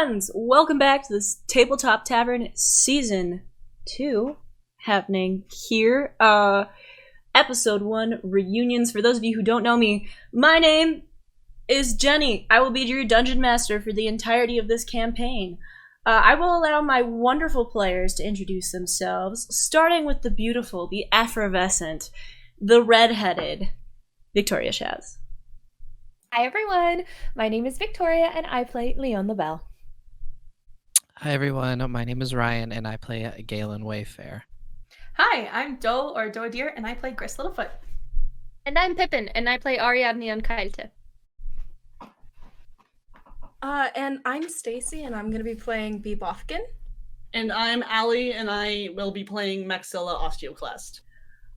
friends! Welcome back to this Tabletop Tavern Season 2 happening here. Episode 1, Reunions. For those of you who don't know me, my name is Jenny. I will be your Dungeon Master for the entirety of this campaign. I will allow my wonderful players to introduce themselves, starting with the beautiful, the effervescent, the red-headed Victoria Shaz. Hi everyone, my name is Victoria and I play Leon the Bell. Hi everyone, my name is Ryan and I play Galen Wayfair. Hi, I'm Dole or Doadir and I play Gris Littlefoot. And I'm Pippin and I play Ariadne Unkailte. And I'm Stacy and I'm going to be playing Bee Bothkin. And I'm Allie and I will be playing Maxilla Osteoclast.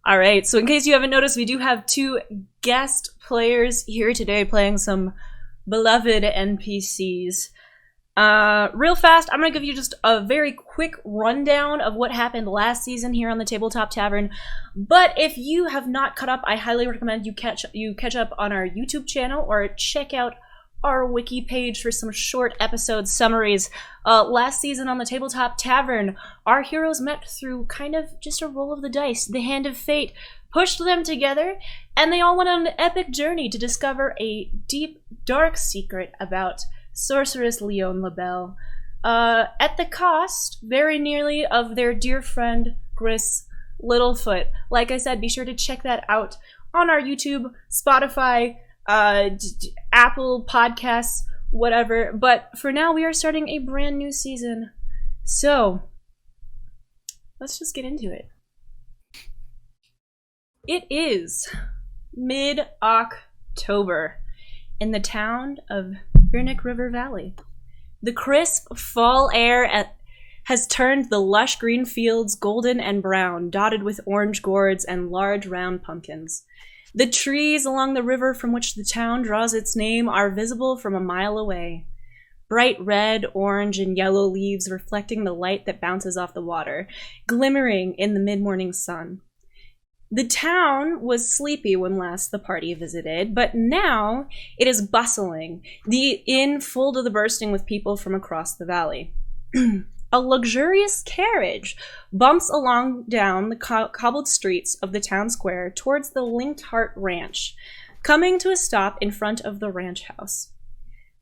All right, so in case you haven't noticed, we do have two guest players here today playing some beloved NPCs. Real fast, I'm going to give you just a very quick rundown of what happened last season here on the Tabletop Tavern. But if you have not caught up, I highly recommend you catch up on our YouTube channel or check out our wiki page for some short episode summaries. Last season on the Tabletop Tavern, our heroes met through kind of just a roll of the dice. The hand of fate pushed them together, and they all went on an epic journey to discover a deep, dark secret about sorceress Leon LaBelle, at the cost, very nearly, of their dear friend Gris Littlefoot. Like I said, be sure to check that out on our YouTube, Spotify, Apple Podcasts, whatever. But for now, we are starting a brand new season. So, let's just get into it. It is mid-October in the town of ViriValley. The crisp fall air has turned the lush green fields golden and brown, dotted with orange gourds and large round pumpkins. The trees along the river from which the town draws its name are visible from a mile away. Bright red, orange, and yellow leaves reflecting the light that bounces off the water, glimmering in the mid-morning sun. The town was sleepy when last the party visited, but now it is bustling, the inn full to the bursting with people from across the valley. A luxurious carriage bumps along down the cobbled streets of the town square towards the Linked Heart Ranch, coming to a stop in front of the ranch house.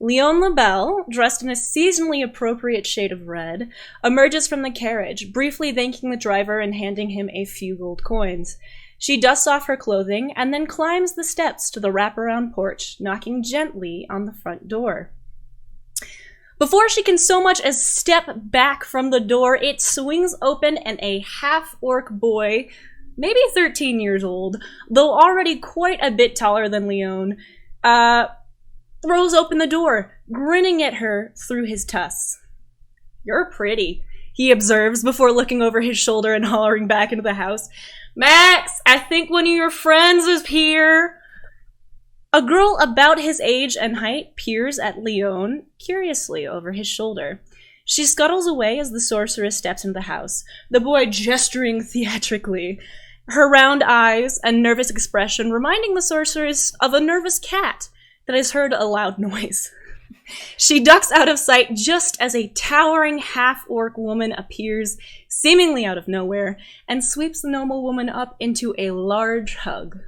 Leon LaBelle, dressed in a seasonally appropriate shade of red, emerges from the carriage, briefly thanking the driver and handing him a few gold coins. She dusts off her clothing and then climbs the steps to the wraparound porch, knocking gently on the front door. Before she can so much as step back from the door, it swings open and a half-orc boy, maybe 13 years old, though already quite a bit taller than Leon, throws open the door, grinning at her through his tusks. "You're pretty," he observes before looking over his shoulder and hollering back into the house. "Max, I think one of your friends is here." A girl about his age and height peers at Leon curiously over his shoulder. She scuttles away as the sorceress steps into the house, the boy gesturing theatrically, her round eyes and nervous expression reminding the sorceress of a nervous cat that has heard a loud noise. She ducks out of sight just as a towering half-orc woman appears, seemingly out of nowhere, and sweeps the noble woman up into a large hug.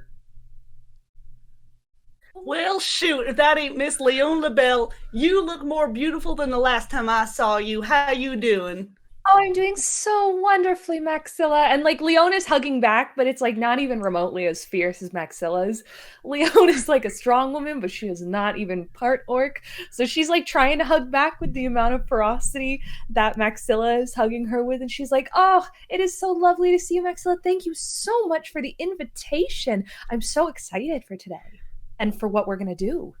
Well, shoot, if that ain't Miss Leon LaBelle, you look more beautiful than the last time I saw you. How you doing? Oh, I'm doing so wonderfully, Maxilla. And Leon is hugging back, but it's not even remotely as fierce as Maxilla's. Leon is a strong woman, but she is not even part orc. So she's trying to hug back with the amount of ferocity that Maxilla is hugging her with. And she's like, "Oh, it is so lovely to see you, Maxilla. Thank you so much for the invitation. I'm so excited for today and for what we're going to do."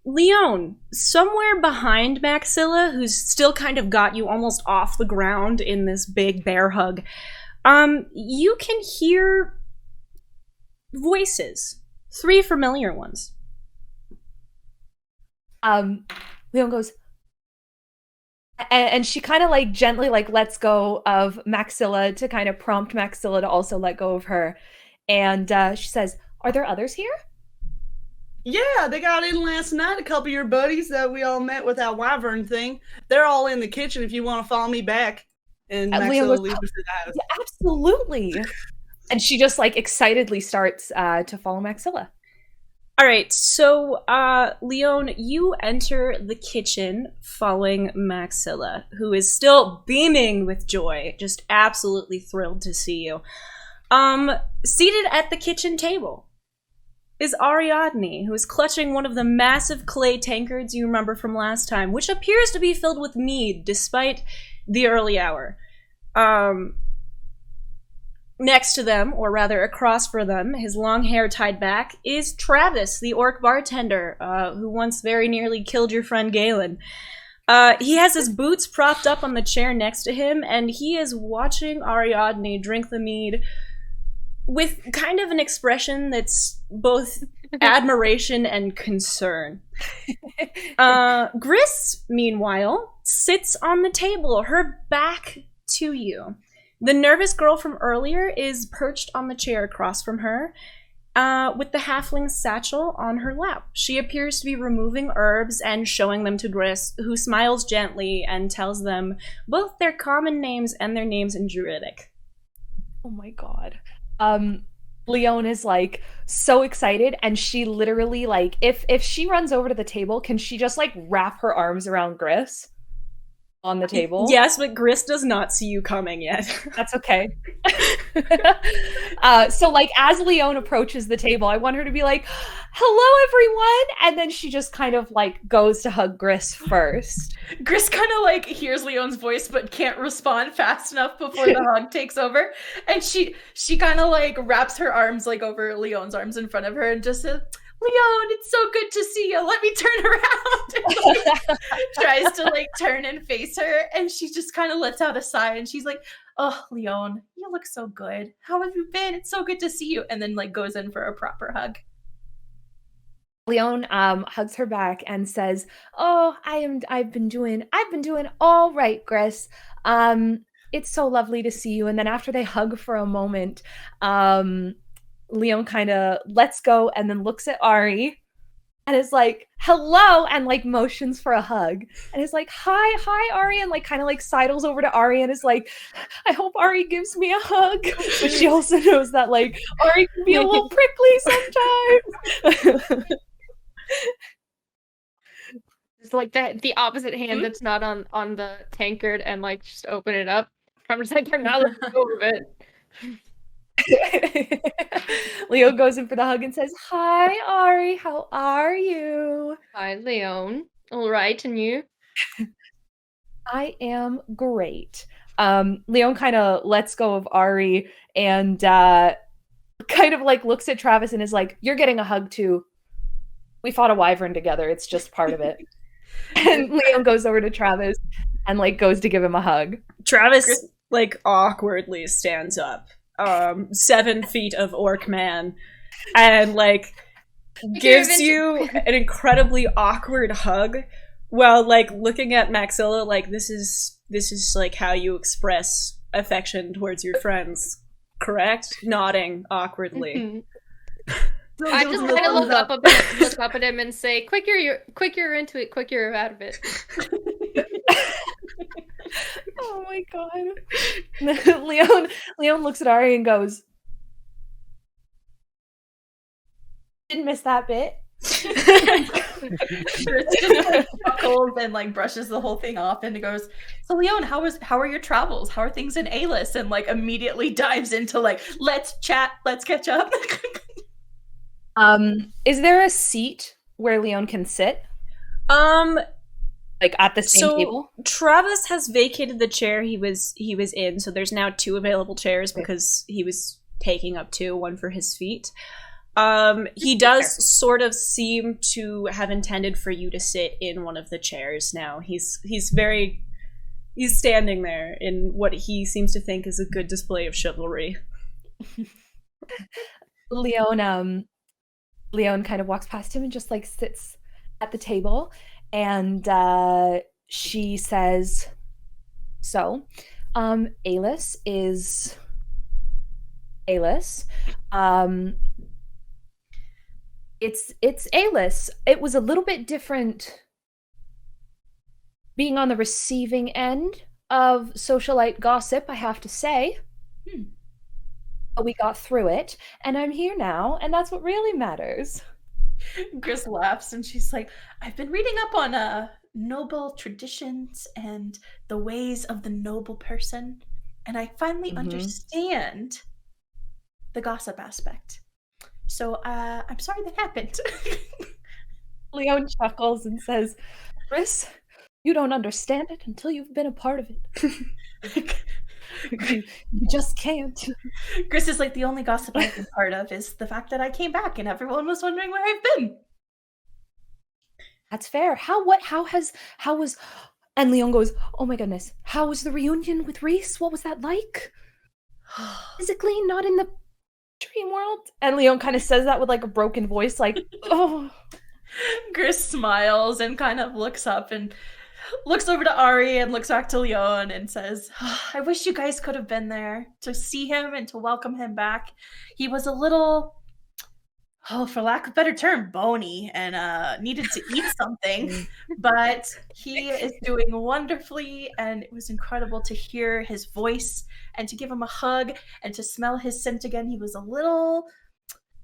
Leon, somewhere behind Maxilla, who's still kind of got you almost off the ground in this big bear hug, you can hear voices. 3 familiar ones. Leon goes, and she kind of gently lets go of Maxilla to kind of prompt Maxilla to also let go of her. And she says, "Are there others here?" Yeah, they got in last night. A couple of your buddies that we all met with that wyvern thing. They're all in the kitchen if you want to follow me back. And Leon Maxilla goes, leads us to the house. Yeah, absolutely. And she just like excitedly starts to follow Maxilla. All right, so Leon, you enter the kitchen following Maxilla, who is still beaming with joy, just absolutely thrilled to see you. Seated at the kitchen table is Ariadne, who is clutching one of the massive clay tankards you remember from last time, which appears to be filled with mead despite the early hour. Next to them, or rather across from them, his long hair tied back, is Travis, the orc bartender, who once very nearly killed your friend Galen. He has his boots propped up on the chair next to him, and he is watching Ariadne drink the mead with kind of an expression that's both admiration and concern. Gris, meanwhile, sits on the table, her back to you. The nervous girl from earlier is perched on the chair across from her, with the halfling satchel on her lap. She appears to be removing herbs and showing them to Gris, who smiles gently and tells them both their common names and their names in Druidic. Oh my god. Leon is like so excited, and she literally like if she runs over to the table, can she just like wrap her arms around Gris on the table? Yes, but Gris does not see you coming yet. That's okay. So like as Leon approaches the table, I want her to be like, "Hello everyone," and then she just kind of like goes to hug Gris first. Gris kind of like hears Leon's voice but can't respond fast enough before the hug takes over, and she kind of like wraps her arms like over Leon's arms in front of her and just says, "Leon, it's so good to see you. Let me turn around." And, like, tries to like turn and face her, and she just kind of lets out a sigh, and she's like, "Oh, Leon, you look so good. How have you been? It's so good to see you." And then like goes in for a proper hug. Leon hugs her back and says, "Oh, I've been doing all right, Gris. It's so lovely to see you." And then after they hug for a moment, Leon kind of lets go and then looks at Ari and is like, "Hello," and like motions for a hug and is like, hi Ari, and like kind of like sidles over to Ari and is like, "I hope Ari gives me a hug." But she also knows that like Ari can be a little prickly sometimes. It's like the opposite hand that's not on the tankard, and like just open it up. I'm just like, now let's go over it. Leo goes in for the hug and says, "Hi, Ari. How are you?" Hi, Leon. All right, and you? "I am great." Leon kind of lets go of Ari and kind of like looks at Travis and is like, "You're getting a hug too. We fought a wyvern together. It's just part of it." And Leon goes over to Travis and like goes to give him a hug. Travis like awkwardly stands up. 7 feet of orc man, and like gives you an incredibly awkward hug while like looking at Maxilla like this is like how you express affection towards your friends, correct? Nodding awkwardly. Mm-hmm. I just kind of look up at him and say, quick you're into it, quick you're out of it." Oh my god. Leon looks at Ari and goes, "Didn't miss that bit." Chuckles and like brushes the whole thing off and goes, "So Leon, how are your travels? How are things in Alis?" And like immediately dives into like, "Let's chat, let's catch up." Is there a seat where Leon can sit? Like at the same table? Travis has vacated the chair he was in, so there's now 2 available chairs because he was taking up 2, one for his feet. He does sort of seem to have intended for you to sit in one of the chairs now. He's standing there in what he seems to think is a good display of chivalry. Leon kind of walks past him and just like sits at the table, and she says, "So, Alis is Alis. It's Alis. It was a little bit different being on the receiving end of socialite gossip, I have to say. But we got through it, and I'm here now, and that's what really matters. Gris laughs and she's like, I've been reading up on noble traditions and the ways of the noble person, and I finally understand the gossip aspect. So I'm sorry that happened. Leon chuckles and says, Chris, you don't understand it until you've been a part of it. you just can't. Gris is like, the only gossip I've been part of is the fact that I came back and everyone was wondering where I've been. That's fair. How was, and Leon goes, oh my goodness, how was the reunion with Reese? What was that like? Physically, not in the dream world? And Leon kind of says that with like a broken voice, like, oh. Gris smiles and kind of looks up and looks over to Ari and looks back to Leon and says, I wish you guys could have been there to see him and to welcome him back. He was a little, for lack of a better term, bony and needed to eat something, but he is doing wonderfully, and it was incredible to hear his voice and to give him a hug and to smell his scent again. He was a little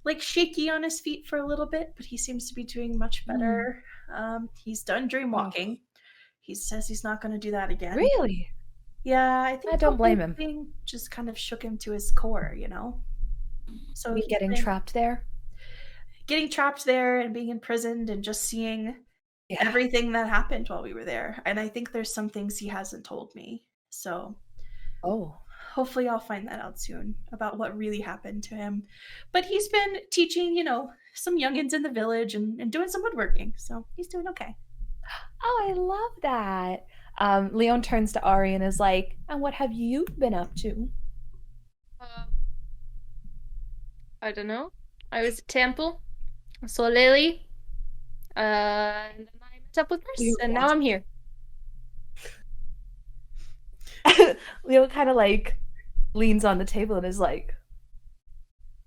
like shaky on his feet for a little bit, but he seems to be doing much better. He's done dream walking. He says he's not going to do that again. Really? Yeah, I think I don't blame him. Just kind of shook him to his core, you know? So getting trapped there? Getting trapped there and being imprisoned and just seeing everything that happened while we were there. And I think there's some things he hasn't told me. So hopefully I'll find that out soon about what really happened to him. But he's been teaching, some youngins in the village and doing some woodworking. So he's doing okay. Oh, I love that. Leon turns to Ari and is like, and what have you been up to? I don't know. I was at temple. I saw Lily. And then I met up with Chris, and now I'm here. Leon kind of like leans on the table and is like,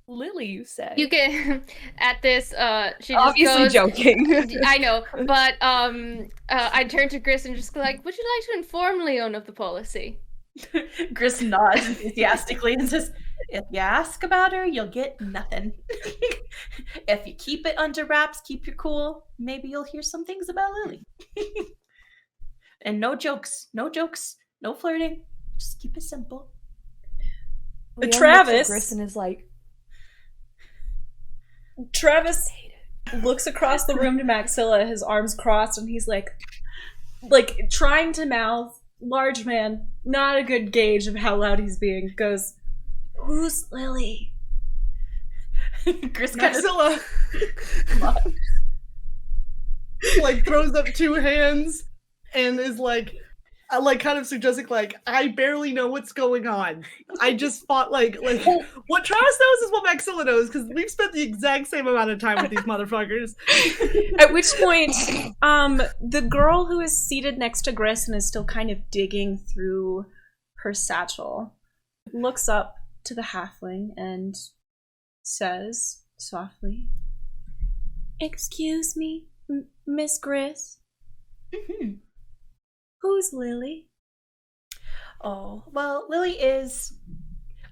Lily, you said. You can at this she just obviously goes, joking. I know, but I turn to Gris and just go like, would you like to inform Leon of the policy? Gris nods enthusiastically and says, if you ask about her, you'll get nothing. If you keep it under wraps, keep your cool, maybe you'll hear some things about Lily. And no jokes, no flirting. Just keep it simple. Travis Gris and is like, Travis looks across the room to Maxilla, his arms crossed, and he's like trying to mouth, large man, not a good gauge of how loud he's being, goes, who's Lily? Gris kind Maxilla like throws up two hands and is like kind of suggesting like, I barely know what's going on. I just fought like what Travis knows is what Maxilla knows, because we've spent the exact same amount of time with these motherfuckers. At which point, the girl who is seated next to Gris and is still kind of digging through her satchel looks up to the halfling and says softly, "Excuse me, Miss Gris. Mm-hmm. Who's Lily?" Oh, well, Lily is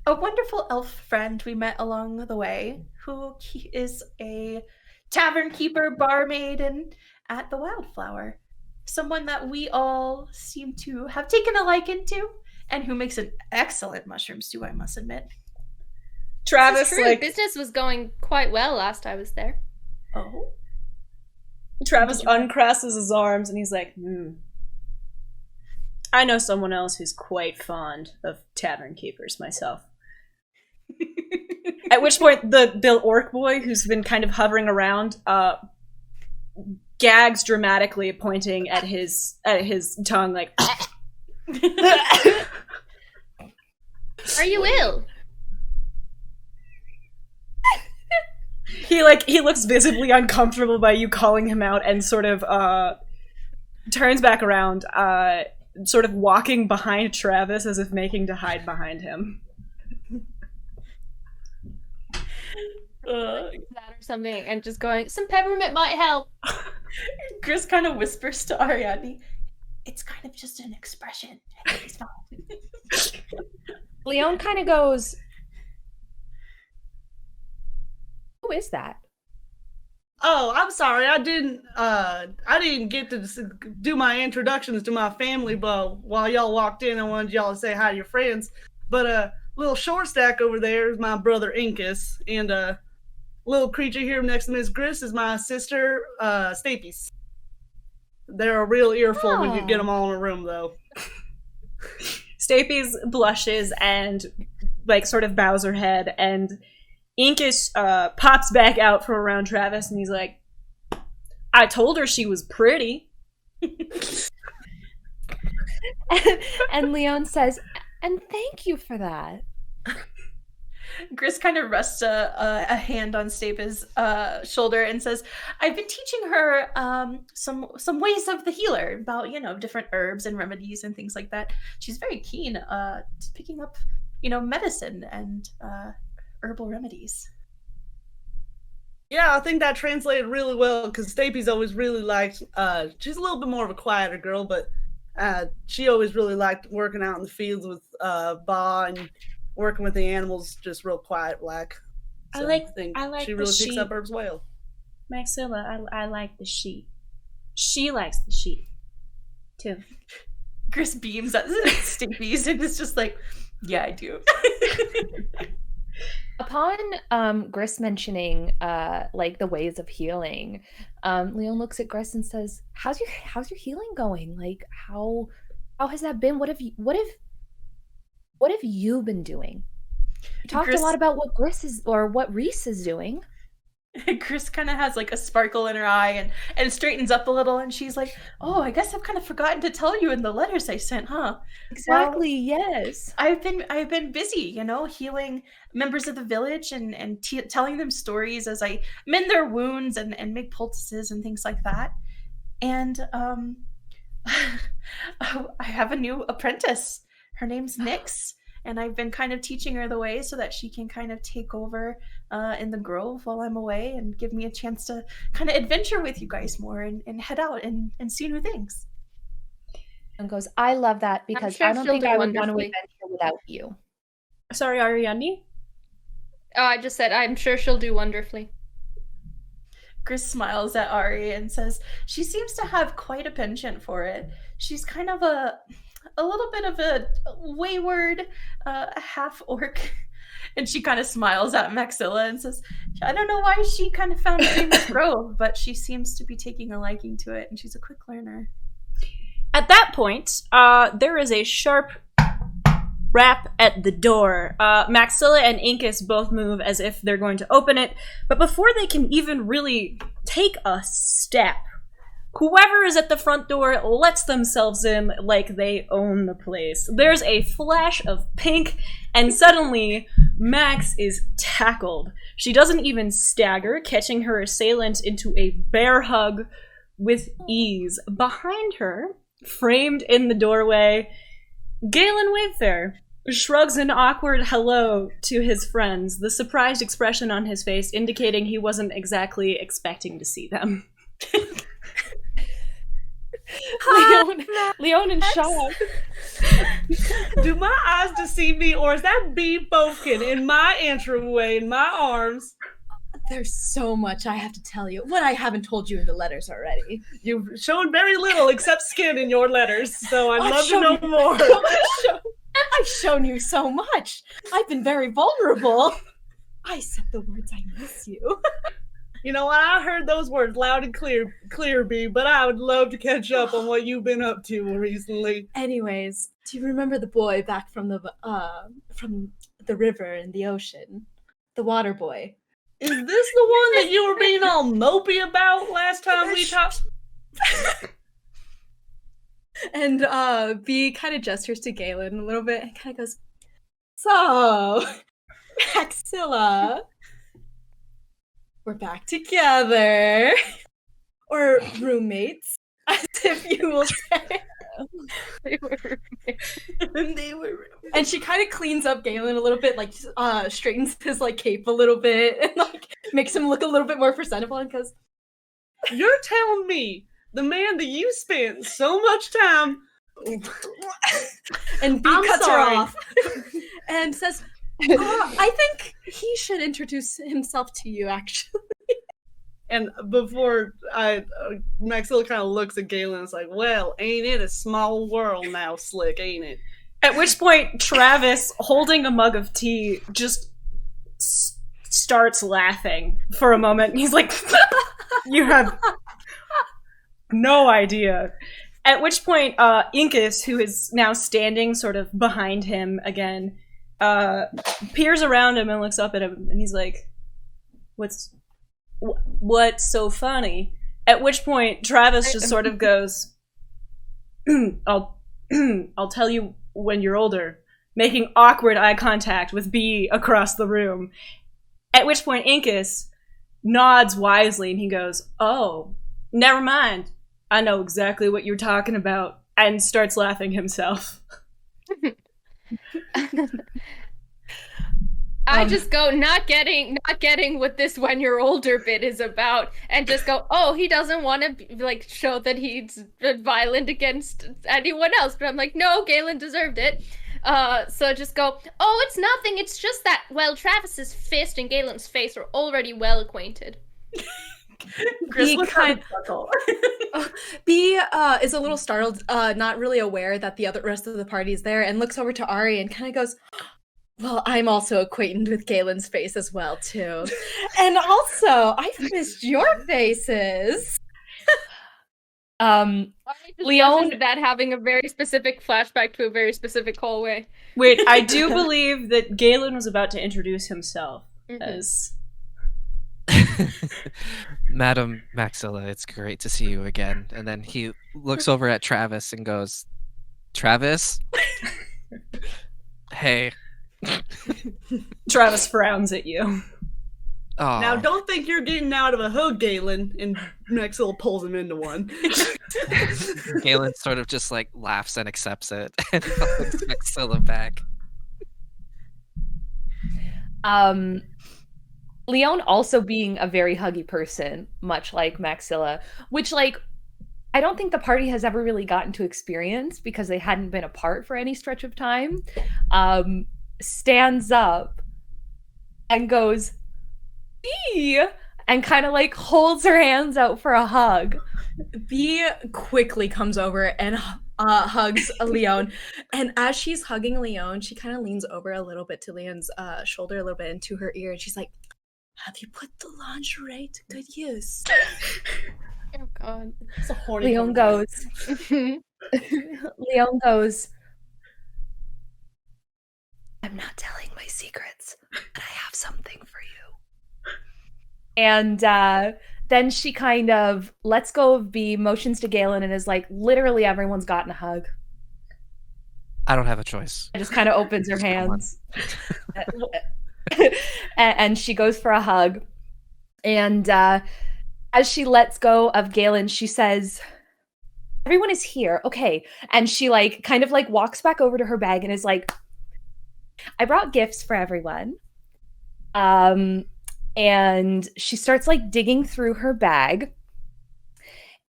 a wonderful elf friend we met along the way, who is a tavern keeper, barmaid, and at the Wildflower. Someone that we all seem to have taken a liking to, and who makes an excellent mushroom stew, I must admit. Travis, true. Business was going quite well last I was there. Oh? Travis uncrosses his arms and he's like, I know someone else who's quite fond of tavern keepers myself. At which point, the orc boy, who's been kind of hovering around, gags dramatically, pointing at his tongue, like, Are you ill? He looks visibly uncomfortable by you calling him out and sort of turns back around, sort of walking behind Travis as if making to hide behind him. That or something and just going, some peppermint might help. Chris kind of whispers to Ariadne, it's kind of just an expression. It's fine. Leon kind of goes, who is that? Oh, I'm sorry. I didn't get to do my introductions to my family, but while y'all walked in, I wanted y'all to say hi to your friends. But little short stack over there is my brother Incus, and little creature here next to Miss Gris is my sister Stapes. They're a real earful when you get them all in a room, though. Stapes blushes and like sort of bows her head, and Incus pops back out from around Travis, and he's like, I told her she was pretty. And Leon says, and thank you for that. Gris kind of rests a hand on Stapes' shoulder and says, I've been teaching her some ways of the healer about, different herbs and remedies and things like that. She's very keen to picking up, medicine and herbal remedies. Yeah, I think that translated really well because Stapes always really liked, she's a little bit more of a quieter girl, but she always really liked working out in the fields with Ba and working with the animals, just real quiet, like. So I think she really picks up herbs well. Maxilla, I like the sheep. She likes the sheep, too. Gris beams at Stapes and is just like, yeah, I do. Upon Gris mentioning like the ways of healing, Leon looks at Gris and says, how's your healing going? Like how has that been? What have you been doing? You talked a lot about what Gris is or what Reese is doing. Gris kind of has like a sparkle in her eye and straightens up a little, and she's like, oh, I guess I've kind of forgotten to tell you in the letters I sent, huh? Exactly, well, yes. I've been busy, healing members of the village and telling them stories as I mend their wounds and make poultices and things like that. And I have a new apprentice. Her name's Nyx. And I've been kind of teaching her the way so that she can kind of take over in the grove while I'm away and give me a chance to kind of adventure with you guys more and head out and see new things. And goes, I love that because I don't think I would want to adventure without you. Sorry, Ariadne? Oh, I just said, I'm sure she'll do wonderfully. Gris smiles at Ari and says, she seems to have quite a penchant for it. She's kind of a little bit of a wayward half-orc. And she kind of smiles at Maxilla and says, I don't know why she kind of found Famous Grove, but she seems to be taking a liking to it, and she's a quick learner. At that point, there is a sharp rap at the door. Maxilla and Incus both move as if they're going to open it, but before they can even really take a step, whoever is at the front door lets themselves in like they own the place. There's a flash of pink, and suddenly Max is tackled. She doesn't even stagger, catching her assailant into a bear hug with ease. Behind her, framed in the doorway, Galen Wayfair shrugs an awkward hello to his friends, the surprised expression on his face indicating he wasn't exactly expecting to see them. Leon in shock. Do my eyes deceive me, or is that bee Boken in my entryway, in my arms? There's so much I have to tell you. What I haven't told you in the letters already. You've shown very little except skin in your letters, so I'd love to know more. I've shown you so much. I've been very vulnerable. I said the words, I miss you. You know what? I heard those words loud and clear, B, but I would love to catch up on what you've been up to recently. Anyways, do you remember the boy back from the river and the ocean? The water boy. Is this the one that you were being all mopey about last time we talked? And B kind of gestures to Galen a little bit and kind of goes, so, Maxilla, we're back together. Or roommates, as if you will say. They were roommates. They were. And she kind of cleans up Galen a little bit, like straightens his like cape a little bit, and like makes him look a little bit more presentable. And goes, You're telling me the man that you spent so much time. and B I'm cuts sorry. her off and says, "I think he should introduce himself to you, actually." And before Maxilla kind of looks at Galen and is like, well, ain't it a small world now, Slick, ain't it? At which point, Travis, holding a mug of tea, just starts laughing for a moment. He's like, you have no idea. At which point, Incus, who is now standing sort of behind him again, peers around him and looks up at him, and he's like, what's so funny? At which point, Travis just sort of goes, I'll tell you when you're older, making awkward eye contact with B across the room. At which point, Incus nods wisely and he goes, oh, never mind. I know exactly what you're talking about, and starts laughing himself. I just go, not getting what this when you're older bit is about, and just go, oh, he doesn't want to like show that he's violent against anyone else, but I'm like, no, Galen deserved it. So just go, oh, it's nothing, it's just that, well, Travis's fist and Galen's face are already well acquainted. Gris B was kind chuckle. B is a little startled, not really aware that the rest of the party is there, and looks over to Ari and kind of goes, well, I'm also acquainted with Galen's face as well, too. And also, I've missed your faces. Leon, that having a very specific flashback to a very specific hallway. Wait, I do believe that Galen was about to introduce himself as... Madam Maxilla, it's great to see you again. And then he looks over at Travis and goes, Travis? Hey. Travis frowns at you. Oh. Now, don't think you're getting out of a hug, Galen, and Maxilla pulls him into one. Galen sort of just like laughs and accepts it and hugs Maxilla back. Leon also being a very huggy person, much like Maxilla, which like I don't think the party has ever really gotten to experience because they hadn't been apart for any stretch of time, stands up and goes, B, and kind of like holds her hands out for a hug. B quickly comes over and hugs Leon, and as she's hugging Leon, she kind of leans over a little bit to Leon's shoulder, a little bit into her ear, and she's like, have you put the lingerie to good use? Oh god. It's a horny Leon goes, Leon goes, I'm not telling my secrets, but I have something for you. And then she kind of lets go of B, motions to Galen, and is like, literally everyone's gotten a hug. I don't have a choice. And just kind of opens her hands. And she goes for a hug. And as she lets go of Galen, she says, everyone is here. Okay. And she like kind of like walks back over to her bag and is like, I brought gifts for everyone. And she starts like digging through her bag.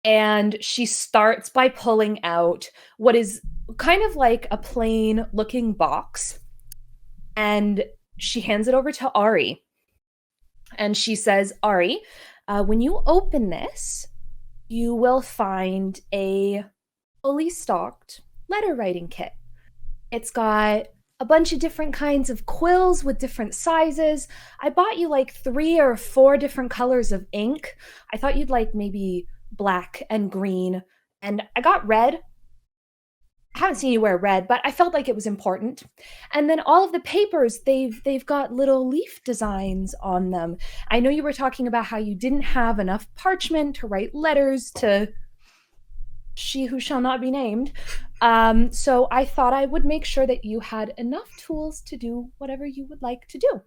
And she starts by pulling out what is kind of like a plain looking box. And she hands it over to Ari. And she says, Ari, when you open this, you will find a fully stocked letter writing kit. It's got a bunch of different kinds of quills with different sizes. I bought you like 3 or 4 different colors of ink. I thought you'd like maybe black and green. And I got red. I haven't seen you wear red, but I felt like it was important. And then all of the papers, they've got little leaf designs on them. I know you were talking about how you didn't have enough parchment to write letters to she who shall not be named. So I thought I would make sure that you had enough tools to do whatever you would like to do.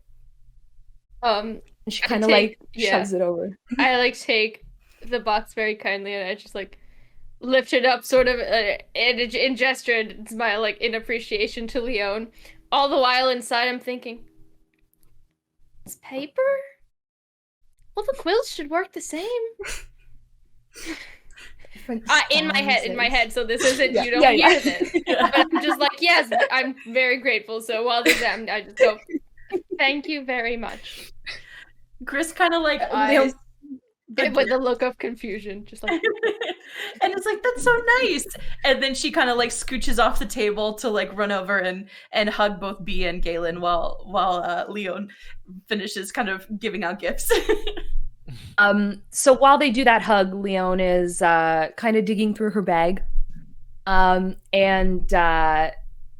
And she kind of like shoves it over. I like take the box very kindly and I just like lift it up sort of in gesture and smile like in appreciation to Leon. All the while inside I'm thinking, is paper? Well, the quills should work the same. In my head, so this isn't, you don't hear this. But I'm just like, yes, I'm very grateful. So while they're them, I just go, thank you very much. Chris kind of like eyes with a look of confusion, just like, and it's like, that's so nice. And then she kind of like scooches off the table to like run over and hug both Bea and Galen while Leon finishes kind of giving out gifts. So while they do that hug, Leon is kind of digging through her bag, and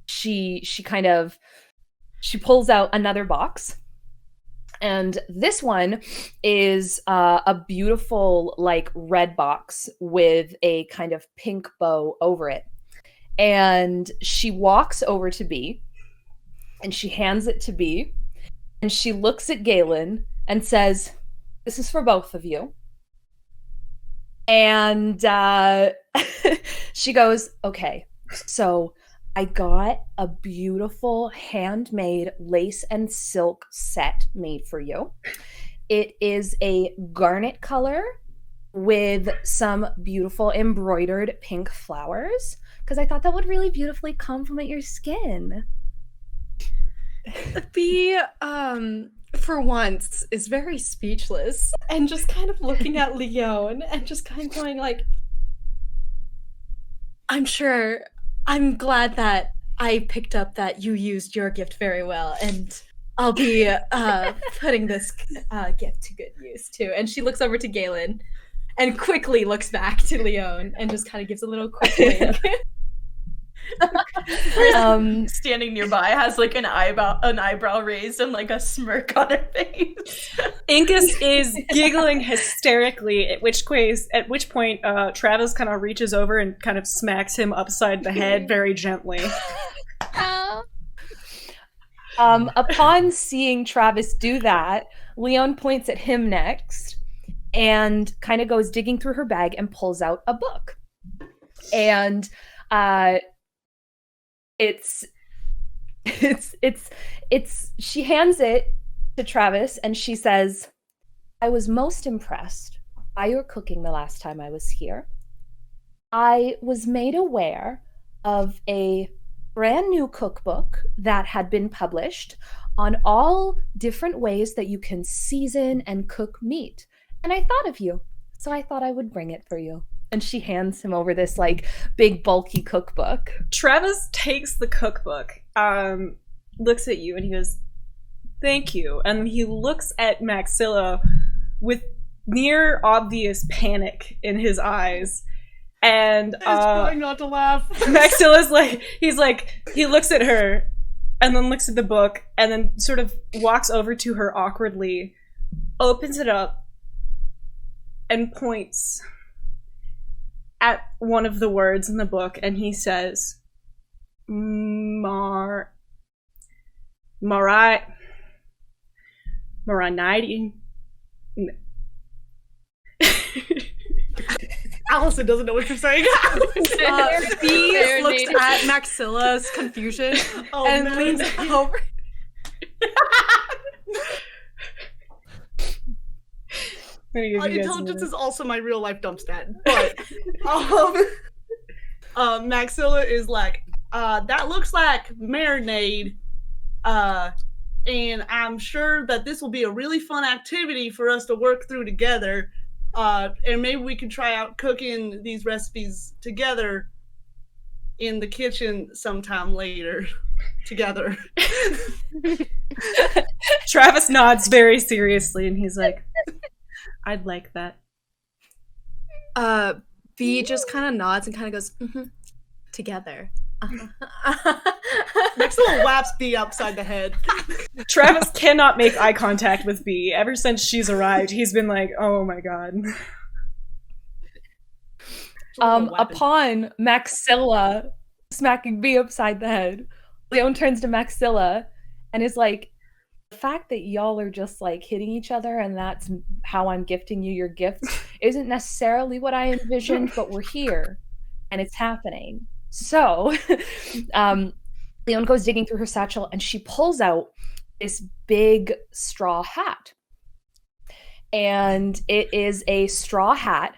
she pulls out another box, and this one is a beautiful like red box with a kind of pink bow over it, and she walks over to Bea, and she hands it to Bea, and she looks at Galen and says, "This is for both of you." And she goes, "Okay, so I got a beautiful handmade lace and silk set made for you. It is a garnet color with some beautiful embroidered pink flowers, because I thought that would really beautifully complement your skin." Bea, for once, is very speechless and just kind of looking at Leon and just kind of going like, I'm glad that I picked up that you used your gift very well, and I'll be putting this gift to good use too. And she looks over to Galen and quickly looks back to Leon and just kind of gives a little quick wink. Standing nearby has like an eyebrow raised and like a smirk on her face. Incus is giggling hysterically, at which point Travis kind of reaches over and kind of smacks him upside the head very gently. Upon seeing Travis do that, Leon points at him next and kind of goes digging through her bag and pulls out a book. And she hands it to Travis and she says, "I was most impressed by your cooking the last time I was here. I was made aware of a brand new cookbook that had been published on all different ways that you can season and cook meat. And I thought of you, so I thought I would bring it for you." And she hands him over this like big bulky cookbook. Travis takes the cookbook, looks at you, and he goes, "Thank you." And he looks at Maxilla with near obvious panic in his eyes. And He's trying not to laugh. Maxilla's like, he looks at her and then looks at the book and then sort of walks over to her awkwardly, opens it up, and points at one of the words in the book, and he says, Maranite. Allison doesn't know what you're saying. Bea looks at Maxilla's confusion and leans over. Intelligence is also my real life dump stat, but Maxilla is like, that looks like marinade, and I'm sure that this will be a really fun activity for us to work through together, and maybe we can try out cooking these recipes together in the kitchen sometime later together. Travis nods very seriously and he's like, "I'd like that." Bea just kind of nods and kind of goes, together. Maxilla whaps Bea upside the head. Travis cannot make eye contact with Bea. Ever since she's arrived, he's been like, "Oh my god." Upon Maxilla smacking Bea upside the head, Leon turns to Maxilla and is like, "The fact that y'all are just like hitting each other and that's how I'm gifting you your gifts isn't necessarily what I envisioned, but we're here. and it's happening. So Leon goes digging through her satchel and she pulls out this big straw hat. And it is a straw hat,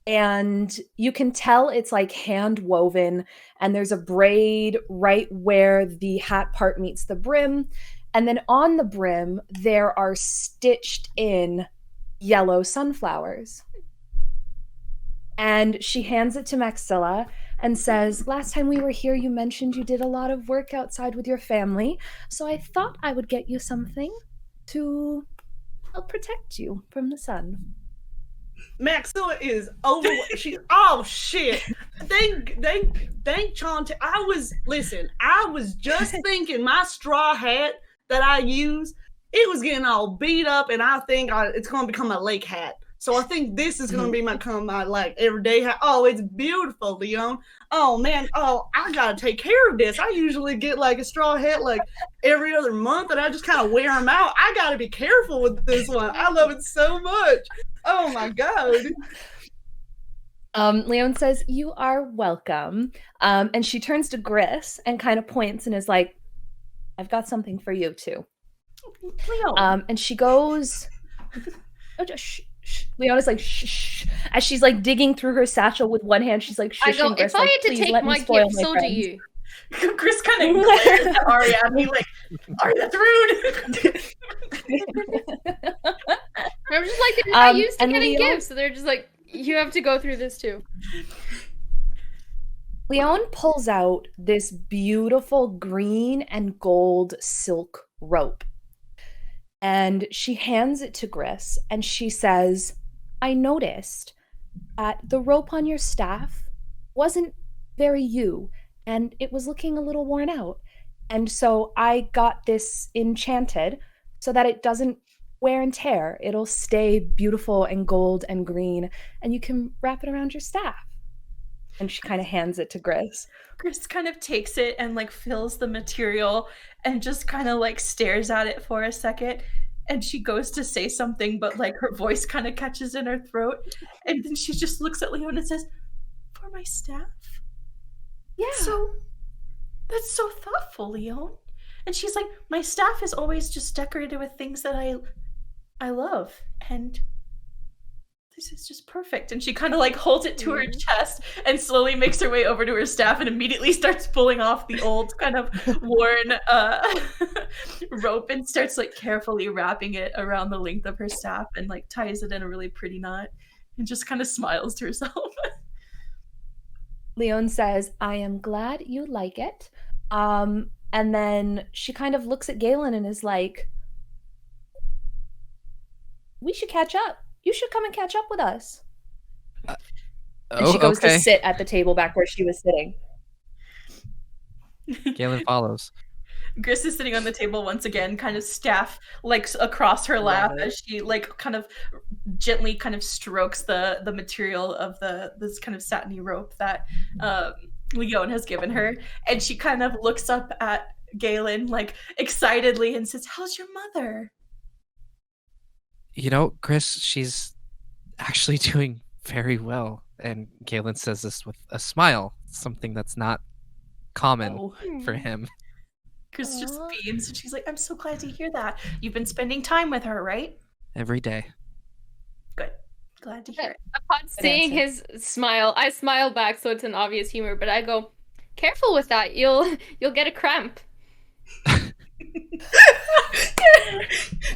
and you can tell it's like hand woven, and there's a braid right where the hat part meets the brim. And then on the brim, there are stitched in yellow sunflowers. And she hands it to Maxilla and says, last time we were here, you mentioned you did a lot of work outside with your family, so I thought I would get you something to help protect you from the sun. Maxilla is over. She's oh shit. Thank Chante. I was just thinking my straw hat that I use, it was getting all beat up, and I think it's gonna become a lake hat. So I think this is gonna be my like everyday hat. Oh, it's beautiful, Leon. Oh man, I gotta take care of this. I usually get like a straw hat like every other month, and I just kind of wear them out. I gotta be careful with this one. I love it so much. Oh my god. Leon says, you are welcome. And she turns to Gris and kind of points and is like, I've got something for you too. Leon. And she goes, oh, just shh. Leona's like, shh. As she's like digging through her satchel with one hand, she's like, I go, Gris, if I like, had to "Please take let me my spoil gift, my so do friends." you. Chris kind of glares at Ari at me like, Ari, that's rude. I'm just like, they're not used to and getting Leon- gifts, so they're just like, you have to go through this too. Leon pulls out this beautiful green and gold silk rope. And she hands it to Gris, and she says, I noticed that the rope on your staff wasn't very you, and it was looking a little worn out. And so I got this enchanted so that it doesn't wear and tear. It'll stay beautiful and gold and green, and you can wrap it around your staff. And she kind of hands it to Gris. Chris kind of takes it and like feels the material and just kind of like stares at it for a second. And she goes to say something, but like her voice kind of catches in her throat. And then she just looks at Leon and says, for my staff? Yeah. That's so thoughtful, Leon. And she's like, my staff is always just decorated with things that I love. And this is just perfect. And she kind of like holds it to her chest and slowly makes her way over to her staff and immediately starts pulling off the old kind of worn rope and starts like carefully wrapping it around the length of her staff and like ties it in a really pretty knot and just kind of smiles to herself. Leon says, I am glad you like it. And then she kind of looks at Galen and is like, we should catch up. You should come and catch up with us. And she goes to sit at the table back where she was sitting. Galen follows. Gris is sitting on the table once again, kind of staff like across her lap as she like kind of gently kind of strokes the material of this kind of satiny rope that Leon has given her. And she kind of looks up at Galen like excitedly and says, how's your mother? You know, Chris, she's actually doing very well. And Galen says this with a smile, something that's not common for him. Chris just beams and she's like, I'm so glad to hear that. You've been spending time with her, right? Every day. Good. Glad to hear it. Upon seeing his smile, I smile back, so it's an obvious humor, but I go, careful with that. You'll get a cramp.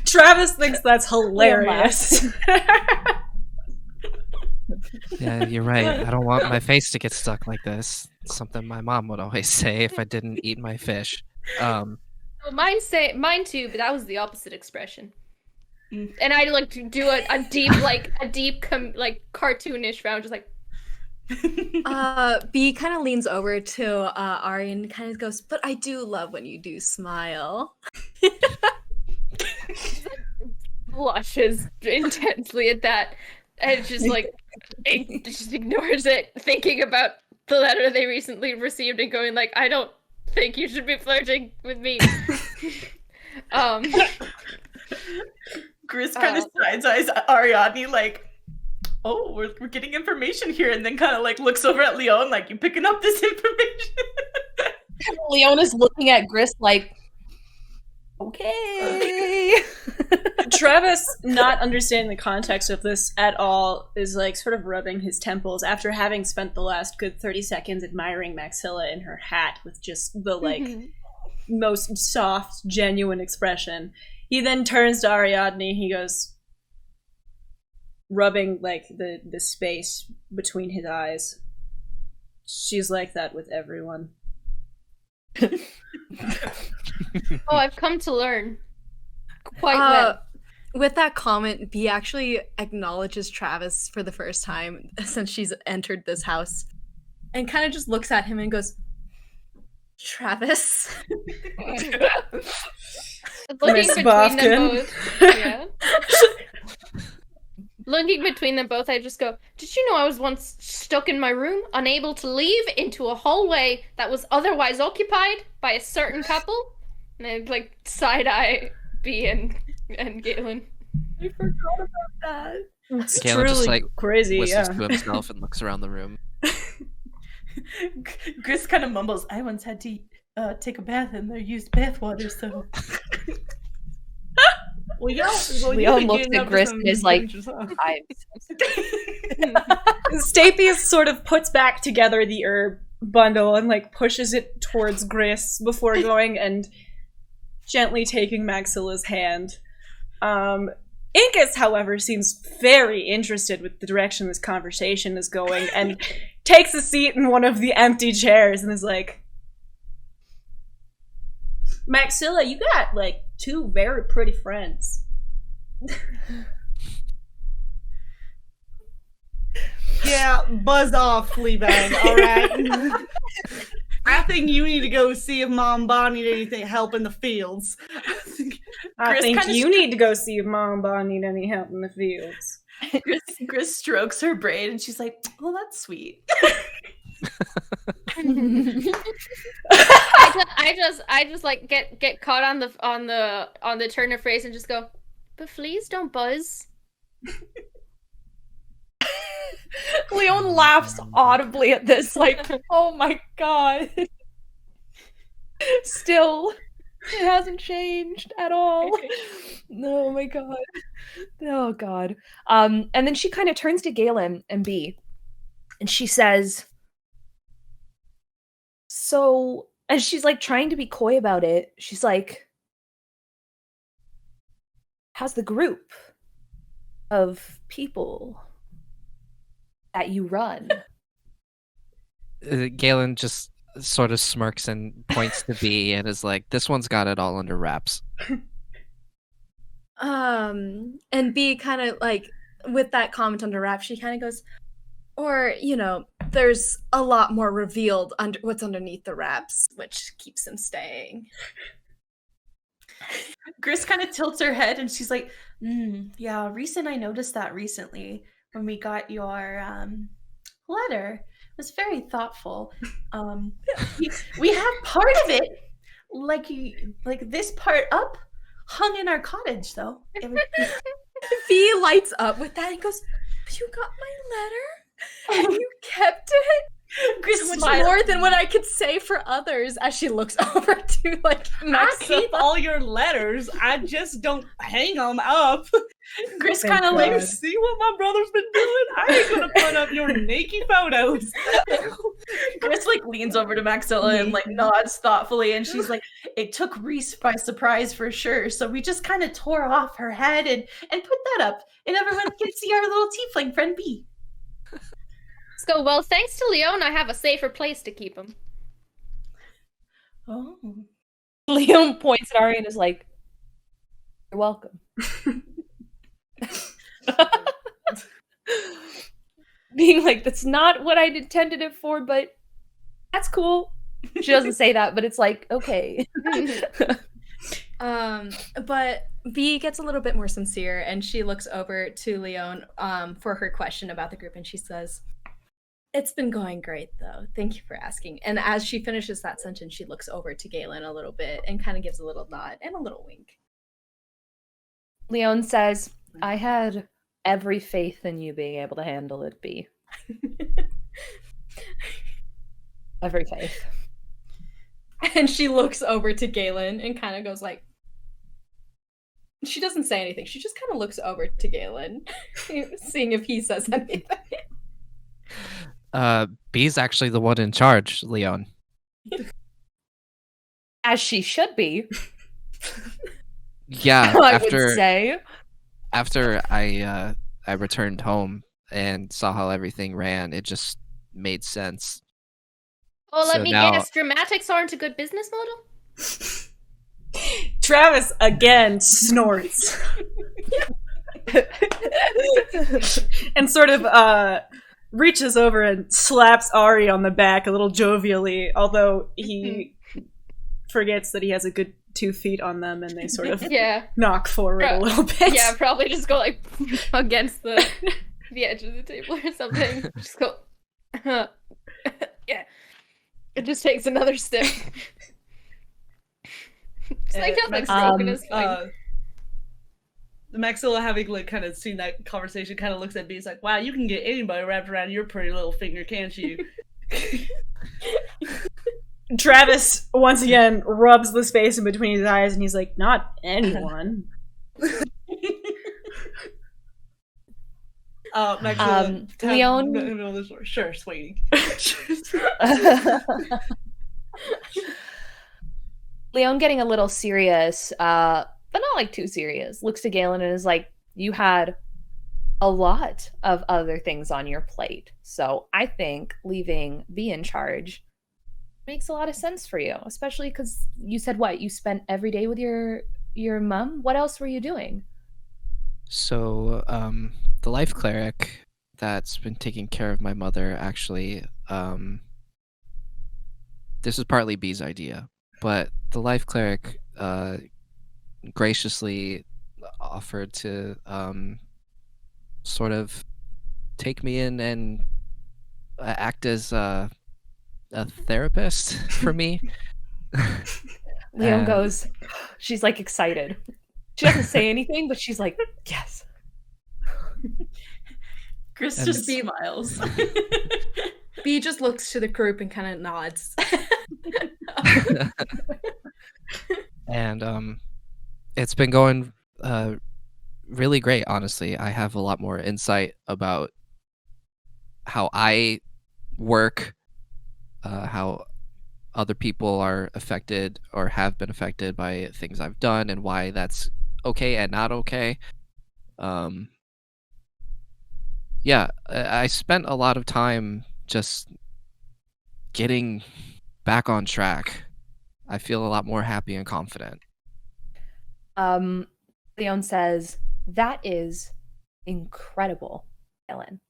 Travis thinks that's hilarious. Yeah, you're right. I don't want my face to get stuck like this. It's something my mom would always say if I didn't eat my fish. Well, mine too, but that was the opposite expression. And I like to do a deep cartoonish round, just like. B kind of leans over to Ari and kind of goes, but I do love when you do smile. Blushes intensely at that, and just like just ignores it, thinking about the letter they recently received and going like, I don't think you should be flirting with me. Gris kind of side eyes Ariadne like, oh, we're getting information here, and then kind of like looks over at Leon, like, you picking up this information? Leon is looking at Gris like, okay. Travis, not understanding the context of this at all, is like sort of rubbing his temples after having spent the last good 30 seconds admiring Maxilla in her hat with just the like most soft, genuine expression. He then turns to Ariadne. He goes, rubbing like the space between his eyes. She's like that with everyone. Oh, I've come to learn. Quite well. With that comment, Bee actually acknowledges Travis for the first time since she's entered this house and kind of just looks at him and goes, Travis? Looking Miss between Bofkin. them both. Yeah. Looking between them both, I just go, did you know I was once stuck in my room, unable to leave, into a hallway that was otherwise occupied by a certain couple? And I like side-eye Bee and Galen. I forgot about that. It's Galen truly just like crazy, whistles yeah. to himself and looks around the room. Gris kind of mumbles, I once had to take a bath in their used bathwater, so... Well, Leon looks at Gris and is like, Stapius sort of puts back together the herb bundle and like pushes it towards Gris before going and gently taking Maxilla's hand. Incus, however, seems very interested with the direction this conversation is going and takes a seat in one of the empty chairs and is like, Maxilla, you got like 2 very pretty friends. Yeah, buzz off, Fleabag, alright? I think you need to go see if Mom Bonnie need anything help in the fields. I think you need to go see if Mom and Bon need any help in the fields. Gris strokes her braid and she's like, well, that's sweet. I just like get caught on the turn of phrase and just go, but fleas don't buzz. Leon laughs audibly at this, like, oh my god. Still, it hasn't changed at all. Oh my god. Oh god. And then she kind of turns to Galen and Bee, and she says, so, and she's like trying to be coy about it. She's like, how's the group of people that you run? Galen just sort of smirks and points to Bee and is like, this one's got it all under wraps. And Bee kind of like, with that comment under wraps, she kind of goes, or, you know, there's a lot more revealed under what's underneath the wraps, which keeps them staying. Gris kind of tilts her head and she's like, yeah, I noticed that recently when we got your letter. It was very thoughtful. We have part of it, like this part up, hung in our cottage, though. Bee lights up with that and goes, you got my letter? And you kept it? Gris Much smiles. more than what I could say for others as she looks over to, like, I Maxilla. keep all your letters, I just don't hang them up. Gris kind of like, See what my brother's been doing? I ain't gonna put up your naked photos. Gris like leans over to Maxilla and like nods thoughtfully, and she's like, it took Reese by surprise for sure, so we just kind of tore off her head and put that up, and everyone can see our little tiefling friend Bee. Let's go, well, thanks to Leon, I have a safer place to keep him. Oh. Leon points at Ari and is like, you're welcome. Being like, that's not what I intended it for, but that's cool. She doesn't say that, but it's like, okay. But Bee gets a little bit more sincere and she looks over to Leon for her question about the group and she says, it's been going great though. Thank you for asking. And as she finishes that sentence, she looks over to Galen a little bit and kind of gives a little nod and a little wink. Leon says, I had every faith in you being able to handle it, B. Every faith. And she looks over to Galen and kind of goes like, she doesn't say anything. She just kind of looks over to Galen, seeing if he says anything. B's actually the one in charge, Leon. As she should be. Yeah, I would say. After I returned home and saw how everything ran, it just made sense. Well, let So me now- guess. Dramatics aren't a good business model? Travis again snorts and sort of reaches over and slaps Ari on the back a little jovially, although he forgets that he has a good 2 feet on them, and they sort of Yeah. knock forward a little bit. Yeah, probably just go like against the edge of the table or something. Just go. Yeah. It just takes another step. It's like nothing's broken. It's fine. Maxilla, having like kind of seen that conversation, kind of looks at B. He's like, "Wow, you can get anybody wrapped around your pretty little finger, can't you?" Travis once again rubs the space in between his eyes, and he's like, "Not anyone." Maxilla, Leon? Sure, sweetie. Leon getting a little serious, but not like too serious, looks to Galen and is like, you had a lot of other things on your plate. So I think leaving B in charge makes a lot of sense for you, especially because you said what? You spent every day with your mom? What else were you doing? So, the life cleric that's been taking care of my mother, actually, this is partly B's idea, but the life cleric graciously offered to sort of take me in and act as a therapist for me. Leon goes, she's like excited. She doesn't say anything, but she's like, yes. Chris And just it's- smiles. B just looks to the group and kind of nods. And it's been going really great, honestly. I have a lot more insight about how I work, how other people are affected or have been affected by things I've done, and why that's okay and not okay. Yeah, I spent a lot of time just getting back on track. I feel a lot more happy and confident. Leon says, that is incredible, Ellen.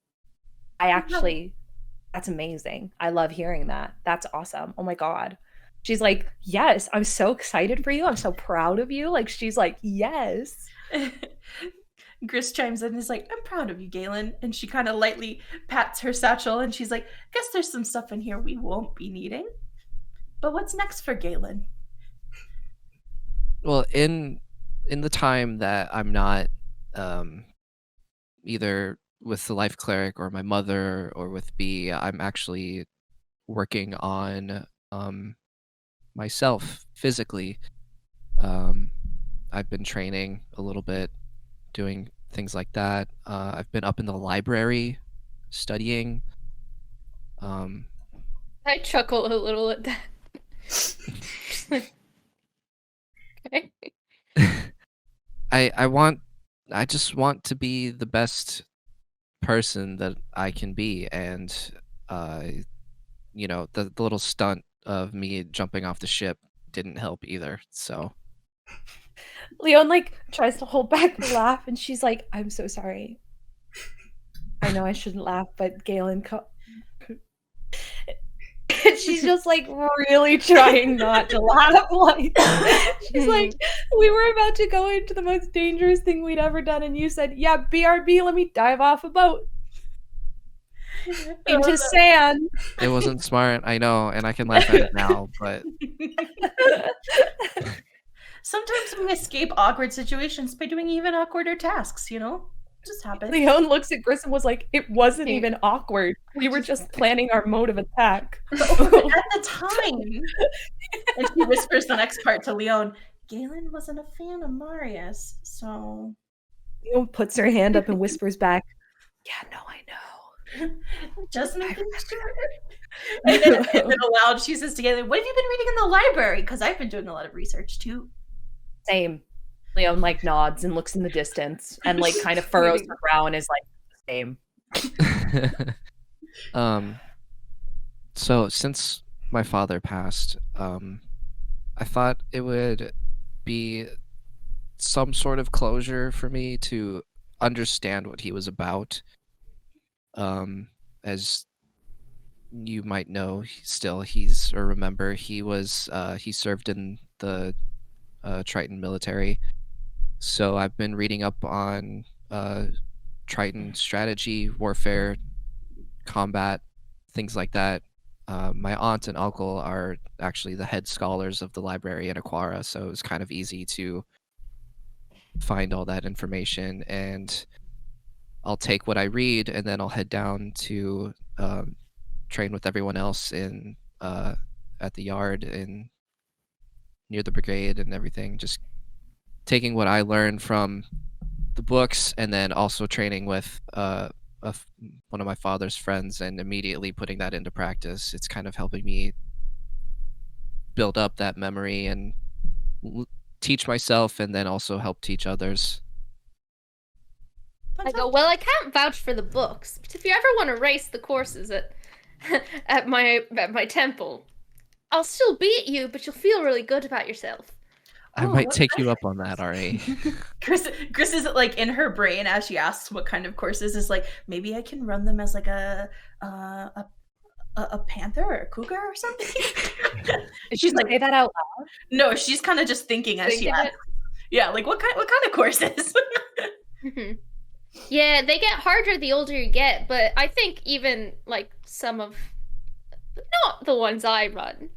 That's amazing. I love hearing that. That's awesome. Oh my God. She's like, yes, I'm so excited for you. I'm so proud of you. Like, she's like, yes. Gris chimes in and is like, I'm proud of you, Galen. And she kind of lightly pats her satchel and she's like, guess there's some stuff in here we won't be needing. But what's next for Galen? Well, in the time that I'm not either with the life cleric or my mother or with B, I'm actually working on myself physically. I've been training a little bit, doing things like that. I've been up in the library studying. I chuckle a little at that. Just like, okay. I just want to be the best person that I can be, and the little stunt of me jumping off the ship didn't help either. So Leon like tries to hold back the laugh, and she's like, I'm so sorry. I know I shouldn't laugh, but Galen and she's just like really trying not to laugh. Like she's like, we were about to go into the most dangerous thing we'd ever done, and you said, yeah, BRB, let me dive off a boat into sand. it wasn't smart, I know, and I can laugh at it now, but Sometimes we escape awkward situations by doing even awkwarder tasks, you know? Just happened. Leon looks at Gris and was like, it wasn't even awkward. We were just planning our mode of attack. At the time. And she whispers the next part to Leon. Galen wasn't a fan of Marius, so... Leon puts her hand up and whispers back, yeah, no, I know. Just making sure. And then aloud, she says to Galen, what have you been reading in the library? Because I've been doing a lot of research, too. Same. Leon, like, nods and looks in the distance and, like, kind of furrows her brow and is like, same. So, since my father passed, I thought it would be some sort of closure for me to understand what he was about. As you might know, remember, he served in the Triton military. So I've been reading up on Triton strategy, warfare, combat, things like that. My aunt and uncle are actually the head scholars of the library in Aquara, so it was kind of easy to find all that information, and I'll take what I read and then I'll head down to train with everyone else in at the yard and near the brigade and everything, just taking what I learned from the books and then also training with one of my father's friends and immediately putting that into practice. It's kind of helping me build up that memory and teach myself and then also help teach others. I go, well, I can't vouch for the books, but if you ever want to race the courses at my temple, I'll still beat you, but you'll feel really good about yourself. I might take you up on that, Ari. Chris is like in her brain as she asks what kind of courses, is like, maybe I can run them as like a panther or a cougar or something. She's like, say that out loud. No, she's kind of just thinking as she asks. Yeah, like what kind of courses? Mm-hmm. Yeah, they get harder the older you get, but I think even like some of, not the ones I run,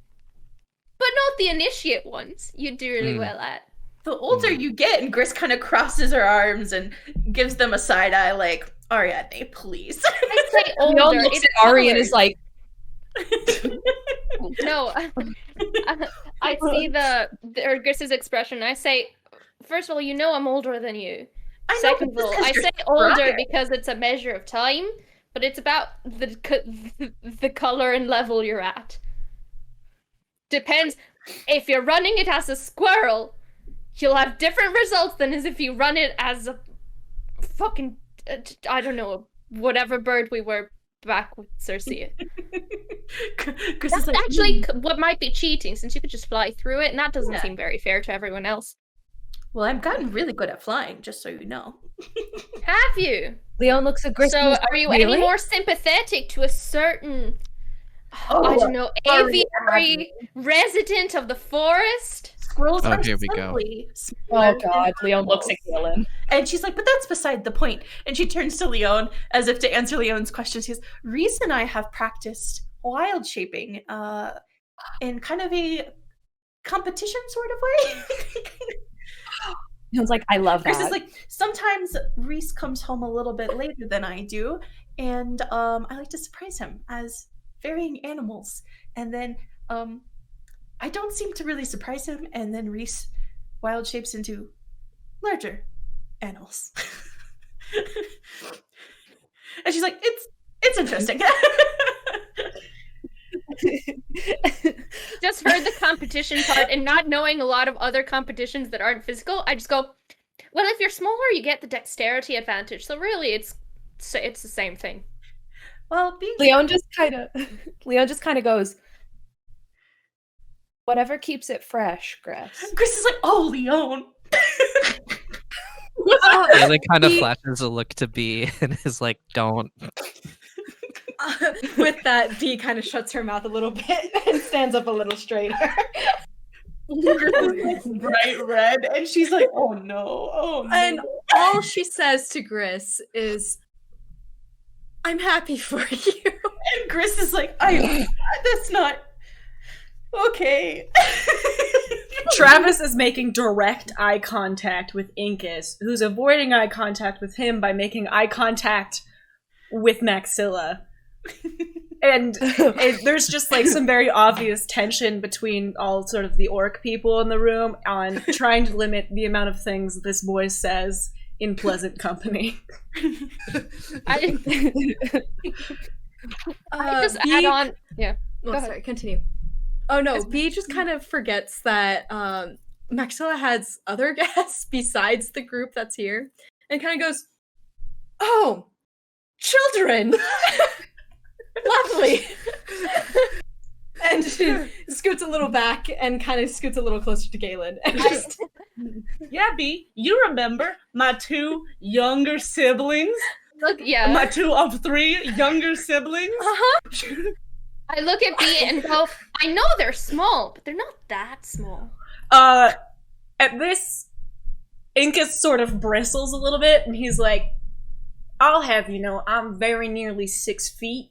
but not the initiate ones, you do really well at. The older you get, and Gris kind of crosses her arms and gives them a side eye, like, Ariadne, please. I say older. Leon looks at Ari and is like, no. I see Gris's expression. I say, first of all, you know I'm older than you. Second of all, I say older because it's a measure of time, but it's about the color and level you're at. Depends. If you're running it as a squirrel, you'll have different results than as if you run it as a fucking, I don't know, whatever bird we were back with Circe. That's like, actually what might be cheating, since you could just fly through it, and that doesn't seem very fair to everyone else. Well, I've gotten really good at flying, just so you know. Have you? Leon looks at Gris. So are you any more sympathetic to a certain, I don't know, aviary resident of the forest? Squirrels are here we go. Oh god, Leon looks at Galen. And she's like, but that's beside the point. And she turns to Leon as if to answer Leon's question. She says, Reese and I have practiced wild shaping in kind of a competition sort of way. Leon's like, I love that. Reese is like, sometimes Reese comes home a little bit later than I do, and I like to surprise him as varying animals. And then I don't seem to really surprise him, and then Reese wild shapes into larger animals. And she's like, it's interesting. Just heard the competition part, and not knowing a lot of other competitions that aren't physical, I just go, well, if you're smaller, you get the dexterity advantage. So really, it's the same thing. Well, Leon just kind of goes, whatever keeps it fresh, Gris. Gris is like, oh, Leon. Galen kind of flashes a look to B and is like, don't. With that, B kind of shuts her mouth a little bit and stands up a little straighter. Bright red, and she's like, oh no. And all she says to Gris is, I'm happy for you. And Gris is like, that's not okay. Travis is making direct eye contact with Incus, who's avoiding eye contact with him by making eye contact with Maxilla. And there's just like some very obvious tension between all sort of the orc people in the room on trying to limit the amount of things this boy says in pleasant company. I just add on. Yeah. Oh, sorry, continue. Oh no, B just kind of forgets that Maxilla has other guests besides the group that's here, and kind of goes, "Oh, children, lovely." And she scoots a little back and kind of scoots a little closer to Galen. And just, Yeah, B, you remember my 2 younger siblings? Look, yeah. My 2 of 3 younger siblings? I look at B and go, I know they're small, but they're not that small. At this, Incus sort of bristles a little bit, and he's like, I'll have you know, I'm very nearly 6 feet.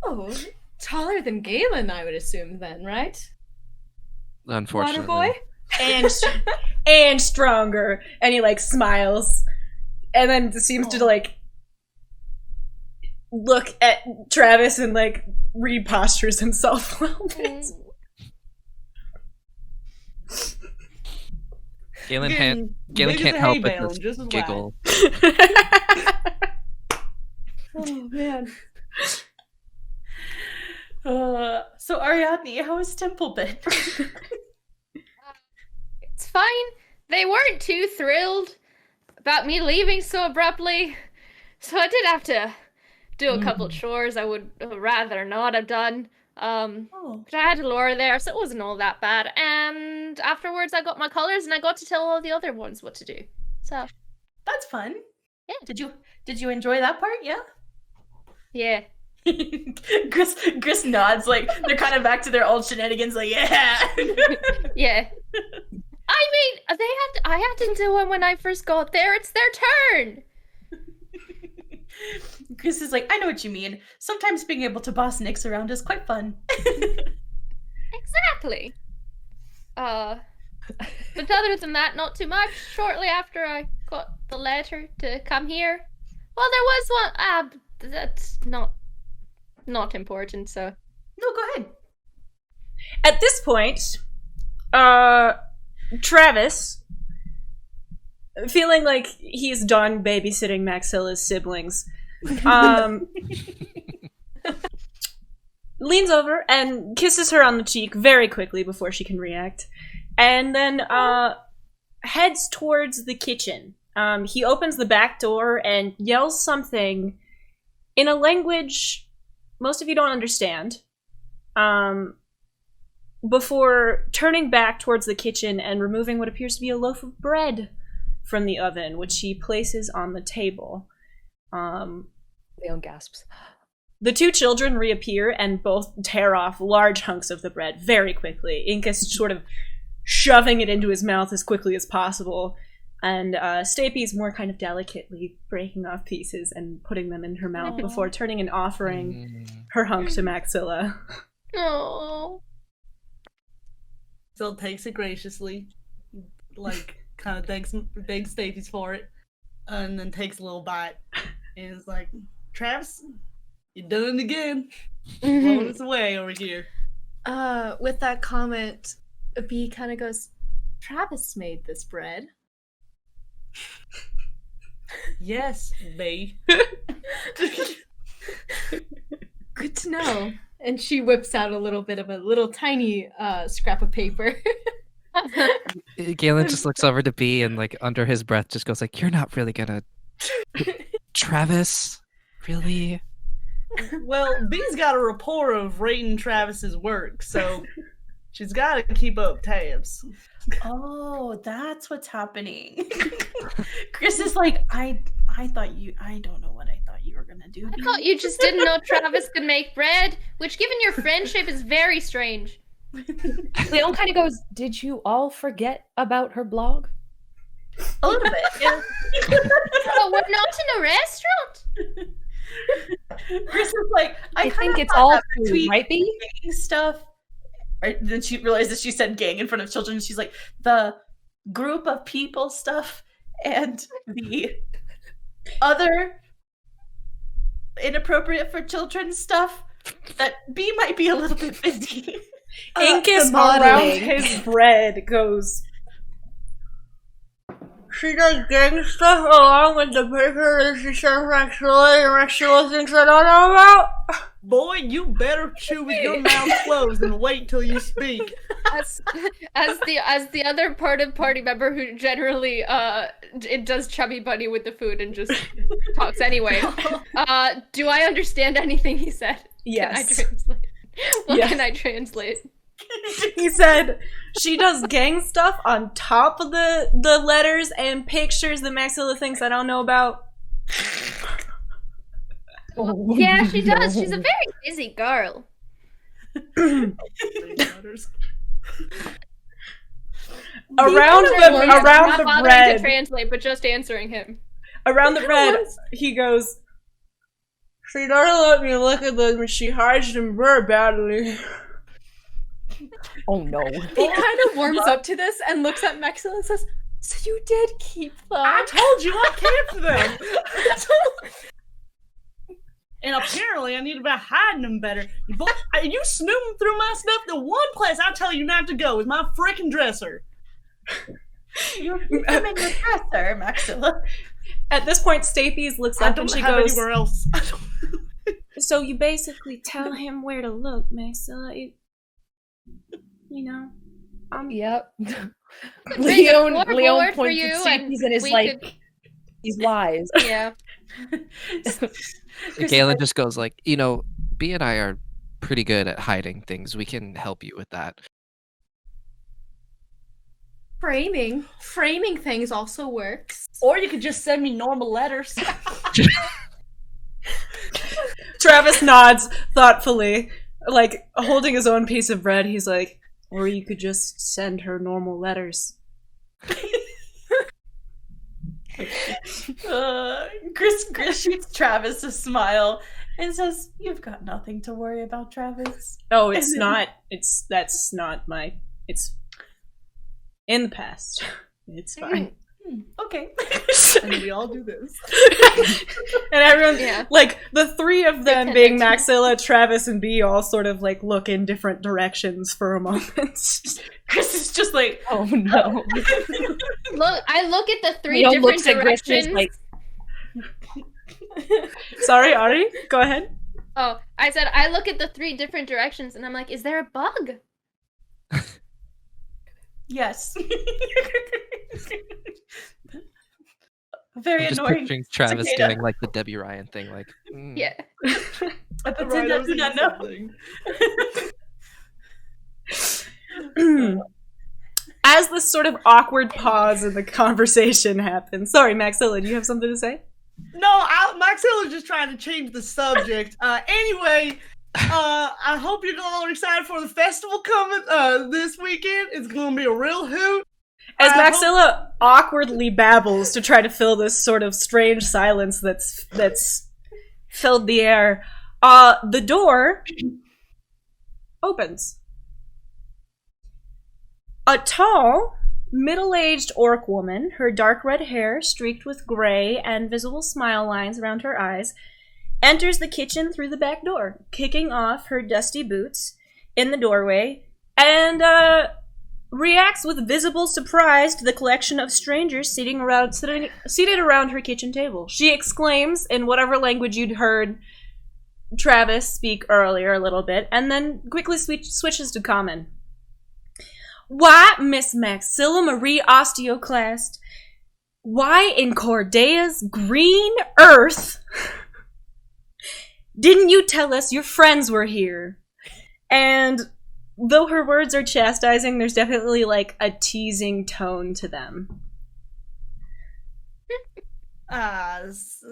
oh, taller than Galen, I would assume then, right? Unfortunately. Water boy? And stronger. And he, like, smiles. And then seems to, like, look at Travis and, like, repostures himself a little bit. Galen Getting can't big as a help hay but bale, just just as giggle. Oh man. So Ariadne, how is Temple been? It's fine. They weren't too thrilled about me leaving so abruptly, so I did have to do a couple chores I would rather not have done. But I had Laura there, so it wasn't all that bad. And afterwards, I got my colors, and I got to tell all the other ones what to do. So That's fun. Yeah. Did you enjoy that part? Yeah. yeah. Gris nods, like they're kind of back to their old shenanigans. Like, yeah. Yeah. I mean, I had to do it when I first got there. It's their turn. Chris is like, I know what you mean. Sometimes being able to boss Nyx around is quite fun. Exactly. But other than that, not too much. Shortly after I got the letter to come here, well, there was one. That's not important. So No, go ahead. At this point, Travis, feeling like he's done babysitting Maxilla's siblings, leans over and kisses her on the cheek very quickly before she can react, and then heads towards the kitchen. He opens the back door and yells something in a language most of you don't understand, before turning back towards the kitchen and removing what appears to be a loaf of bread from the oven, which he places on the table. Leon gasps. The 2 children reappear and both tear off large hunks of the bread very quickly. Incus sort of shoving it into his mouth as quickly as possible, and Stapy's more kind of delicately breaking off pieces and putting them in her mouth before turning and offering her hunk to Maxilla. oh, Still takes it graciously, like kind of thanks Stapes for it, and then takes a little bite, and is like, Travis, you done it again. Blowing us away over here. With that comment, B kind of goes, Travis made this bread. Yes, B. Good to know. And she whips out a little bit of a little tiny scrap of paper. Galen just looks over to B and, like, under his breath just goes like, you're not really gonna... Travis? Really? Well, B's got a rapport of rating Travis's work, so she's got to keep up tabs. Oh, that's what's happening. Chris is like, I don't know what I thought you were gonna do. I thought you just didn't know Travis could make bread, which, given your friendship, is very strange. Leon kind of goes, did you all forget about her blog? A little bit, yeah. Oh, we're not in a restaurant. Chris is like, I kinda think it's thought all that true, between right, B? making stuff Right? Then she realizes she said gang in front of children. She's like, the group of people stuff and the other inappropriate for children stuff, that B might be a little bit busy. Incus the around modeling. his bread goes, she does gang stuff along with the picture that she sent Maxilla, and Maxilla thinks I don't know about. Boy, you better chew with your mouth closed and wait till you speak. As the other part of party member who generally it does chubby bunny with the food and just talks anyway. Do I understand anything he said? Yes. Can I translate? What Yes. can I translate? He said she does gang stuff on top of the letters and pictures that Maxilla thinks I don't know about. Yeah, she does. She's a very busy girl. Around Not the bothering bread. to translate, but just answering him. Around the bread, he goes, she doesn't let me look at them and she hides them very badly. Oh no. He kind of warms up to this and looks at Maxilla and says, "So you did keep them?" I told you I kept them. And apparently I need to be hiding them better. But you snooping through my stuff. The one place I tell you not to go is my frickin' dresser. You put them in your dresser, Maxilla. At this point, Stapes looks I up don't and she have goes, anywhere else. so you basically tell him where to look, Maxilla. You know? Yep. Bring a Leon floorboard for points you at and Stapes and is we like, could- these lies. Yeah. Galen just goes like, B and I are pretty good at hiding things. We can help you with that. Framing things also works. Or you could just send me normal letters. Travis nods thoughtfully, like holding his own piece of bread. He's like, or you could just send her normal letters. Chris shoots Travis a smile and says, "You've got nothing to worry about, Travis." Oh, it's not. That's not my. It's in the past. It's fine. Okay. And we all do this. And everyone, Yeah. like the three of them Pretend being it's- Maxilla, Travis, and B, all sort of like look in different directions for a moment. Chris is just like, Oh no. Look, I look at the three Leon different looks at Griff and is directions. like, Sorry, Ari, go ahead. Oh, I said I look at the three different directions and I'm like, is there a bug? yes. Very I'm just annoying. picturing Travis cicada. doing like the Debbie Ryan thing, like, Yeah. I put Right, in I that was do not thinking know. something. As this sort of awkward pause in the conversation happens. Sorry, Maxilla, do you have something to say? No, Maxilla's just trying to change the subject. Anyway, I hope you all are excited for the festival coming this weekend. It's gonna be a real hoot. As I hope- Maxilla awkwardly babbles to try to fill this sort of strange silence that's filled the air, the door opens. A tall, middle-aged orc woman, her dark red hair streaked with gray and visible smile lines around her eyes, enters the kitchen through the back door, kicking off her dusty boots in the doorway, and reacts with visible surprise to the collection of strangers seated around her kitchen table. She exclaims in whatever language you'd heard Travis speak earlier a little bit, and then quickly switches to common. Why, Miss Maxilla Marie Osteoclast, why in Cordea's green earth didn't you tell us your friends were here? And though her words are chastising, there's definitely like a teasing tone to them.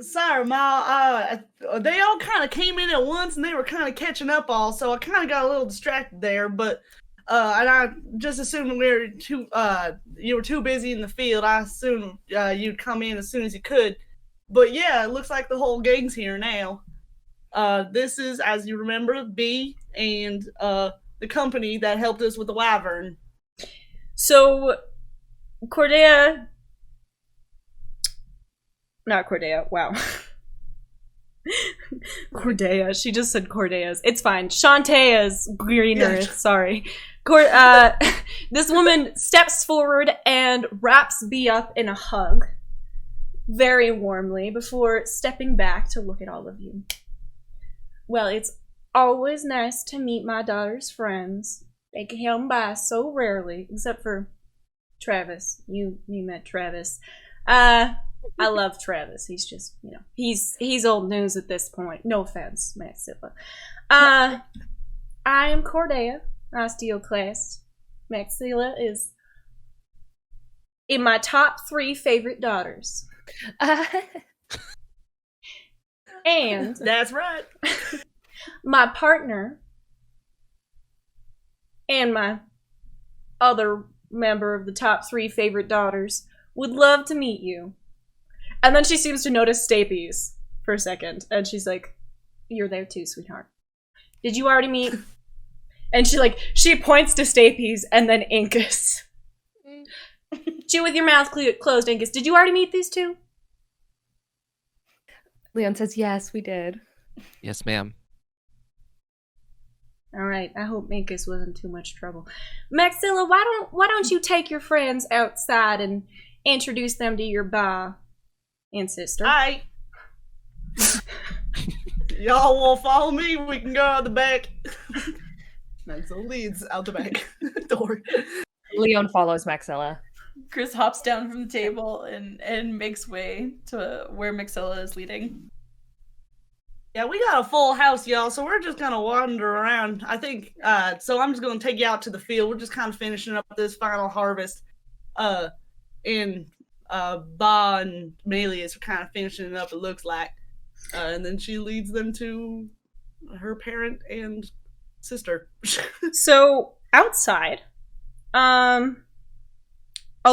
Sorry, Ma. They all kind of came in at once, and they were kind of catching up all, so I kind of got a little distracted there. But and I just assumed you were too busy in the field. I assumed you'd come in as soon as you could. But yeah, it looks like the whole gang's here now. This is, as you remember, B and the company that helped us with the wyvern. So, Cordea... Not Cordea, wow. Cordea, she just said Cordea's. It's fine. Shantaea's Green Earth, sorry. This woman steps forward and wraps Bee up in a hug very warmly before stepping back to look at all of you. Well, it's always nice to meet my daughter's friends. They come by so rarely, except for Travis. You met Travis. I love Travis. He's just, he's old news at this point. No offense, Maxilla. I am Cordea, Osteoclast. Maxilla is in my top 3 favorite daughters. And That's right. my partner and my other member of the top 3 favorite daughters would love to meet you. And then she seems to notice Stapes for a second, and she's like, "You're there too, sweetheart. Did you already meet?" And she points to Stapes and then Incus. Chew with your mouth closed, Incus. Did you already meet these two? Leon says, yes, we did. Yes, ma'am. All right. I hope Incus wasn't too much trouble. Maxilla, why don't you take your friends outside and introduce them to your ba and sister? Hi. Y'all will follow me. We can go out the back. Maxilla leads out the back door. Leon follows Maxilla. Chris hops down from the table and makes way to where Maxilla is leading. Yeah, we got a full house, y'all, so we're just gonna wander around. I think, so I'm just gonna take you out to the field. We're just kind of finishing up this final harvest. Ba and Melius are kind of finishing it up, it looks like. And then she leads them to her parent and sister. So, outside, a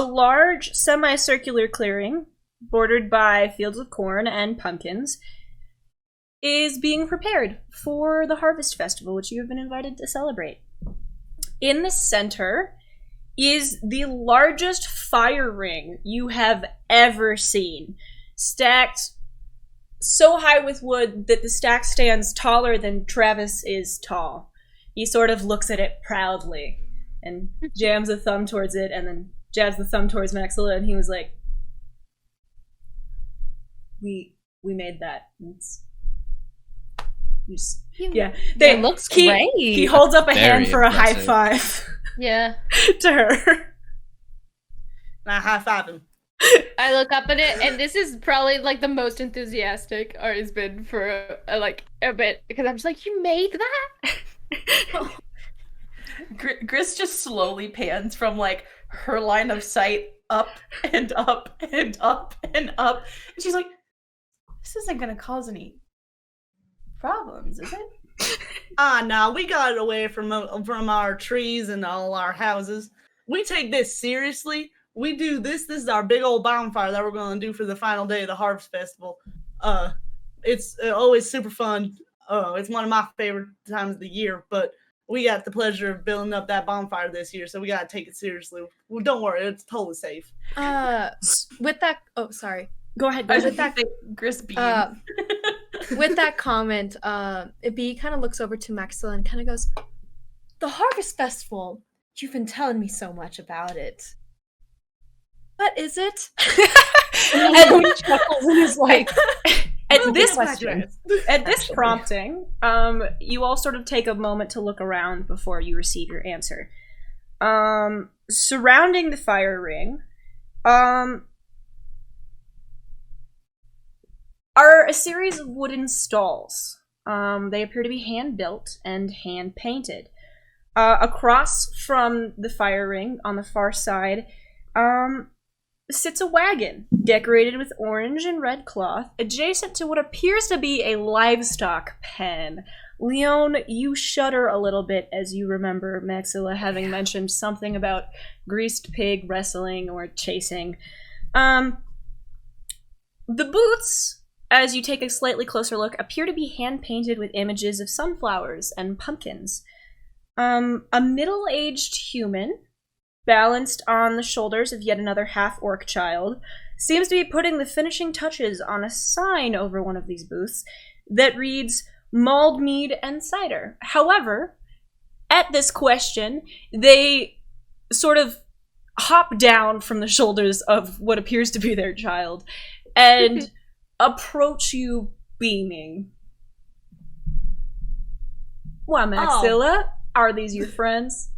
large semicircular clearing, bordered by fields of corn and pumpkins, is being prepared for the Harvest Festival, which you have been invited to celebrate. In the center is the largest fire ring you have ever seen, stacked so high with wood that the stack stands taller than Travis is tall. He sort of looks at it proudly and jams a thumb towards it and then jabs the thumb towards Maxilla, and he was like, we made that. It looks great. He holds up a Very hand for a high impressive. five Yeah. to her. I high five him. I look up at it, and this is probably like the most enthusiastic Ari's been for a bit, because I'm just like, you made that? Gris just slowly pans from like her line of sight up and up and up and up. And she's like, this isn't gonna cause any problems, is it? No, we got it away from our trees and all our houses. We take this seriously. We do this. This is our big old bonfire that we're going to do for the final day of the Harvest Festival. It's always super fun. It's one of my favorite times of the year, but we got the pleasure of building up that bonfire this year, so we got to take it seriously. Well, don't worry, it's totally safe. With that, oh, sorry. Go ahead. I was that Gris beam. With that comment, Bee kind of looks over to Maxilla and kind of goes, "The Harvest Festival. You've been telling me so much about it. What is it?" And he chuckles and is like, At this question. At this prompting, you all sort of take a moment to look around before you receive your answer. Surrounding the fire ring, are a series of wooden stalls. They appear to be hand-built and hand-painted. Across from the fire ring, on the far side, sits a wagon, decorated with orange and red cloth, adjacent to what appears to be a livestock pen. Leon, you shudder a little bit as you remember Maxilla having mentioned something about greased pig wrestling or chasing. The booths, as you take a slightly closer look, appear to be hand-painted with images of sunflowers and pumpkins. A middle-aged human, balanced on the shoulders of yet another half-orc child, seems to be putting the finishing touches on a sign over one of these booths that reads, "Mulled mead and cider." However, at this question, they sort of hop down from the shoulders of what appears to be their child and approach you beaming. Why, Maxilla? Are these your friends?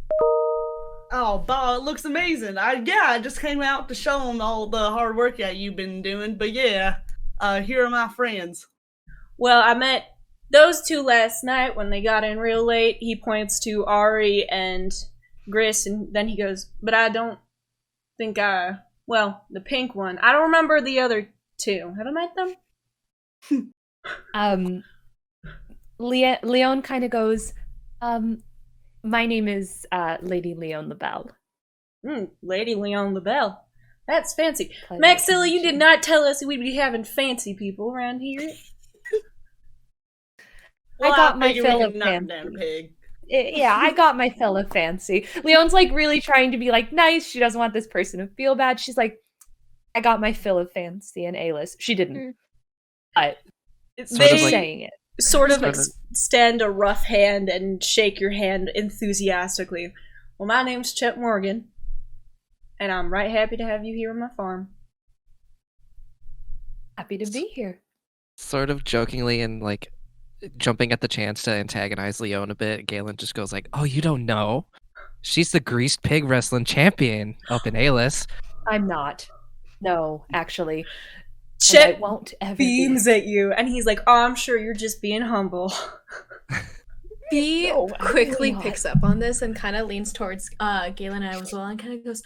Oh, Ba, it looks amazing. I just came out to show them all the hard work that you've been doing. But yeah, here are my friends. Well, I met those two last night when they got in real late. He points to Ari and Gris, and then he goes, but I don't think the pink one. I don't remember the other two. Have I met them? Leon kind of goes, my name is Lady Leon LaBelle. Lady Leon LaBelle. That's fancy. Maxilla, you did not tell us we'd be having fancy people around here. I got my fill of fancy. Yeah, I got my fill of fancy. Leon's like really trying to be like nice. She doesn't want this person to feel bad. She's like, I got my fill of fancy and A-list. She didn't. But They saying it. Sort of extend a rough hand and shake your hand enthusiastically. Well, my name's Chet Morgan, and I'm right happy to have you here on my farm. Happy to be here. Sort of jokingly and like jumping at the chance to antagonize Leon a bit, Galen just goes like, "Oh, you don't know? She's the greased pig wrestling champion up in A-list." I'm not. No, actually. Chet won't ever beams at you, and he's like, "Oh, I'm sure you're just being humble." B quickly picks up on this and kind of leans towards Galen and I as well and kind of goes,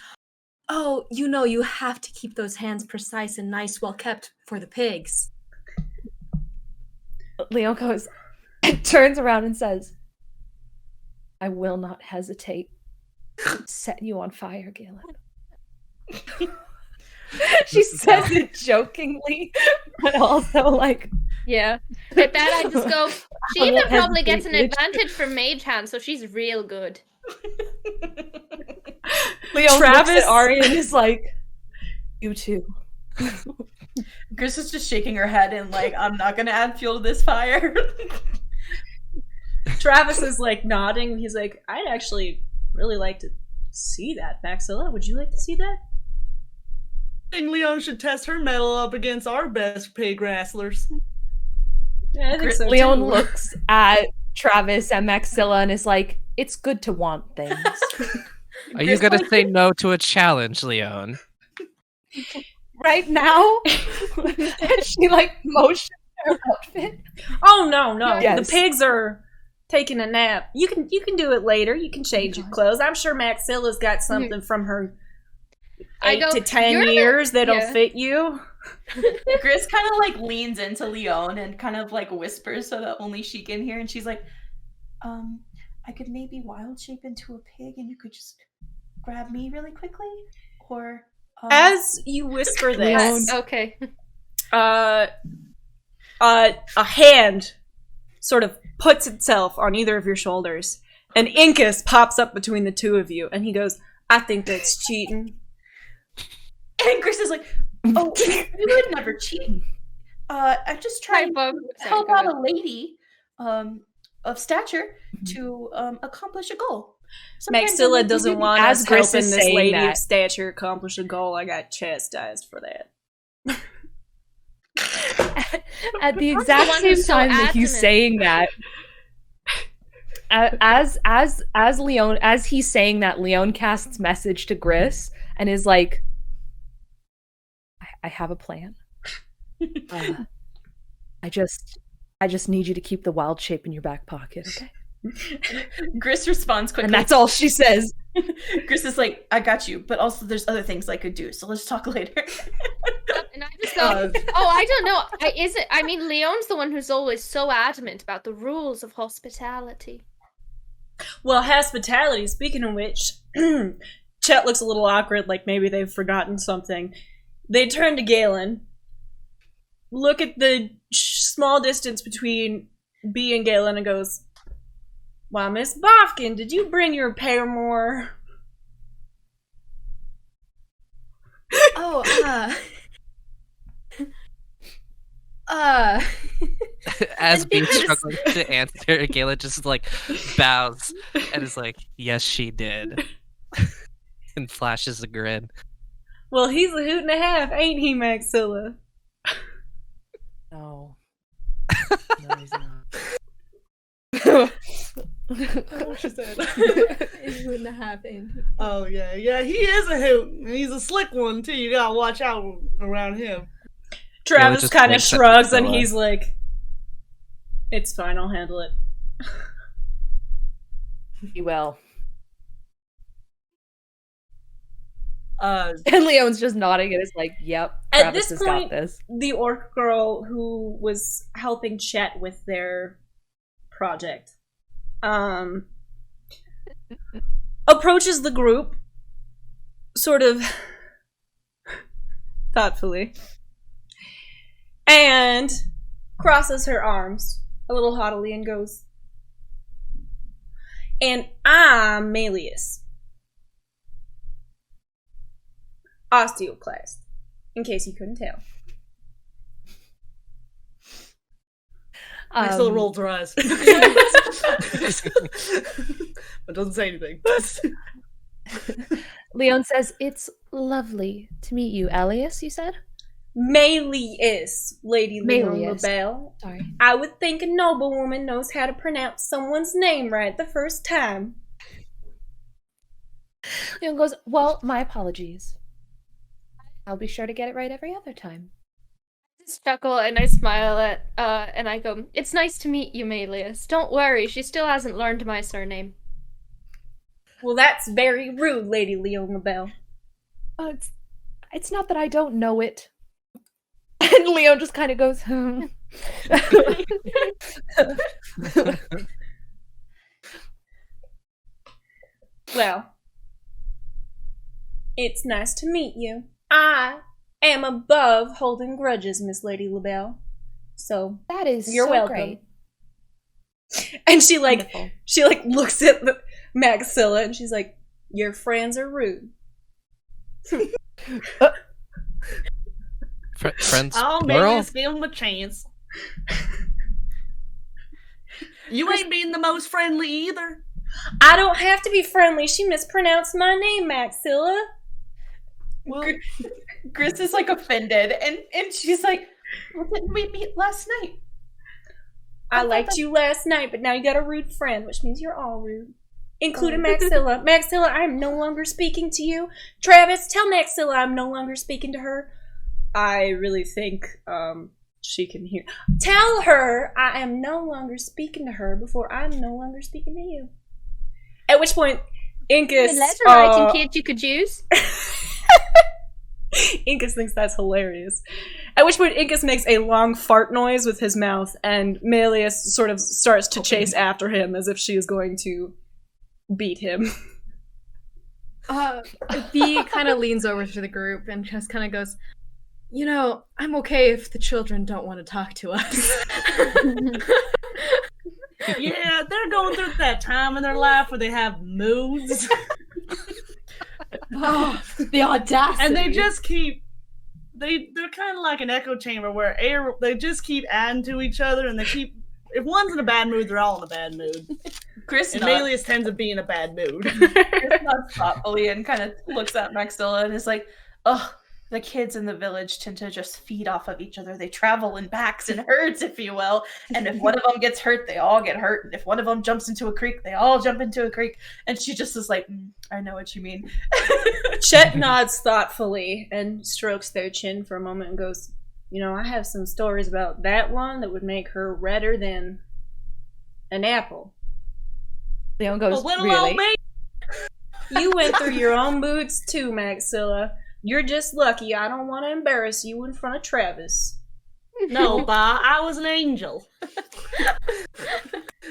"Oh, you have to keep those hands precise and nice, well kept for the pigs." Leon goes, and turns around and says, "I will not hesitate to set you on fire, Galen." She says it jokingly, but also like, yeah. At that, I just go, she even probably gets an advantage from Mage Hand, so she's real good. Leon looks at Ari and is like, "You too." Gris is just shaking her head and like, I'm not gonna add fuel to this fire. Travis is like nodding. He's like, I'd actually really like to see that. Maxilla, would you like to see that? I think Leon should test her mettle up against our best pig wrestlers. Yeah, I think so Leon too. looks at Travis and Maxilla and is like, "It's good to want things." Are you gonna say no to a challenge, Leon? Right now? And she like motions her outfit. Oh no. Yes. The pigs are taking a nap. You can do it later. You can change your clothes. I'm sure Maxilla's got something from her 8 to 10 years that'll fit you. Gris kind of like leans into Leon and kind of like whispers so that only she can hear, and she's like, I could maybe wild shape into a pig and you could just grab me really quickly? Or as you whisper this, okay. A hand sort of puts itself on either of your shoulders, and Incus pops up between the two of you, and he goes, I think that's cheating. And Gris is like, oh, we would never cheat. I'm just trying to help out a lady of stature to accomplish a goal. Maxilla doesn't want us Gris helping is this lady that. of stature accomplish a goal. I got chastised for that. At the exact same time that he's saying that, as he's saying that, Leon casts message to Gris and is like, I have a plan. I just need you to keep the wild shape in your back pocket, okay? Gris responds quickly. And that's all she says. Gris is like, I got you, but also there's other things I could do, so let's talk later. And I just go, oh, I don't know. I mean, Leon's the one who's always so adamant about the rules of hospitality. Well, hospitality, speaking of which, Chet looks a little awkward, like maybe they've forgotten something. They turn to Galen, look at the small distance between B and Galen, and goes, Why, Miss Bofkin, did you bring your paramour? Oh, As Bee's struggling to answer, Galen just like bows and is like, "Yes, she did," and flashes a grin. Well, he's a hoot and a half, ain't he, Maxilla? No. No, he's not. What she said. it wouldn't happen. Oh yeah, he is a hoot, and he's a slick one too. You gotta watch out around him. Travis just kind of blinks at shrugs and Maxilla. he's like, "It's fine, I'll handle it." He will. Uh, And Leon's just nodding and is like, yep, At Travis this has point- got this. The orc girl who was helping Chet with their project approaches the group sort of thoughtfully and crosses her arms a little haughtily and goes, "And I'm Melius, osteoclast, in case you couldn't tell." Maxilla rolls her eyes, but doesn't say anything. Leon says, it's lovely to meet you, Elias, you said? Melius, Lady Leon Melius. LaBelle. Sorry. I would think a noble woman knows how to pronounce someone's name right the first time. Leon goes, well, my apologies. I'll be sure to get it right every other time. I just chuckle and I smile at, and I go, it's nice to meet you, Melius. Don't worry, she still hasn't learned my surname. Well, that's very rude, Lady Leon LaBelle. It's not that I don't know it. And Leon just kind of goes, Well, it's nice to meet you. I am above holding grudges, Miss Lady LaBelle. So, That is you're so welcome. great. And she Wonderful. looks at Maxilla and she's like, your friends are rude. Friends, I'll plural? maybe give him a chance. You ain't being the most friendly either. I don't have to be friendly. She mispronounced my name, Maxilla. Well, Gris is like offended, and she's like, well, didn't we meet last night? I liked you last night, but now you got a rude friend, which means you're all rude. Including Maxilla. Maxilla, I am no longer speaking to you. Travis, tell Maxilla I'm no longer speaking to her. I really think she can hear. Tell her I am no longer speaking to her before I'm no longer speaking to you. At which point, Incus... Letter writing kid you could use. Incus thinks that's hilarious. At which point, Incus makes a long fart noise with his mouth, and Melius sort of starts to chase after him as if she is going to beat him. B kind of leans over to the group and just kind of goes, you know, I'm okay if the children don't want to talk to us. yeah, they're going through that time in their life where they have moods. Oh, the audacity. And they just keep they're kind of like an echo chamber where they just keep adding to each other, and they keep, if one's in a bad mood, they're all in a bad mood. Gris And nods. Melius tends to be in a bad mood. Gris nods thoughtfully and kind of looks at Maxilla and is like, "Oh, the kids in the village tend to just feed off of each other. They travel in packs and herds, if you will. And if one of them gets hurt, they all get hurt. And if one of them jumps into a creek, they all jump into a creek." And she just is like, "I know what you mean." Chet nods thoughtfully and strokes their chin for a moment and goes, you know, I have some stories about that one that would make her redder than an apple. Leon goes, A little really? old me. You went through your own moods too, Maxilla. You're just lucky I don't want to embarrass you in front of Travis. No, Ba, I was an angel.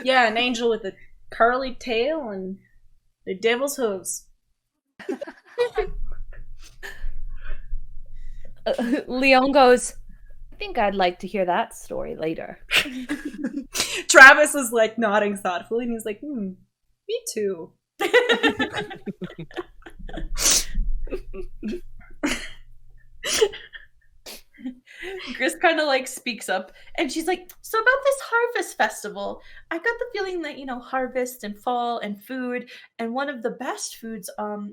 Yeah, an angel with a curly tail and the devil's hooves. Leon goes, I think I'd like to hear that story later. Travis is like nodding thoughtfully, and he's like, me too. Gris kind of like speaks up and she's like, so about this harvest festival, I got the feeling that, harvest and fall and food, and one of the best foods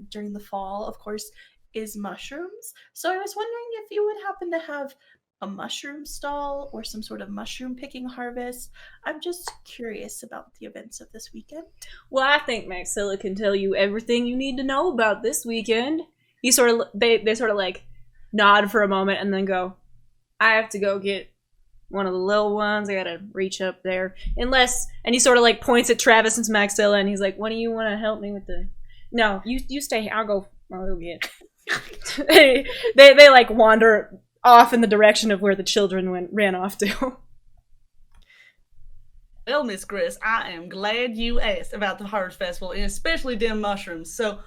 during the fall, of course, is mushrooms. So I was wondering if you would happen to have a mushroom stall or some sort of mushroom picking harvest. I'm just curious about the events of this weekend. Well, I think Maxilla can tell you everything you need to know about this weekend. They sort of like nod for a moment and then go, I have to go get one of the little ones. I gotta reach up there. And he sort of like points at Travis and Maxilla, and he's like, what do you want to help me with the... No, you stay here. I'll go get... they like wander off in the direction of where the children ran off to. Well, Miss Gris, I am glad you asked about the Harvest Festival, and especially them mushrooms. So,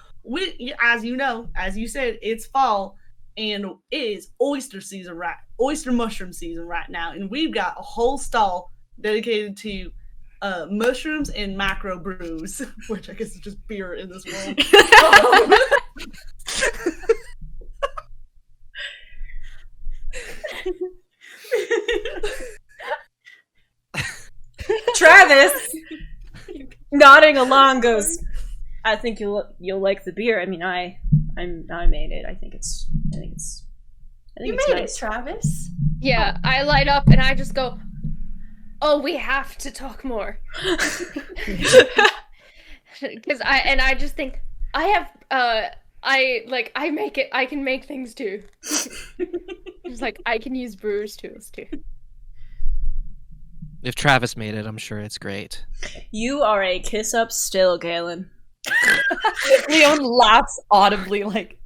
as you know, as you said, it's fall, and it is oyster mushroom season right now, and we've got a whole stall dedicated to mushrooms and macro brews, which I guess is just beer in this world. Travis, nodding along, goes, I think you'll like the beer. I mean, I made it. I think it's You it's made nice. it, Travis. Yeah, I light up and I just go, oh, we have to talk more. Because I just think I have I can make things too. Just like I can use brewer's tools too. If Travis made it, I'm sure it's great. You are a kiss up still, Galen. Leon laughs audibly, like,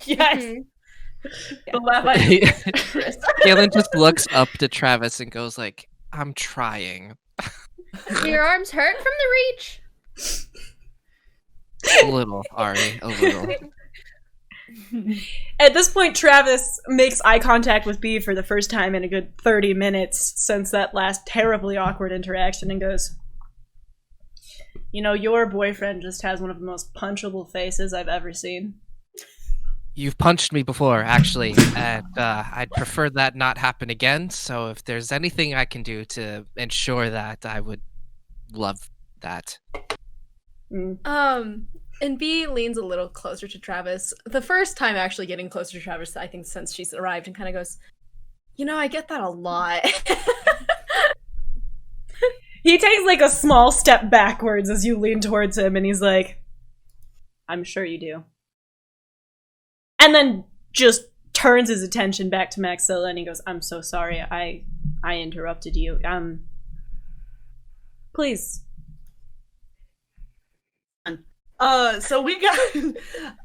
yes. The laugh I Chris. Galen just looks up to Travis and goes like, I'm trying. Do your arms hurt from the reach? A little, Ari, a little. At this point, Travis makes eye contact with Bee for the first time in a good 30 minutes since that last terribly awkward interaction and goes, your boyfriend just has one of the most punchable faces I've ever seen. You've punched me before, actually, and I'd prefer that not happen again, so if there's anything I can do to ensure that, I would love that. And B leans a little closer to Travis. The first time actually getting closer to Travis, I think, since she's arrived, and kind of goes, I get that a lot. He takes like a small step backwards as you lean towards him, and he's like, I'm sure you do. And then just turns his attention back to Maxilla, and he goes, I'm so sorry, I interrupted you. Please. So we got,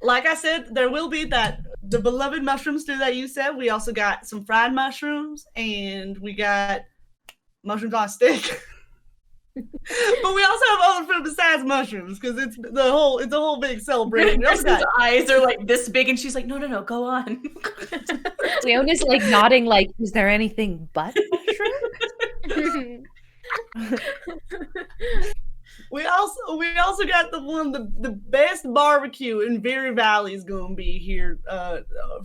like I said, there will be the beloved mushroom stew that you said. We also got some fried mushrooms, and we got mushrooms on a stick. But we also have other food besides mushrooms because it's a whole big celebration. Kristen's eyes are like this big, and she's like, no, go on. Leon is like nodding, like, is there anything but mushroom? We also got the best barbecue in ViriValley is going to be here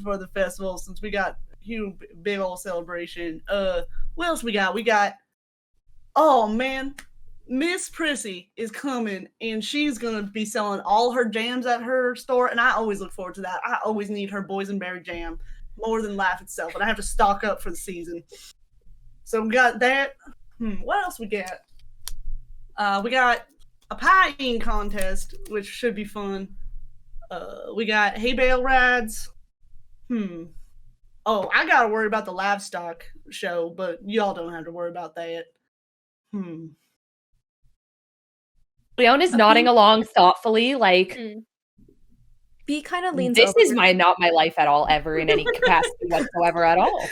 for the festival since we got huge big old celebration. What else we got? We got, oh man, Miss Prissy is coming and she's going to be selling all her jams at her store, and I always look forward to that. I always need her boysenberry jam more than life itself, and I have to stock up for the season. So we got that. What else we got? We got a pie eating contest, which should be fun. We got hay bale rides. Oh, I gotta worry about the livestock show, but y'all don't have to worry about that. Leon is nodding along thoughtfully, like, B kind of leans this over. is not my life at all, ever, in any capacity whatsoever at all.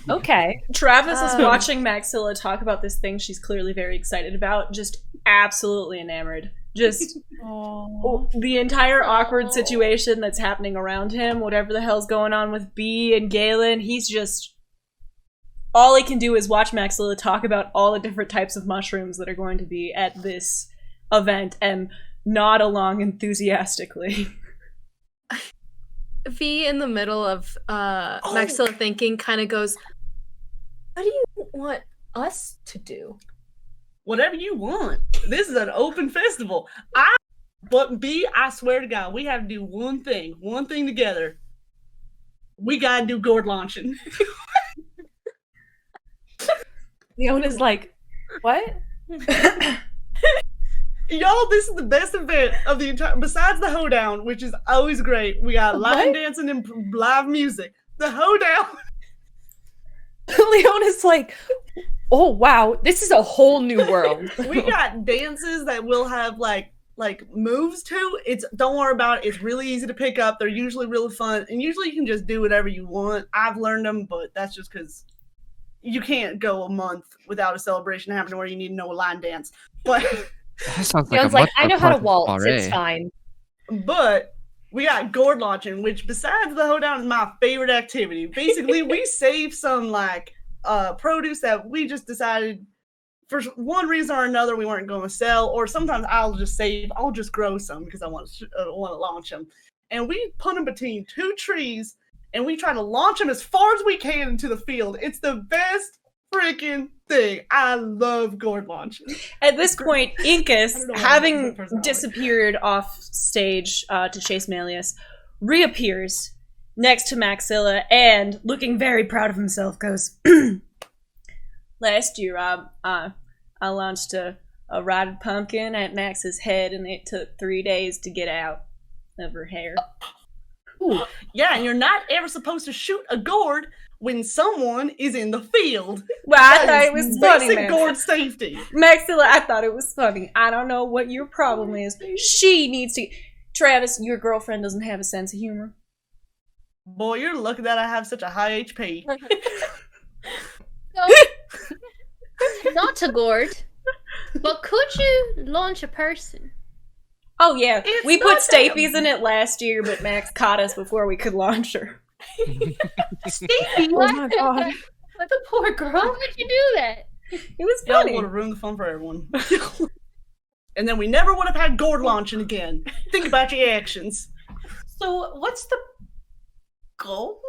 Okay. Travis is watching Maxilla talk about this thing she's clearly very excited about, just absolutely enamored. Just the entire awkward situation that's happening around him, whatever the hell's going on with B and Galen, he's just all he can do is watch Maxilla talk about all the different types of mushrooms that are going to be at this event and nod along enthusiastically. V, in the middle of Maxilla thinking, kind of goes, what do you want us to do? Whatever you want. This is an open festival. But B, I swear to God, we have to do one thing together. We gotta do gourd launching. Leona's like, what? Y'all, this is the best event of the entire, besides the hoedown, which is always great. We got live dancing and live music. The hoedown. Leona's like, oh wow, this is a whole new world. We got dances that will have like moves to. Don't worry about it. It's really easy to pick up. They're usually really fun, and usually you can just do whatever you want. I've learned them, but that's just because you can't go a month without a celebration happening where you need to know a line dance. But That sounds like Leon's a like, much I more know how to pleasant waltz. soiree. It's fine. But we got gourd launching, which besides the hoedown is my favorite activity. Basically, we save some produce that we just decided for one reason or another we weren't going to sell, or sometimes I'll just grow some because I want to launch them. And we put them between two trees and we try to launch them as far as we can into the field. It's the best freaking thing. I love gourd launching. At this point, Incus, I don't know why having I'm personality. disappeared off stage to chase Malleus, reappears next to Maxilla and, looking very proud of himself, goes, last year I launched a rotted pumpkin at Max's head and it took 3 days to get out of her hair. Ooh. Yeah, and you're not ever supposed to shoot a gourd when someone is in the field. Well, I That thought is it was funny, basic Maxilla. gourd safety. Maxilla, I thought it was funny. I don't know what your problem is. She needs to... Travis, your girlfriend doesn't have a sense of humor. Boy, you're lucky that I have such a high HP. So, not a gourd, but could you launch a person? Oh, yeah. It's We not put Stappies in it last year, but Max caught us before we could launch her. Stevie, Oh my god. the poor girl. How would you do that? It was Y'all funny. would have ruined the fun for everyone. And then we never would have had gourd launching again. Think about your actions. So, what's the goal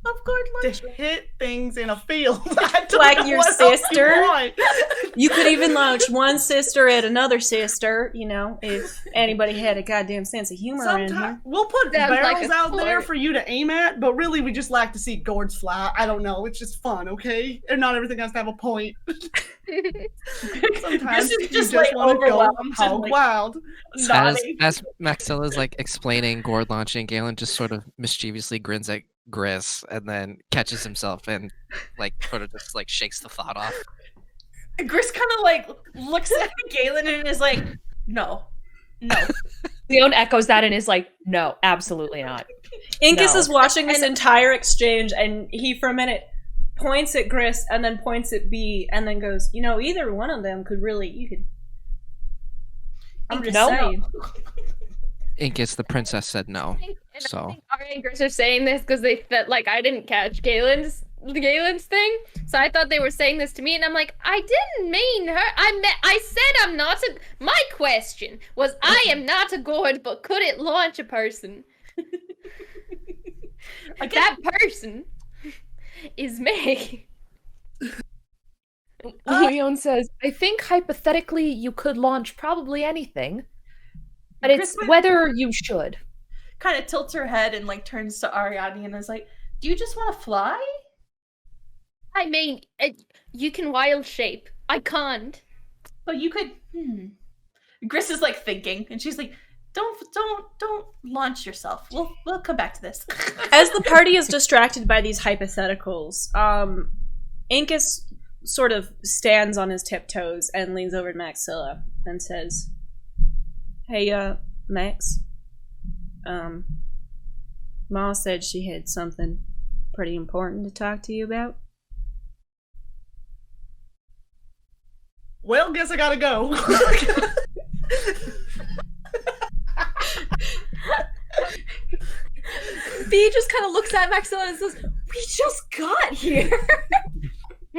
of gourd To launching? hit things in a field. I don't Like know your what else sister? you want. You could even launch one sister at another sister, you know, if anybody had a goddamn sense of humor in here. Sometimes we'll put Sounds like barrels a out there sport. for you to aim at, but really we just like to see gourds fly. I don't know. It's just fun, okay? And not everything has to have a point. Sometimes This is you just, just like, want to go overwhelmed and, hog like, wild. As Maxilla's like explaining gourd launching, Galen just sort of mischievously grins at Gris and then catches himself and like sort of just like shakes the thought off. Gris kind of like looks at Galen and is like, no. Leon echoes that and is like, no, absolutely not. Incus No. is watching this entire exchange, and he, for a minute, points at Gris and then points at B and then goes, you know, either one of them could really, you could... I'm just No. saying. Incus, the princess, said no. I So think Ari and Gris are saying this because they felt like I didn't catch Galen's thing, so I thought they were saying this to me, and I'm like, I didn't mean her. I said I'm not a. My question was, I am not a gourd, but could it launch a person? That person is me. Leon says, I think hypothetically you could launch probably anything, but it's Chris, whether you should. Kind of tilts her head and like turns to Ariadne and is like, do you just want to fly? I mean, you can wild shape. I can't. But you could. Gris is like thinking, and she's like, don't launch yourself. We'll come back to this. As the party is distracted by these hypotheticals, Incus sort of stands on his tiptoes and leans over to Maxilla and says, hey, Max, Ma said she had something pretty important to talk to you about. Well, guess I gotta go. B just kind of looks at Maxilla and says, we just got here.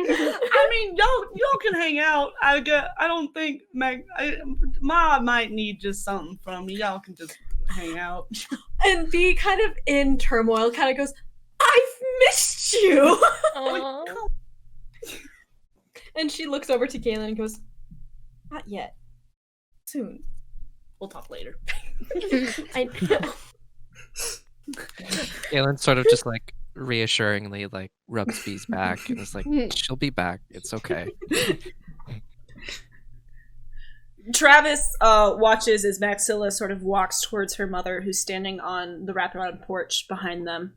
I mean, y'all can hang out. I don't think Ma might need just something from me. Y'all can just hang out. And B, kind of in turmoil, kind of goes, I've missed you. Aw. And she looks over to Galen and goes, not yet. Soon. We'll talk later. I know. Galen sort of just like reassuringly like rubs Bee's back and is like, she'll be back. It's okay. Travis watches as Maxilla sort of walks towards her mother, who's standing on the wraparound porch behind them.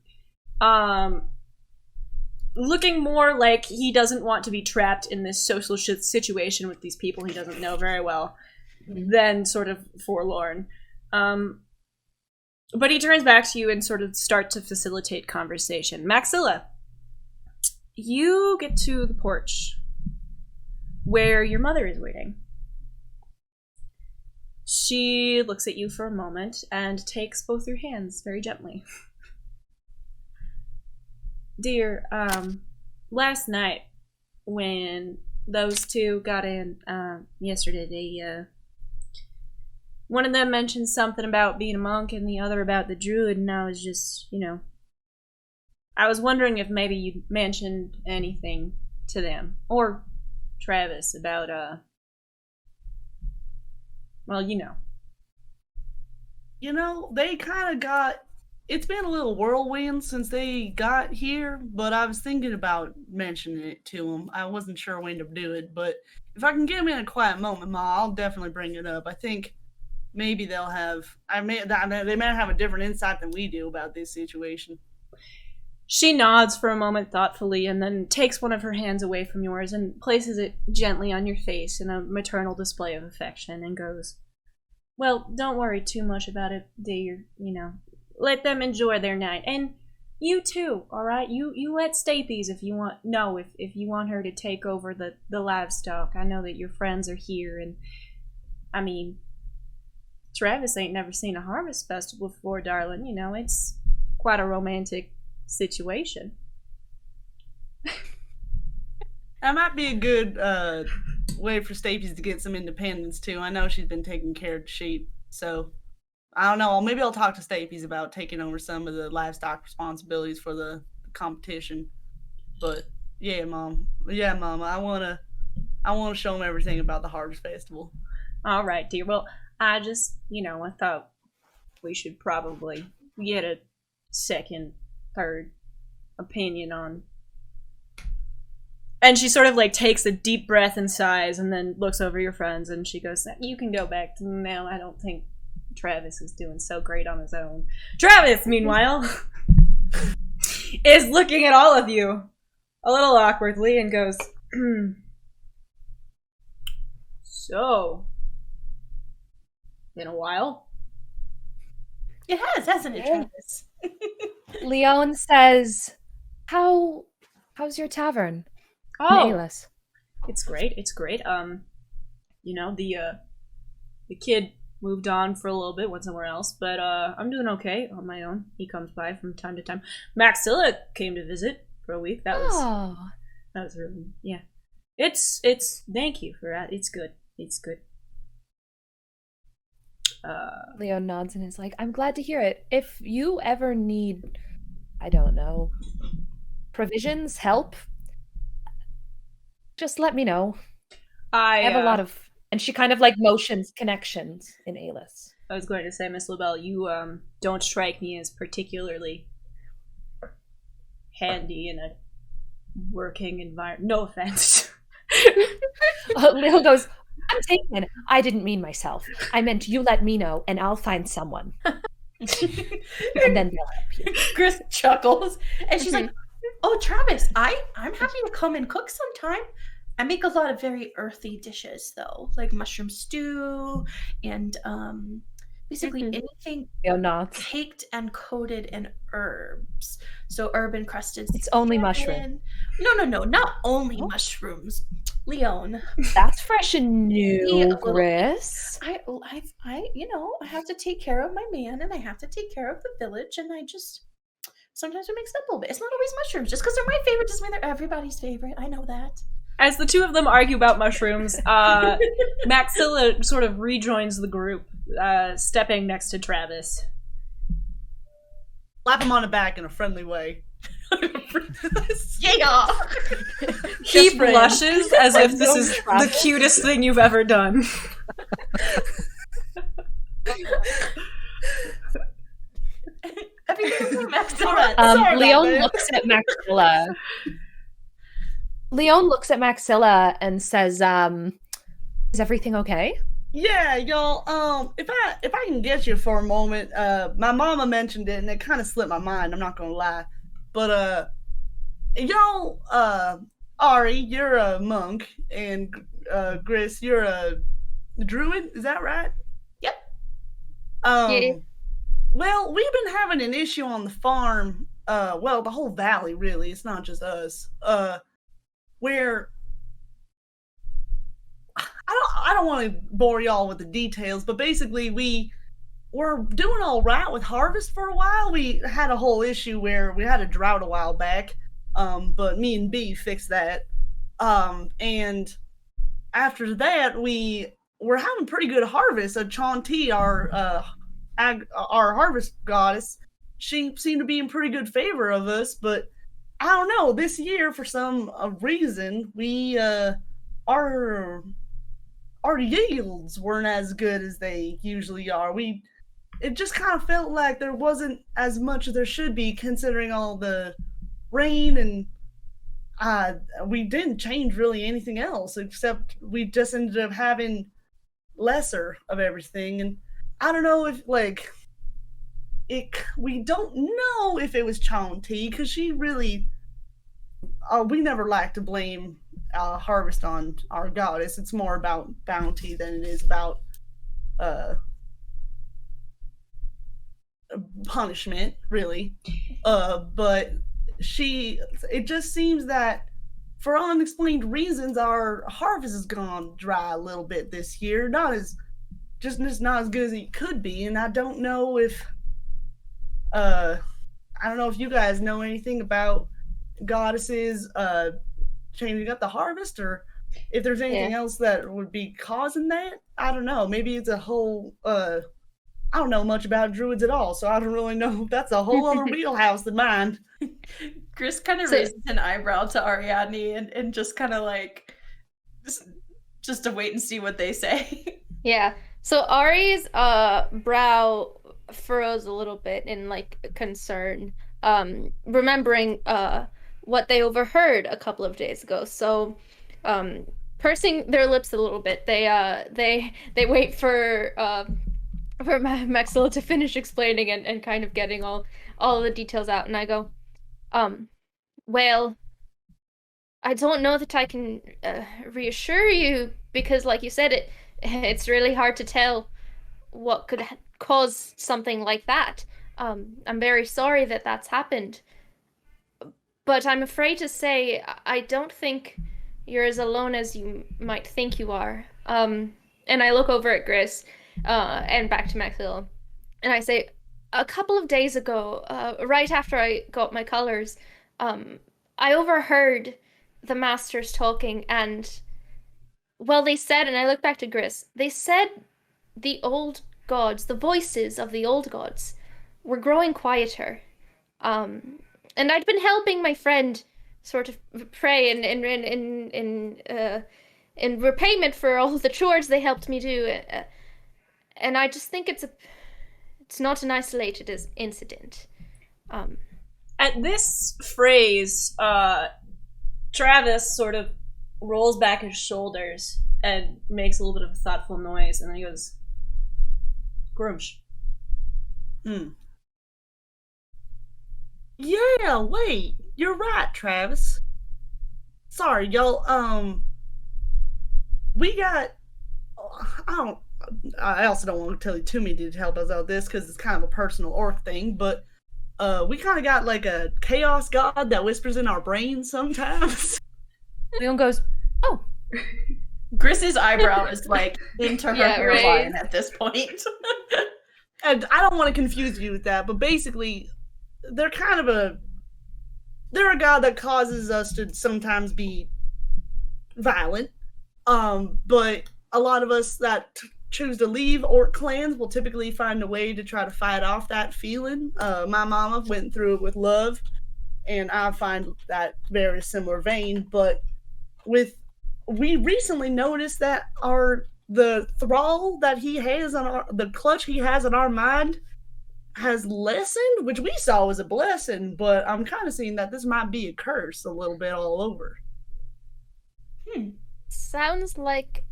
Looking more like he doesn't want to be trapped in this social situation with these people he doesn't know very well, than sort of forlorn. But he turns back to you and sort of start to facilitate conversation. Maxilla, you get to the porch where your mother is waiting. She looks at you for a moment and takes both your hands very gently. Dear, last night when those two got in yesterday, they one of them mentioned something about being a monk and the other about the druid, and I was just, I was wondering if maybe you mentioned anything to them or Travis about well, they kind of got. It's been a little whirlwind since they got here, but I was thinking about mentioning it to them. I wasn't sure when to do it, but if I can get them in a quiet moment, Ma, I'll definitely bring it up. I think maybe they'll have. They may have a different insight than we do about this situation. She nods for a moment thoughtfully and then takes one of her hands away from yours and places it gently on your face in a maternal display of affection and goes, well, don't worry too much about it, dear. Let them enjoy their night. And you too, all right? You let Stapes if you want. No, if you want her to take over the livestock. I know that your friends are here, and I mean, Travis ain't never seen a harvest festival before, darling. It's quite a romantic situation. That might be a good way for Stapes to get some independence too. I know she's been taking care of the sheep, so I don't know. Maybe I'll talk to Stapes about taking over some of the livestock responsibilities for the competition. But yeah, Mom. I wanna show them everything about the harvest festival. All right, dear. Well, I just, I thought we should probably get a second, third opinion on. And she sort of like takes a deep breath and sighs and then looks over your friends and she goes, you can go back to now. I don't think Travis is doing so great on his own. Travis, meanwhile, is looking at all of you a little awkwardly and goes, so, been a while? It has, hasn't it, Travis? Leon says, how's your tavern? It's great. The kid moved on for a little bit, went somewhere else, but I'm doing okay on my own. He comes by from time to time. Maxilla came to visit for a week. That was really, yeah. It's thank you for that. It's good. Leon nods and is like, I'm glad to hear it. If you ever need, I don't know, provisions, help, just let me know. I have a lot of, and she kind of like motions connections in Alis. I was going to say, Miss LaBelle, you don't strike me as particularly handy in a working environment. No offense. Leon goes, I'm taken. I didn't mean myself. I meant you let me know and I'll find someone. And then they'll help you. Chris chuckles and she's like, oh, Travis, I'm happy to come and cook sometime. I make a lot of very earthy dishes though, like mushroom stew and basically anything caked and coated in herbs. So herb encrusted. It's only mushroom. No, not only mushrooms. Leon. That's fresh and new, Chris. I have to take care of my man and I have to take care of the village and I just sometimes we mix it up a little bit. It's not always mushrooms. Just because they're my favorite doesn't mean they're everybody's favorite. I know that. As the two of them argue about mushrooms, Maxilla sort of rejoins the group, stepping next to Travis. Slap him on the back in a friendly way. Yeah. He blushes as if this is the cutest thing you've ever done. Leon looks at Maxilla. Leon looks at Maxilla and says, "Is everything okay?" Yeah, y'all. If I can get you for a moment, my mama mentioned it, and it kind of slipped my mind. I'm not gonna lie, but y'all, Ari, you're a monk, and Gris, you're a druid. Is that right? Yep. Yeah. Well, we've been having an issue on the farm. Well, the whole valley, really. It's not just us. Where I don't want to bore y'all with the details, but basically we were doing all right with harvest for a while. We had a whole issue where we had a drought a while back, but me and B fixed that. And after that, we were having pretty good harvest. So Chanti, our harvest goddess, she seemed to be in pretty good favor of us, but I don't know. This year, for some reason, we our yields weren't as good as they usually are. It just kind of felt like there wasn't as much as there should be, considering all the rain, and we didn't change really anything else, except we just ended up having lesser of everything. And I don't know if we don't know if it was Chanti, because she really, we never like to blame harvest on our goddess. It's more about bounty than it is about punishment, really. But it just seems that for unexplained reasons, our harvest has gone dry a little bit this year. Not as good as it could be, and I don't know if you guys know anything about goddesses changing up the harvest, or if there's anything else that would be causing that. I don't know. Maybe it's a whole I don't know much about druids at all, so I don't really know. That's a whole other wheelhouse than mine. Chris kind of raises an eyebrow to Ariadne and just kind of like just to wait and see what they say. Yeah. So Ari's brow furrows a little bit in like concern, remembering what they overheard a couple of days ago. So, pursing their lips a little bit, they wait for Maxilla to finish explaining and kind of getting all of the details out. And I go, well, I don't know that I can reassure you, because like you said, it's really hard to tell what could cause something like that. I'm very sorry that that's happened. But I'm afraid to say, I don't think you're as alone as you might think you are. And I look over at Gris, and back to Maxilla, and I say, a couple of days ago, right after I got my colors, I overheard the masters talking, and, well, they said, and I look back to Gris, they said the old gods, the voices of the old gods, were growing quieter. And I'd been helping my friend sort of pray in repayment for all the chores they helped me do. And I just think it's not an isolated incident. At this phrase, Travis sort of rolls back his shoulders and makes a little bit of a thoughtful noise, and then he goes, Grumsh. Yeah, wait. You're right, Travis. Sorry, y'all. We got. I also don't want to tell you too many details about this because it's kind of a personal orc thing, but we kind of got like a chaos god that whispers in our brains sometimes. Leon goes, oh. Gris's eyebrow is like into her hairline at this point. And I don't want to confuse you with that, but basically, they're kind of they're a god that causes us to sometimes be violent. But a lot of us that choose to leave orc clans will typically find a way to try to fight off that feeling. My mama went through it with love, and I find that very similar vein. But we recently noticed that the thrall that he has on the clutch he has on our mind has lessened, which we saw was a blessing. But I'm kind of seeing that this might be a curse a little bit all over. Sounds like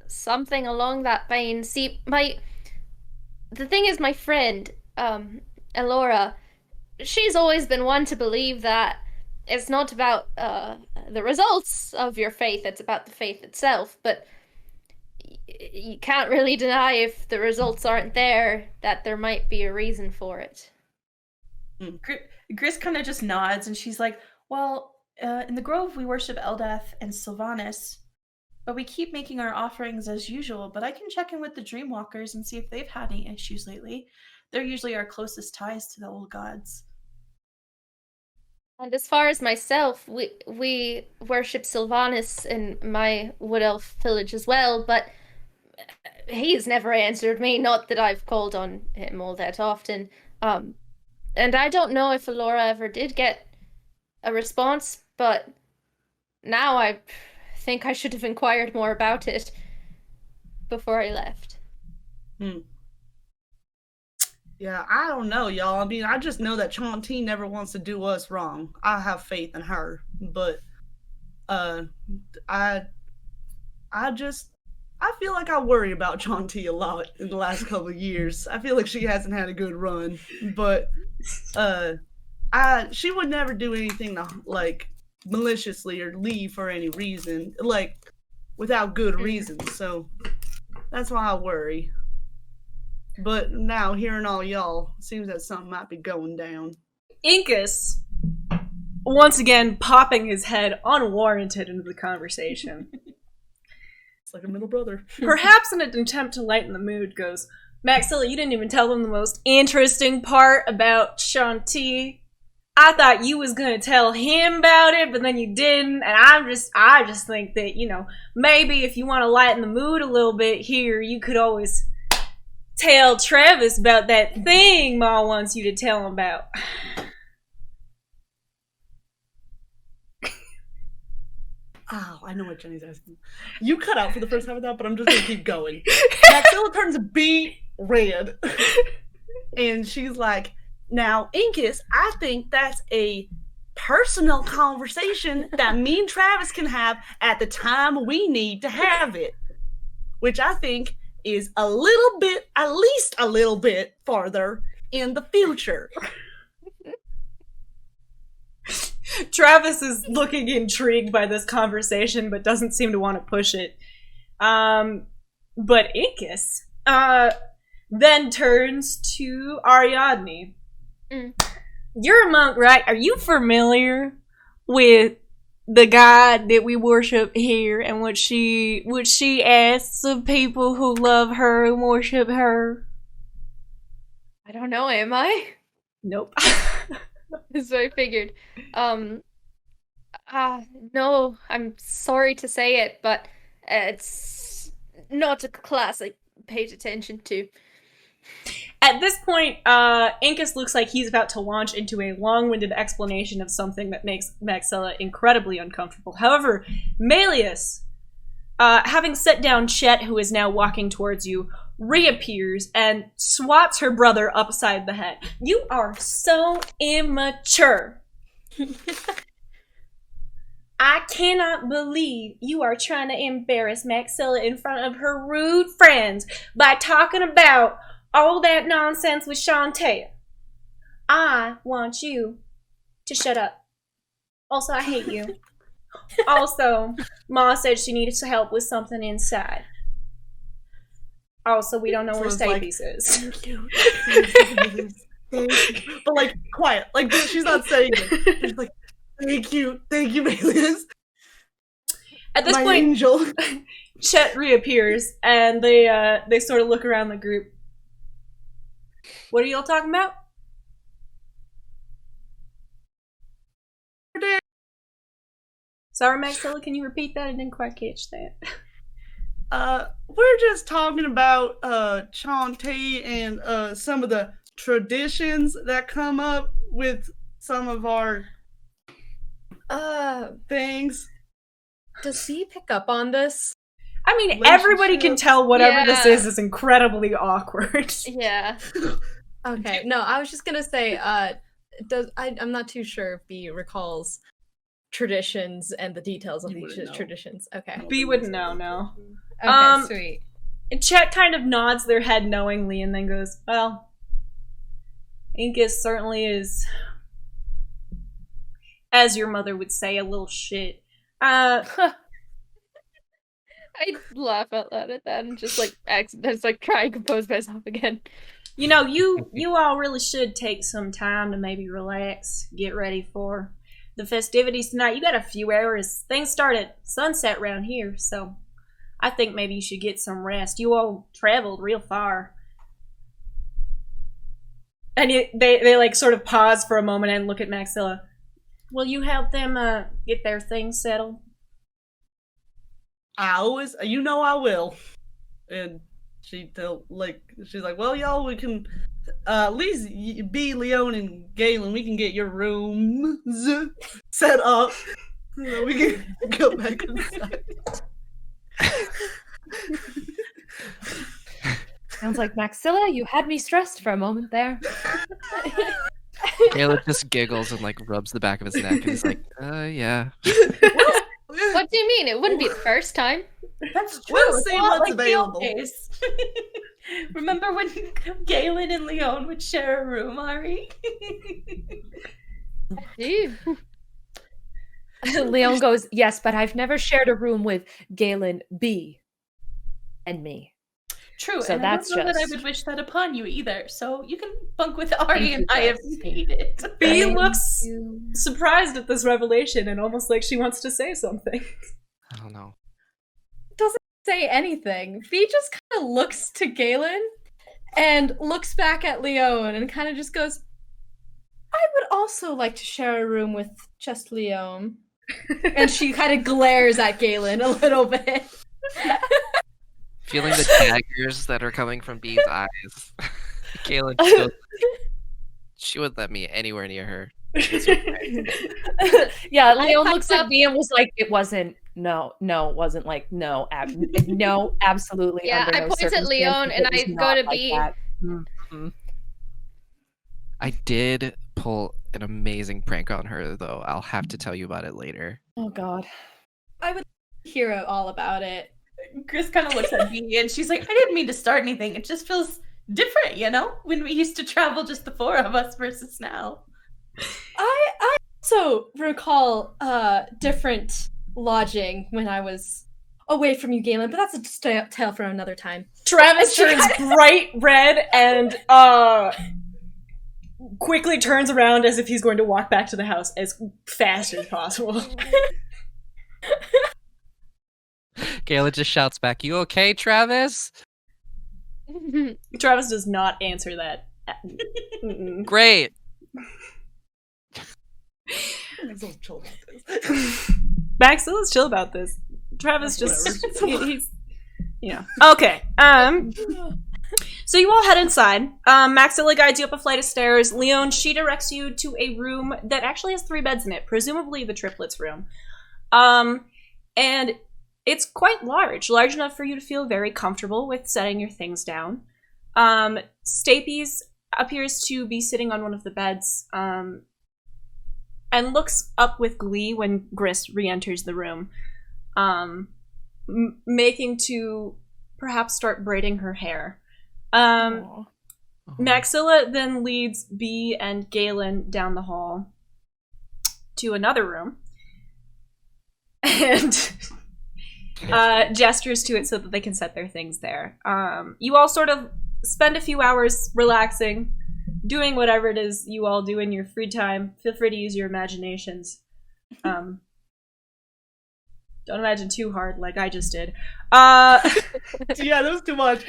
something along that vein. See, the thing is, my friend, Elora, she's always been one to believe that it's not about the results of your faith, it's about the faith itself. But you can't really deny, if the results aren't there, that there might be a reason for it. Gris kind of just nods, and she's like, well, in the Grove we worship Eldath and Sylvanas, but we keep making our offerings as usual. But I can check in with the Dreamwalkers and see if they've had any issues lately. They're usually our closest ties to the old gods. And as far as myself, we worship Sylvanas in my Wood Elf village as well, but he's never answered me, not that I've called on him all that often. And I don't know if Elora ever did get a response, but now I think I should have inquired more about it before I left. Yeah, I don't know, y'all. I mean, I just know that Chantine never wants to do us wrong. I have faith in her, but I feel like I worry about Chantine a lot in the last couple of years. I feel like she hasn't had a good run, but she would never do anything to, like, maliciously or leave for any reason, like, without good reason. So that's why I worry. But now, hearing all y'all, seems that something might be going down. Incus, once again, popping his head unwarranted into the conversation. It's like a middle brother. Perhaps in an attempt to lighten the mood, goes, Maxilla, you didn't even tell them the most interesting part about Shanti. I thought you was gonna tell him about it, but then you didn't, and I just think that, you know, maybe if you want to lighten the mood a little bit here, you could always tell Travis about that thing Ma wants you to tell him about. Oh, I know what Jenny's asking. You cut out for the first half of that, but I'm just gonna keep going. Maxilla turns beet red, and she's like, now, Incus, I think that's a personal conversation that me and Travis can have at the time we need to have it, which I think is a little bit, at least a little bit farther in the future. Travis is looking intrigued by this conversation, but doesn't seem to want to push it. But Incus then turns to Ariadne. You're a monk, right? Are you familiar with the god that we worship here and what she asks of people who love her and worship her? I don't know, am I? Nope. So I figured. No, I'm sorry to say it, but it's not a class I paid attention to. At this point, Incus looks like he's about to launch into a long-winded explanation of something that makes Maxilla incredibly uncomfortable. However, Melius, having set down Chet, who is now walking towards you, reappears and swats her brother upside the head. You are so immature. I cannot believe you are trying to embarrass Maxilla in front of her rude friends by talking about all that nonsense with Shantae. I want you to shut up. Also, I hate you. Also, Ma said she needed some help with something inside. Also, we don't know where Stapes is. Thank you. But, like, quiet. Like, she's not saying it. She's like, thank you, Melius. At this My point, angel. Chet reappears, and they sort of look around the group. What are y'all talking about? Sorry, Maxilla, can you repeat that? I didn't quite catch that. We're just talking about Shantae and some of the traditions that come up with some of our things. Does he pick up on this? I mean, everybody can tell whatever this Yeah. is incredibly awkward. Yeah. Okay, no, I was just gonna say, I'm not too sure if B recalls traditions and the details of You these wouldn't know. traditions. Okay. B wouldn't know, no. Okay, sweet. Chet kind of nods their head knowingly and then goes, well, Incus certainly is, as your mother would say, a little shit. I laugh out loud at that and just try and compose myself again. You know, you all really should take some time to maybe relax, get ready for the festivities tonight. You got a few hours. Things start at sunset around here, so I think maybe you should get some rest. You all traveled real far. And they like sort of pause for a moment and look at Maxilla. Will you help them get their things settled? I always, you know, I will. And she's like, well, y'all, we can at least be Leon and Galen. We can get your rooms set up. So we can go back inside. Sounds like Maxilla, you had me stressed for a moment there. Caleb just giggles and like rubs the back of his neck and he's like, yeah. What do you mean? It wouldn't be the first time. That's true. We'll It's see a lot what's like the old available. days. Remember when Galen and Leon would share a room, Ari? Ew. Leon goes, yes, but I've never shared a room with Galen B and me. True, So and that's I don't know that I just- would wish that upon you either. So you can bunk with Ari Thank and you, I if Jess. needed. B Thank looks you. surprised at this revelation and almost like she wants to say something. I don't know. Say anything. V just kind of looks to Galen and looks back at Leon and kind of just goes, I would also like to share a room with just Leon. And she kind of glares at Galen a little bit. Feeling the daggers that are coming from Bee's eyes. Kaylin goes, she wouldn't let me anywhere near her. Yeah, Leon I looks packed at me and was like, it wasn't. No, it wasn't like no, no, absolutely. Yeah, under I no point at circumstances, Leon and it was I go not to like B. that. Mhm. I did pull an amazing prank on her, though. I'll have to tell you about it later. Oh God. I would hear all about it. Chris kind of looks at me and she's like, I didn't mean to start anything. It just feels different, you know? When we used to travel just the four of us versus now. I also recall different lodging when I was away from you, Galen, but that's a tale for another time. Travis turns bright red and quickly turns around as if he's going to walk back to the house as fast as possible. Galen just shouts back, "You okay, Travis?" Travis does not answer that. Mm-mm. Great. Maxilla's chill about this. Travis just he's okay. So you all head inside. Maxilla guides you up a flight of stairs. Leon, she directs you to a room that actually has 3 beds in it, presumably the triplets room. And it's quite large enough for you to feel very comfortable with setting your things down. Stapes appears to be sitting on one of the beds, and looks up with glee when Grist re-enters the room, making to perhaps start braiding her hair. Maxilla then leads B and Galen down the hall to another room and gestures to it so that they can set their things there. You all sort of spend a few hours relaxing, doing whatever it is you all do in your free time. Feel free to use your imaginations. Don't imagine too hard like I just did. Yeah, that was too much.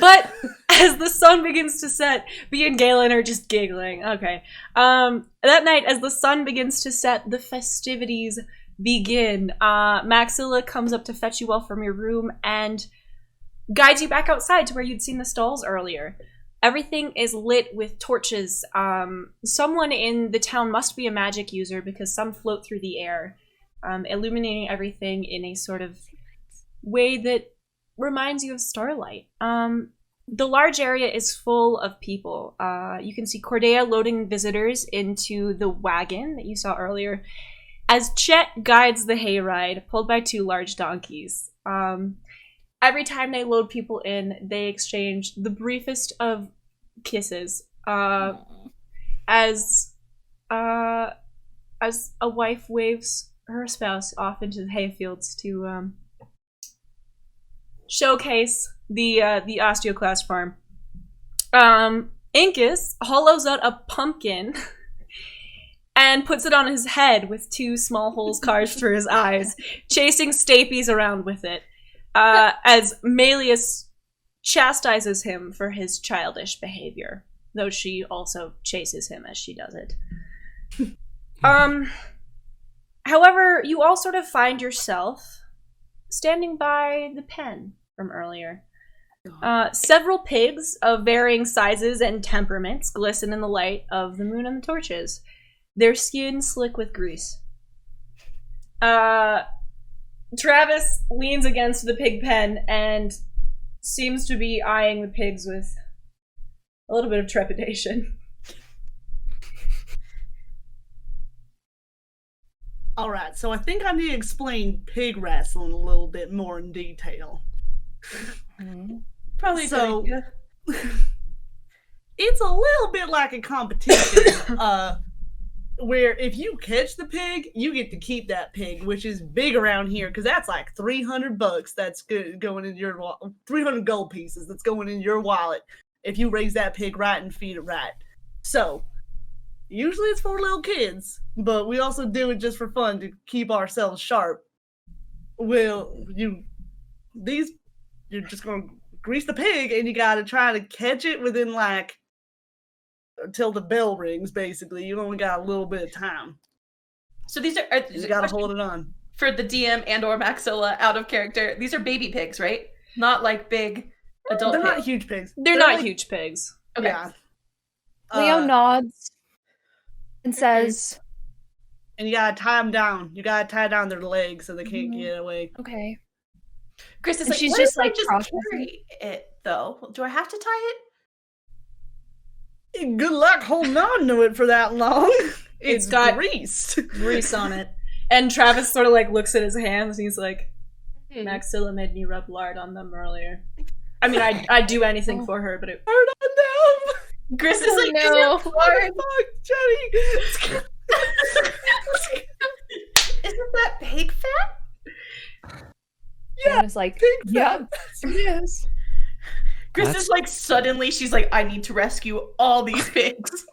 But as the sun begins to set, Bea and Galen are just giggling. Okay. That night, as the sun begins to set, the festivities begin. Maxilla comes up to fetch you all from your room and guides you back outside to where you'd seen the stalls earlier. Everything is lit with torches. Someone in the town must be a magic user because some float through the air, illuminating everything in a sort of way that reminds you of starlight. The large area is full of people. You can see Cordeia loading visitors into the wagon that you saw earlier as Chet guides the hayride, pulled by 2 large donkeys. Every time they load people in, they exchange the briefest of kisses as a wife waves her spouse off into the hayfields to showcase the osteoclast farm. Incus hollows out a pumpkin and puts it on his head with 2 small holes carved for his eyes, chasing Stapes around with it, as Melius chastises him for his childish behavior, though she also chases him as she does it. However, you all sort of find yourself standing by the pen from earlier. Several pigs of varying sizes and temperaments glisten in the light of the moon and the torches, their skin slick with grease. Travis leans against the pig pen and seems to be eyeing the pigs with a little bit of trepidation. All right, so I think I need to explain pig wrestling a little bit more in detail. Probably a So- good idea. It's a little bit like a competition, where if you catch the pig, you get to keep that pig, which is big around here because that's like $300 that's going in your 300 gold pieces that's going in your wallet if you raise that pig right and feed it right. So usually it's for little kids, but we also do it just for fun to keep ourselves sharp. Well, you're just gonna grease the pig and you gotta try to catch it within like until the bell rings. Basically, you only got a little bit of time. So these are You gotta hold it on. for the DM and or Maxilla out of character. These are baby pigs, right? Not like big adult They're not pigs. huge pigs. They're not like- huge pigs. Okay. Yeah. Leo nods and says, And you gotta tie them down. You gotta tie down their legs so they can't Mhm. get away. okay. Chris is And like, she's what just, if I like, just processing. carry it though? Do I have to tie it? Good luck holding on to it for that long. It's got- greased. Grease on it. And Travis sort of like looks at his hands and he's like, Maxilla made me rub lard on them earlier. I mean, I'd do anything for her, but it... Hard on them. Chris is like, No. Fuck, Jenny. isn't that pig fat? Yeah. It's like, Pig yeah, fat. it is. Chris That's- is like, suddenly she's like, I need to rescue all these pigs.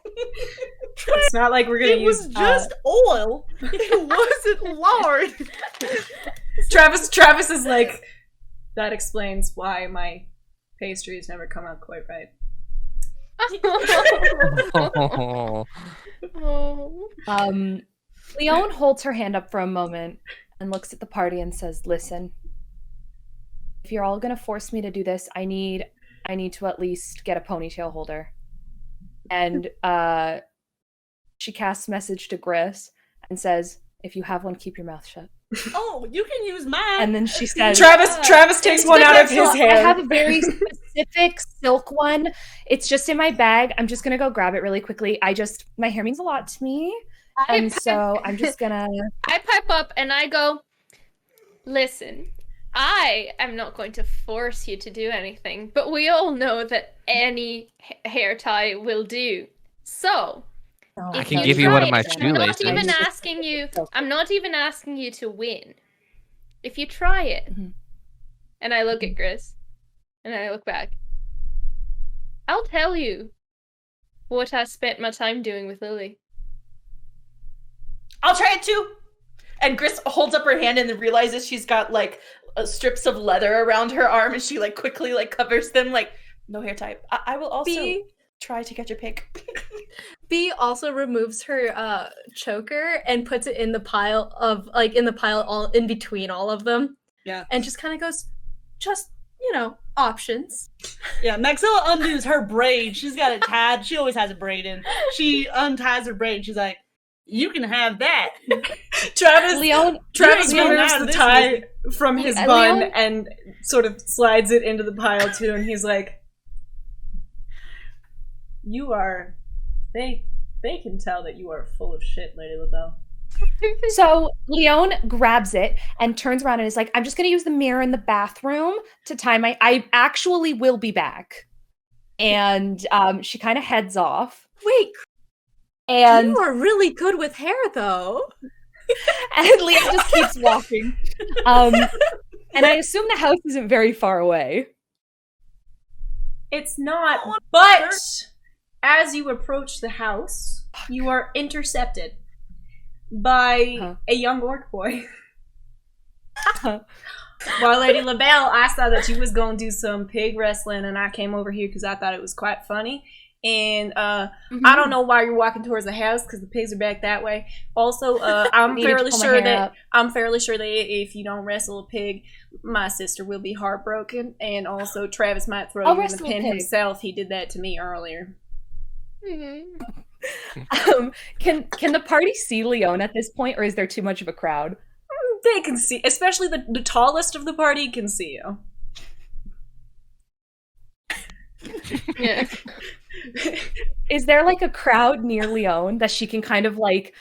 It's not like we're gonna It use... was just oil. It wasn't lard. Travis is like, that explains why my pastries never come out quite right. Oh. Leone holds her hand up for a moment and looks at the party and says, listen, if you're all gonna force me to do this, I need to at least get a ponytail holder. And she casts message to Gris and says, if you have one, keep your mouth shut. Oh, you can use mine. And then she says, Travis takes one out of his I hair. have a very specific silk one. It's just in my bag. I'm just gonna go grab it really quickly. My hair means a lot to me. And so I'm just gonna... I pipe up and I go, listen, I am not going to force you to do anything, but we all know that any hair tie will do. So, I if can you give you try one of it, my I'm not shoelaces. even asking you. I'm not even asking you to win. If you try it, Mhm. and I look at Chris, and I look back, I'll tell you what I spent my time doing with Lily. I'll try it too. And Gris holds up her hand and then realizes she's got like strips of leather around her arm, and she like quickly like covers them. Like, no hair type. I will also try to catch a pig. B also removes her choker and puts it in the pile all in between all of them. Yeah. And just kind of goes, just, options. Yeah, Maxilla undoes her braid. She's got it tied. She always has a braid in. She unties her braid and she's like, you can have that. Travis Travis removes out of the this tie from his bun Leon? and sort of slides it into the pile too, and he's like, "You are. They can tell that you are full of shit, Lady LaBelle." So Leon grabs it and turns around and is like, I'm just going to use the mirror in the bathroom to tie my... I actually will be back. And she kind of heads off. Wait, And, you are really good with hair, though. and Leon just keeps walking. And I assume the house isn't very far away. It's not, but as you approach the house, you are intercepted by a young orc boy. While Lady LaBelle, I saw that you was going to do some pig wrestling, and I came over here because I thought it was quite funny. And I don't know why you're walking towards the house because the pigs are back that way. Also, I'm fairly sure that if you don't wrestle a pig, my sister will be heartbroken. And also, Travis might throw you in the pen himself. He did that to me earlier. Can the party see Leon at this point, or is there too much of a crowd? They can see, especially the tallest of the party can see you. Yeah. Is there like a crowd near Leon that she can kind of like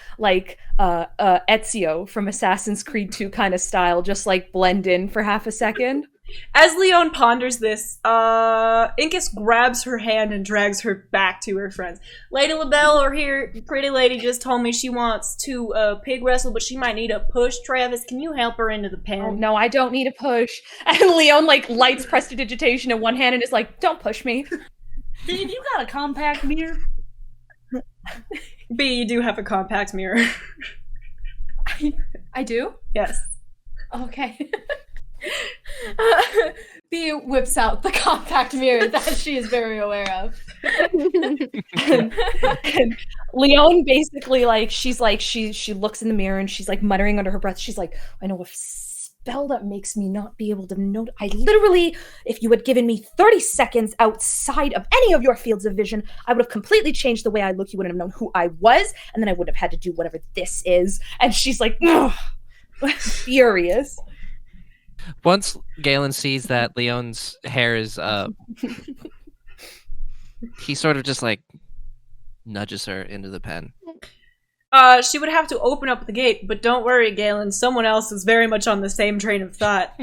Ezio from Assassin's Creed 2 kind of style, just like blend in for half a second? As Leon ponders this, Incus grabs her hand and drags her back to her friends. Lady LaBelle over here, pretty lady, just told me she wants to pig wrestle, but she might need a push. Travis, can you help her into the pen? Oh, no, I don't need a push. And Leon like lights prestidigitation in one hand and is like, don't push me. Dude, you got a compact mirror? B, you do have a compact mirror. I do? Yes. Okay. B whips out the compact mirror that she is very aware of. And Leon basically she looks in the mirror and she's like muttering under her breath. She's like, I know a spell that makes me not be able to note. I literally, if you had given me 30 seconds outside of any of your fields of vision, I would have completely changed the way I look. You wouldn't have known who I was, and then I would have had to do whatever this is. And she's like, furious. Once Galen sees that Leon's hair is he sort of just like nudges her into the pen. She would have to open up the gate, but don't worry, Galen. Someone else is very much on the same train of thought.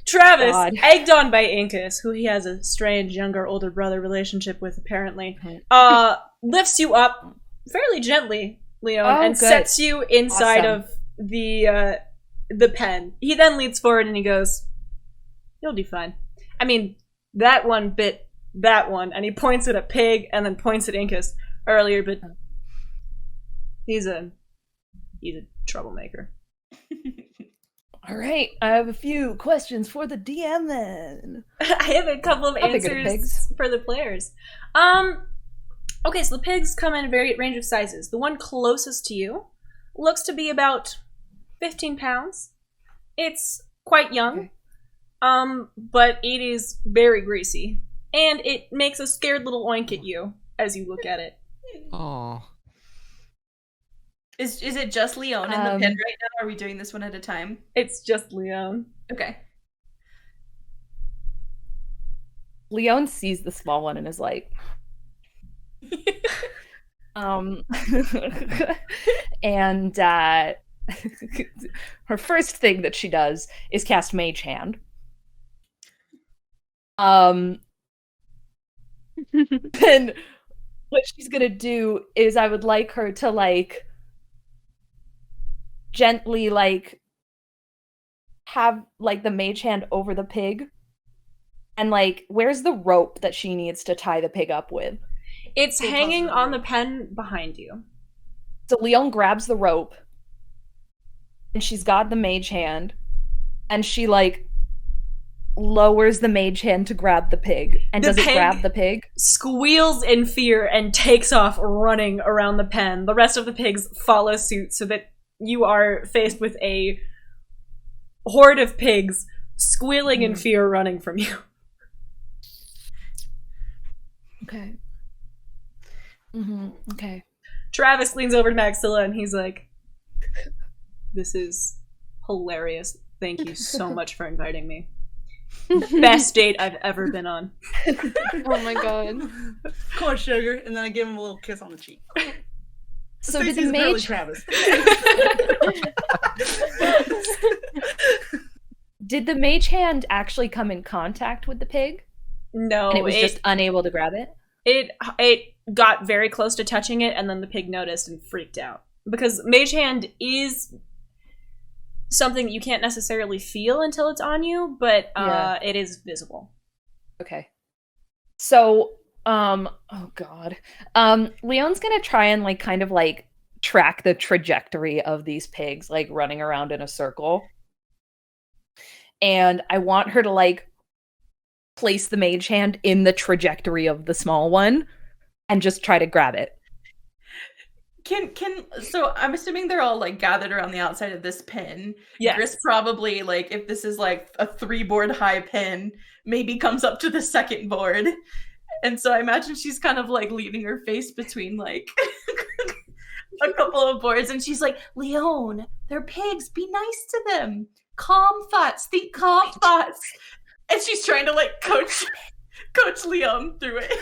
Travis, egged on by Incus, who he has a strange older brother relationship with, apparently, lifts you up fairly gently, Leon, and sets you inside of the pen. He then leads forward and he goes, "You'll do fine. I mean, that one bit that one," and he points at a pig and then points at Incus earlier, but he's a troublemaker. All right, I have a few questions for the DM then. I have a couple of answers for the players. Okay, so the pigs come in a varied range of sizes. The one closest to you looks to be about 15 pounds. It's quite young, but it is very greasy. And it makes a scared little oink at you as you look at it. Oh. Is it just Leon in the pen right now? Are we doing this one at a time? It's just Leon. Okay. Leon sees the small one and is like, and her first thing that she does is cast Mage Hand. Then what she's gonna do is I would like her to like gently like have like the Mage Hand over the pig, and like where's the rope that she needs to tie the pig up with? It's hanging on the pen behind you. So Leon grabs the rope and she's got the mage hand, and she like lowers the mage hand to grab the pig. And does it grab the pig? Squeals in fear and takes off running around the pen. The rest of the pigs follow suit so that you are faced with a horde of pigs squealing in fear running from you. Okay. Okay. Travis leans over to Maxilla and he's like, "This is hilarious. Thank you so much for inviting me. Best date I've ever been on." Oh my god. Of course, sugar. And then I give him a little kiss on the cheek. So did Stacey's the really mage Travis. did the mage hand actually come in contact with the pig? No, And it was just unable to grab it? It got very close to touching it, and then the pig noticed and freaked out. Because Mage Hand is something that you can't necessarily feel until it's on you, but it is visible. Okay. So, oh god. Leon's gonna try and like kind of like track the trajectory of these pigs like running around in a circle. And I want her to like place the mage hand in the trajectory of the small one and just try to grab it. So I'm assuming they're all like gathered around the outside of this pin. Yes. Gris probably, like, if this is like a 3-board high pin, maybe comes up to the second board. And so I imagine she's kind of like leaning her face between like a couple of boards, and she's like, "Leon, they're pigs, be nice to them. Calm thoughts, think calm thoughts." And she's trying to like coach Leon through it.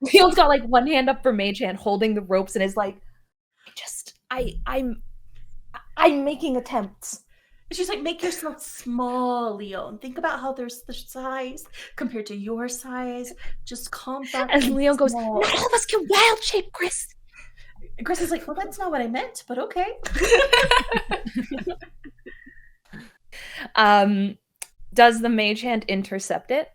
Leon's got like one hand up for mage hand holding the ropes and is like, I'm making attempts. And she's like, "Make yourself small, Leon. Think about how there's the size compared to your size. Just calm down." And Leon goes, small. "Not all of us can wild shape, Chris." Chris is like, "Well, that's not what I meant, but okay." Does the mage hand intercept it?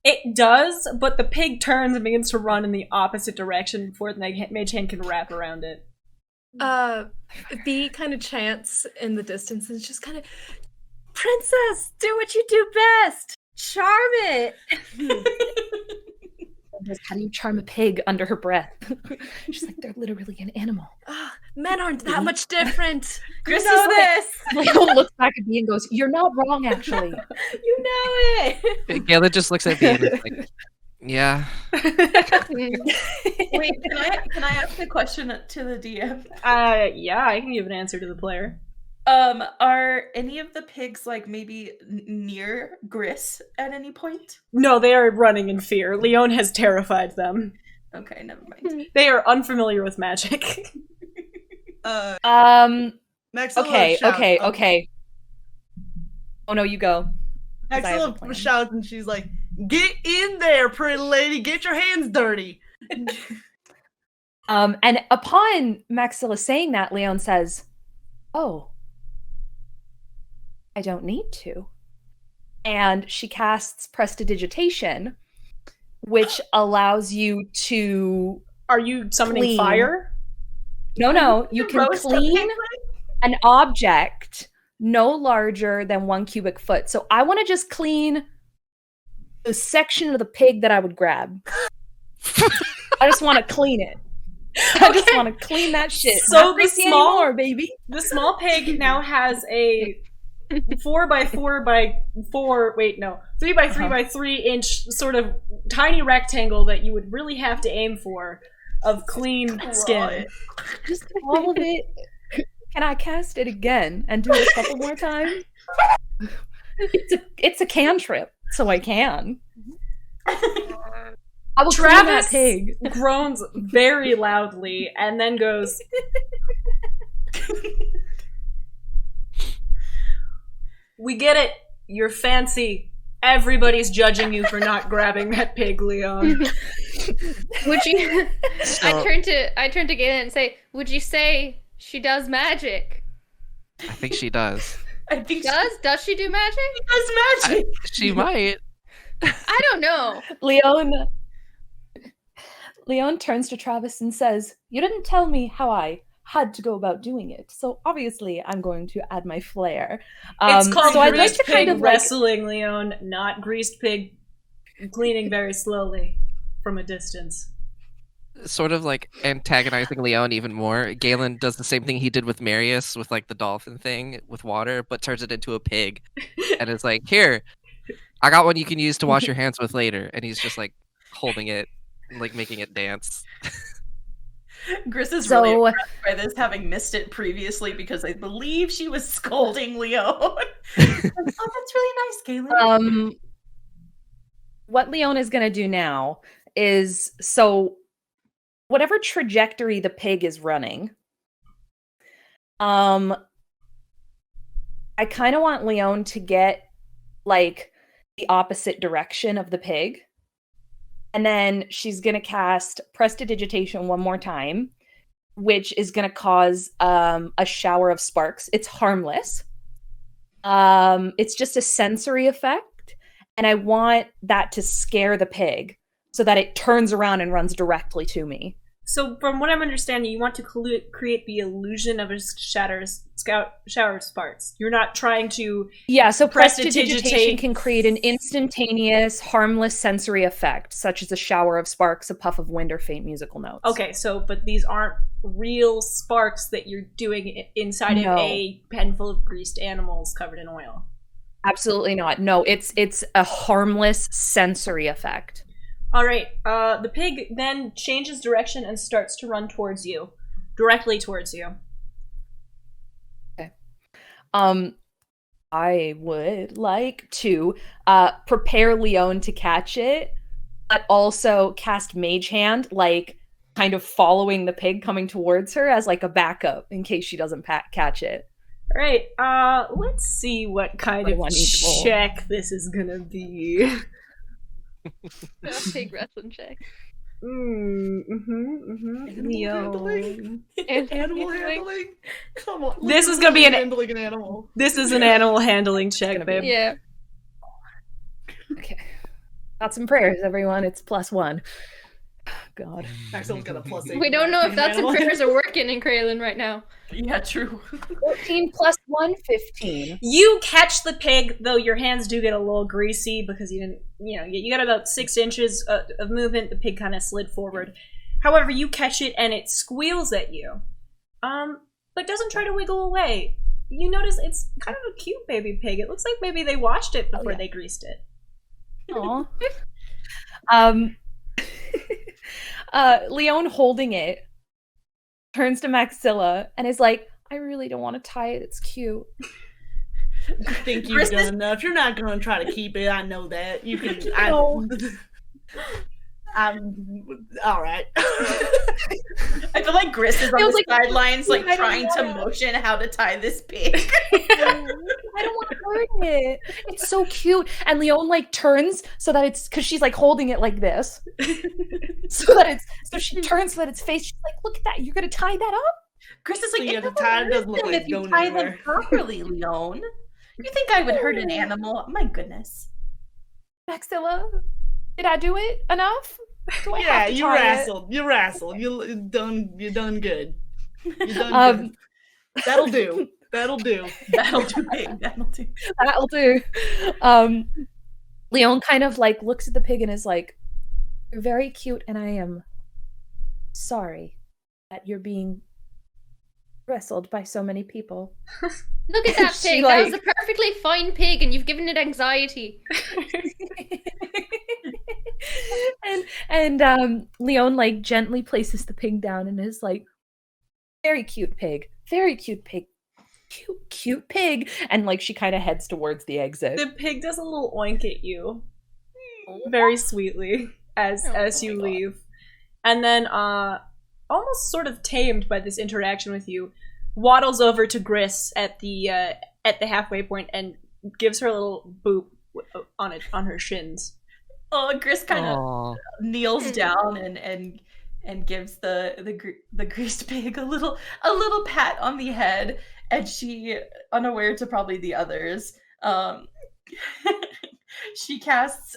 It does, but the pig turns and begins to run in the opposite direction before the mage hand can wrap around it. B kind of chants in the distance and just kind of, "Princess, do what you do best. Charm it." How do you charm a pig under her breath? She's like, "They're literally an animal." Men aren't that much different. Chris You know is like, this. Leon looks back at me and goes, "You're not wrong, actually." You know it. Galen just looks at me and is like, yeah. "Wait, can I ask a question to the DM? Yeah, I can give an answer to the player. Are any of the pigs like maybe near Gris at any point?" No, they are running in fear. Leon has terrified them. Okay, never mind. They are unfamiliar with magic. Maxilla shouts. Okay. Oh no, you go. 'Cause I have a plan. Maxilla shouts and she's like, "Get in there, pretty lady. Get your hands dirty." And upon Maxilla saying that, Leon says, "Oh, I don't need to." And she casts Prestidigitation, which allows you to... Are you summoning Clean. fire? No, you can Roast a clean pig? an object no larger than 1 cubic foot. So I want to just clean the section of the pig that I would grab. I just want to clean it. I just want to clean that shit. So Not the greasy small- anymore, baby. The small pig now has a 4x4 by 4, 3 by 3 by 3 inch sort of tiny rectangle that you would really have to aim for of clean skin. Just all of it. Can I cast it again and do it a couple more times? It's a cantrip, so I can. I will clean that Travis pig. groans very loudly and then goes, "We get it. You're fancy. Everybody's judging you for not grabbing that pig, Leon." Would you? So- I turn to Galen and say, "Would you say she does magic?" I think she does. I think Does she do magic? she does magic. She might. I don't know. Leon turns to Travis and says, "You didn't tell me how I had to go about doing it. So obviously I'm going to add my flair. It's called so I'd like greased to pig kind of wrestling, Leon, not greased pig cleaning very slowly from a distance. Sort of like antagonizing Leon even more. Galen does the same thing he did with Marius with like the dolphin thing with water, but turns it into a pig. And it's like, here, I got one you can use to wash your hands with later. And he's just like holding it, like making it dance. Gris is really impressed by this, having missed it previously because I believe she was scolding Leon. Oh, that's really nice, Galen. What Leon is going to do now is, so whatever trajectory the pig is running, I kind of want Leon to get like the opposite direction of the pig. And then she's going to cast Prestidigitation one more time, which is going to cause a shower of sparks. It's harmless. It's just a sensory effect. And I want that to scare the pig so that it turns around and runs directly to me. So, from what I'm understanding, you want to create the illusion of a shower of sparks. You're not trying to... Yeah, so Prestidigitation can create an instantaneous, harmless sensory effect, such as a shower of sparks, a puff of wind, or faint musical notes. Okay, so, but these aren't real sparks that you're doing inside of a pen full of greased animals covered in oil. Absolutely not. No, it's a harmless sensory effect. All right, the pig then changes direction and starts to run towards you. Directly towards you. Okay. I would like to prepare Leon to catch it, but also cast Mage Hand, like kind of following the pig coming towards her as like a backup in case she doesn't catch it. All right, let's see what kind of check this is gonna be. Pig wrestling check. Handling? Animal handling? Come on. This is gonna be handling an animal. This is an animal handling check, babe. Yeah. Okay. Thoughts and prayers, everyone. It's +1. God. Axel's got a +8. We don't know if thoughts and prayers are working in Kraylin right now. Yeah, true. 14 + 1, 15. You catch the pig, though your hands do get a little greasy because you didn't, you got about 6 inches of movement. The pig kind of slid forward. However, you catch it and it squeals at you, but doesn't try to wiggle away. You notice it's kind of a cute baby pig. It looks like maybe they washed it before they greased it. Aww. Leon holding it turns to Maxilla and is like, I really don't want to tie it. It's cute. I think you've done enough. You're not going to try to keep it. I know that. You can. I'm all right. I feel like Gris is on the sidelines, like trying to motion how to tie this pig. I don't want to hurt it. It's so cute. And Leon like turns so that it's because she's like holding it like this, so she turns so that its face. She's like, "Look at that! You're gonna tie that up." Gris is like, so the tie doesn't look like if you tie them properly, Leon. You think I would hurt an animal? My goodness, Maxilla, did I do it enough? Yeah, you wrestled. You wrestled. You done good. You done good. That'll do. That'll do. That'll do, pig. That'll do. That'll do. Leon kind of like looks at the pig and is like, "You're very cute, and I am sorry that you're being wrestled by so many people." Look at that pig. That was a perfectly fine pig, and you've given it anxiety. and Leon like gently places the pig down and is like, very cute pig, cute pig, and like she kind of heads towards the exit. The pig does a little oink at you, very sweetly, as you leave, and then almost sort of tamed by this interaction with you, waddles over to Gris at the halfway point and gives her a little boop on her shins. Oh, Gris kind of kneels down and gives the greased pig a little pat on the head, and she, unaware to probably the others, she casts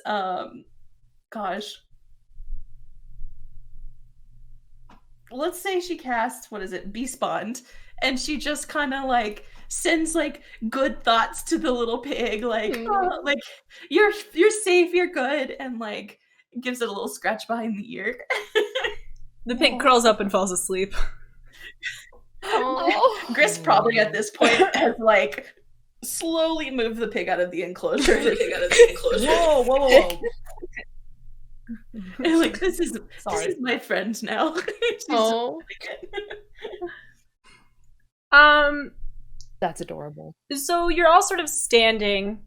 let's say she casts, what is it, Beast Bond, and she just kind of like sends like good thoughts to the little pig, like, oh, like you're safe, you're good, and like gives it a little scratch behind the ear. The pig curls up and falls asleep. Oh. Gris probably at this point has like slowly moved the pig out of the enclosure. Whoa, whoa, whoa. And like this is my friend now. Oh. That's adorable. So you're all sort of standing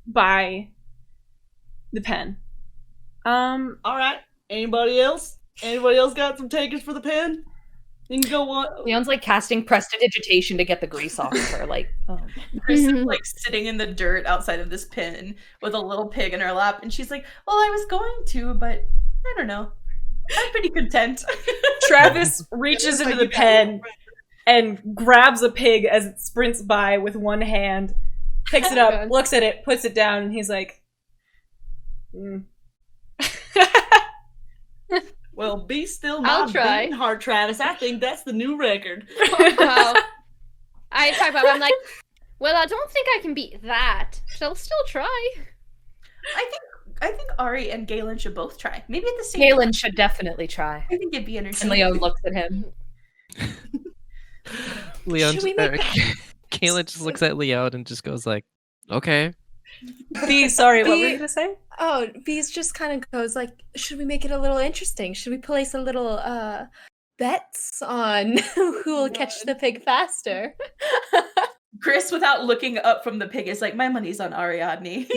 by the pen. All right. Anybody else? Anybody else got some takers for the pen? You can go on. Leon's like casting prestidigitation to get the grease off of her. Like, oh. Chris is like sitting in the dirt outside of this pen with a little pig in her lap, and she's like, well, I was going to, but I don't know. I'm pretty content. Travis reaches into the pen and grabs a pig as it sprints by with one hand, picks it up, looks at it, puts it down, and he's like, Well, be still I'll my try. beating heart, Travis. I think that's the new record. Wow. I'm like, well, I don't think I can beat that. So I'll still try. I think Ari and Galen should both try. Maybe at the same Galen time. should definitely try. I think it'd be And entertaining. Leon looks at him. Leon, Should we make Kayla just looks at Leon and just goes like, okay. B, sorry, what were you gonna say? Oh, Bees just kind of goes like, should we make it a little interesting? Should we place a little bets on who will catch the pig faster? Chris, without looking up from the pig, is like, my money's on Ariadne.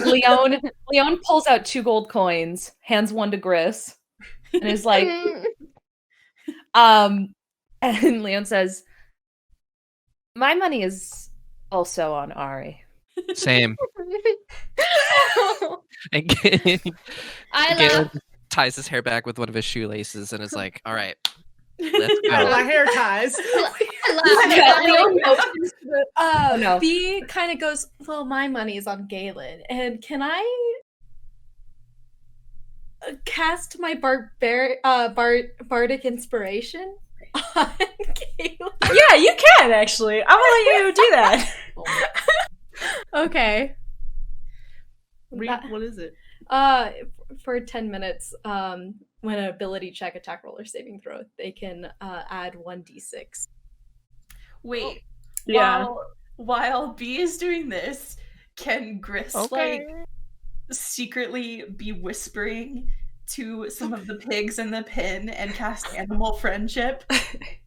Leon pulls out 2 gold coins, hands one to Gris, and is like, and Leon says, my money is also on Ari. Same. And I Galen love. ties his hair back with one of his shoelaces and is like, all right, let's Out of go. my hair ties. No. B kind of goes, well, my money is on Galen, and can I cast my bardic inspiration on Galen? Yeah, you can actually. I'm gonna let you do that. Okay. What is it? For 10 minutes, when an ability check, attack roll, or saving throw, they can add 1d6. Wait. Yeah. While B is doing this, can Gris like secretly be whispering to some of the pigs in the pen and cast animal friendship?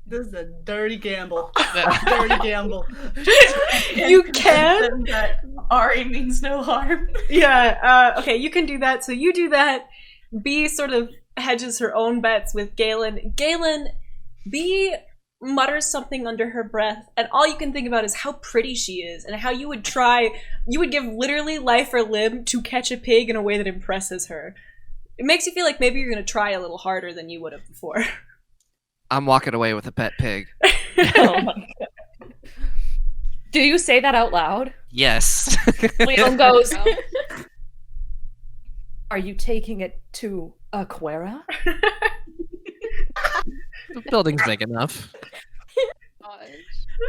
This is a dirty gamble. Dirty gamble. You And can? convince them that Ari means no harm. Yeah, okay, you can do that. So you do that. B sort of hedges her own bets with Galen. Galen, B mutters something under her breath, and all you can think about is how pretty she is and how you would give literally life or limb to catch a pig in a way that impresses her. It makes you feel like maybe you're going to try a little harder than you would have before. I'm walking away with a pet pig. Oh my God. Do you say that out loud? Yes. Leon goes, are you taking it to Aquera? The building's big enough.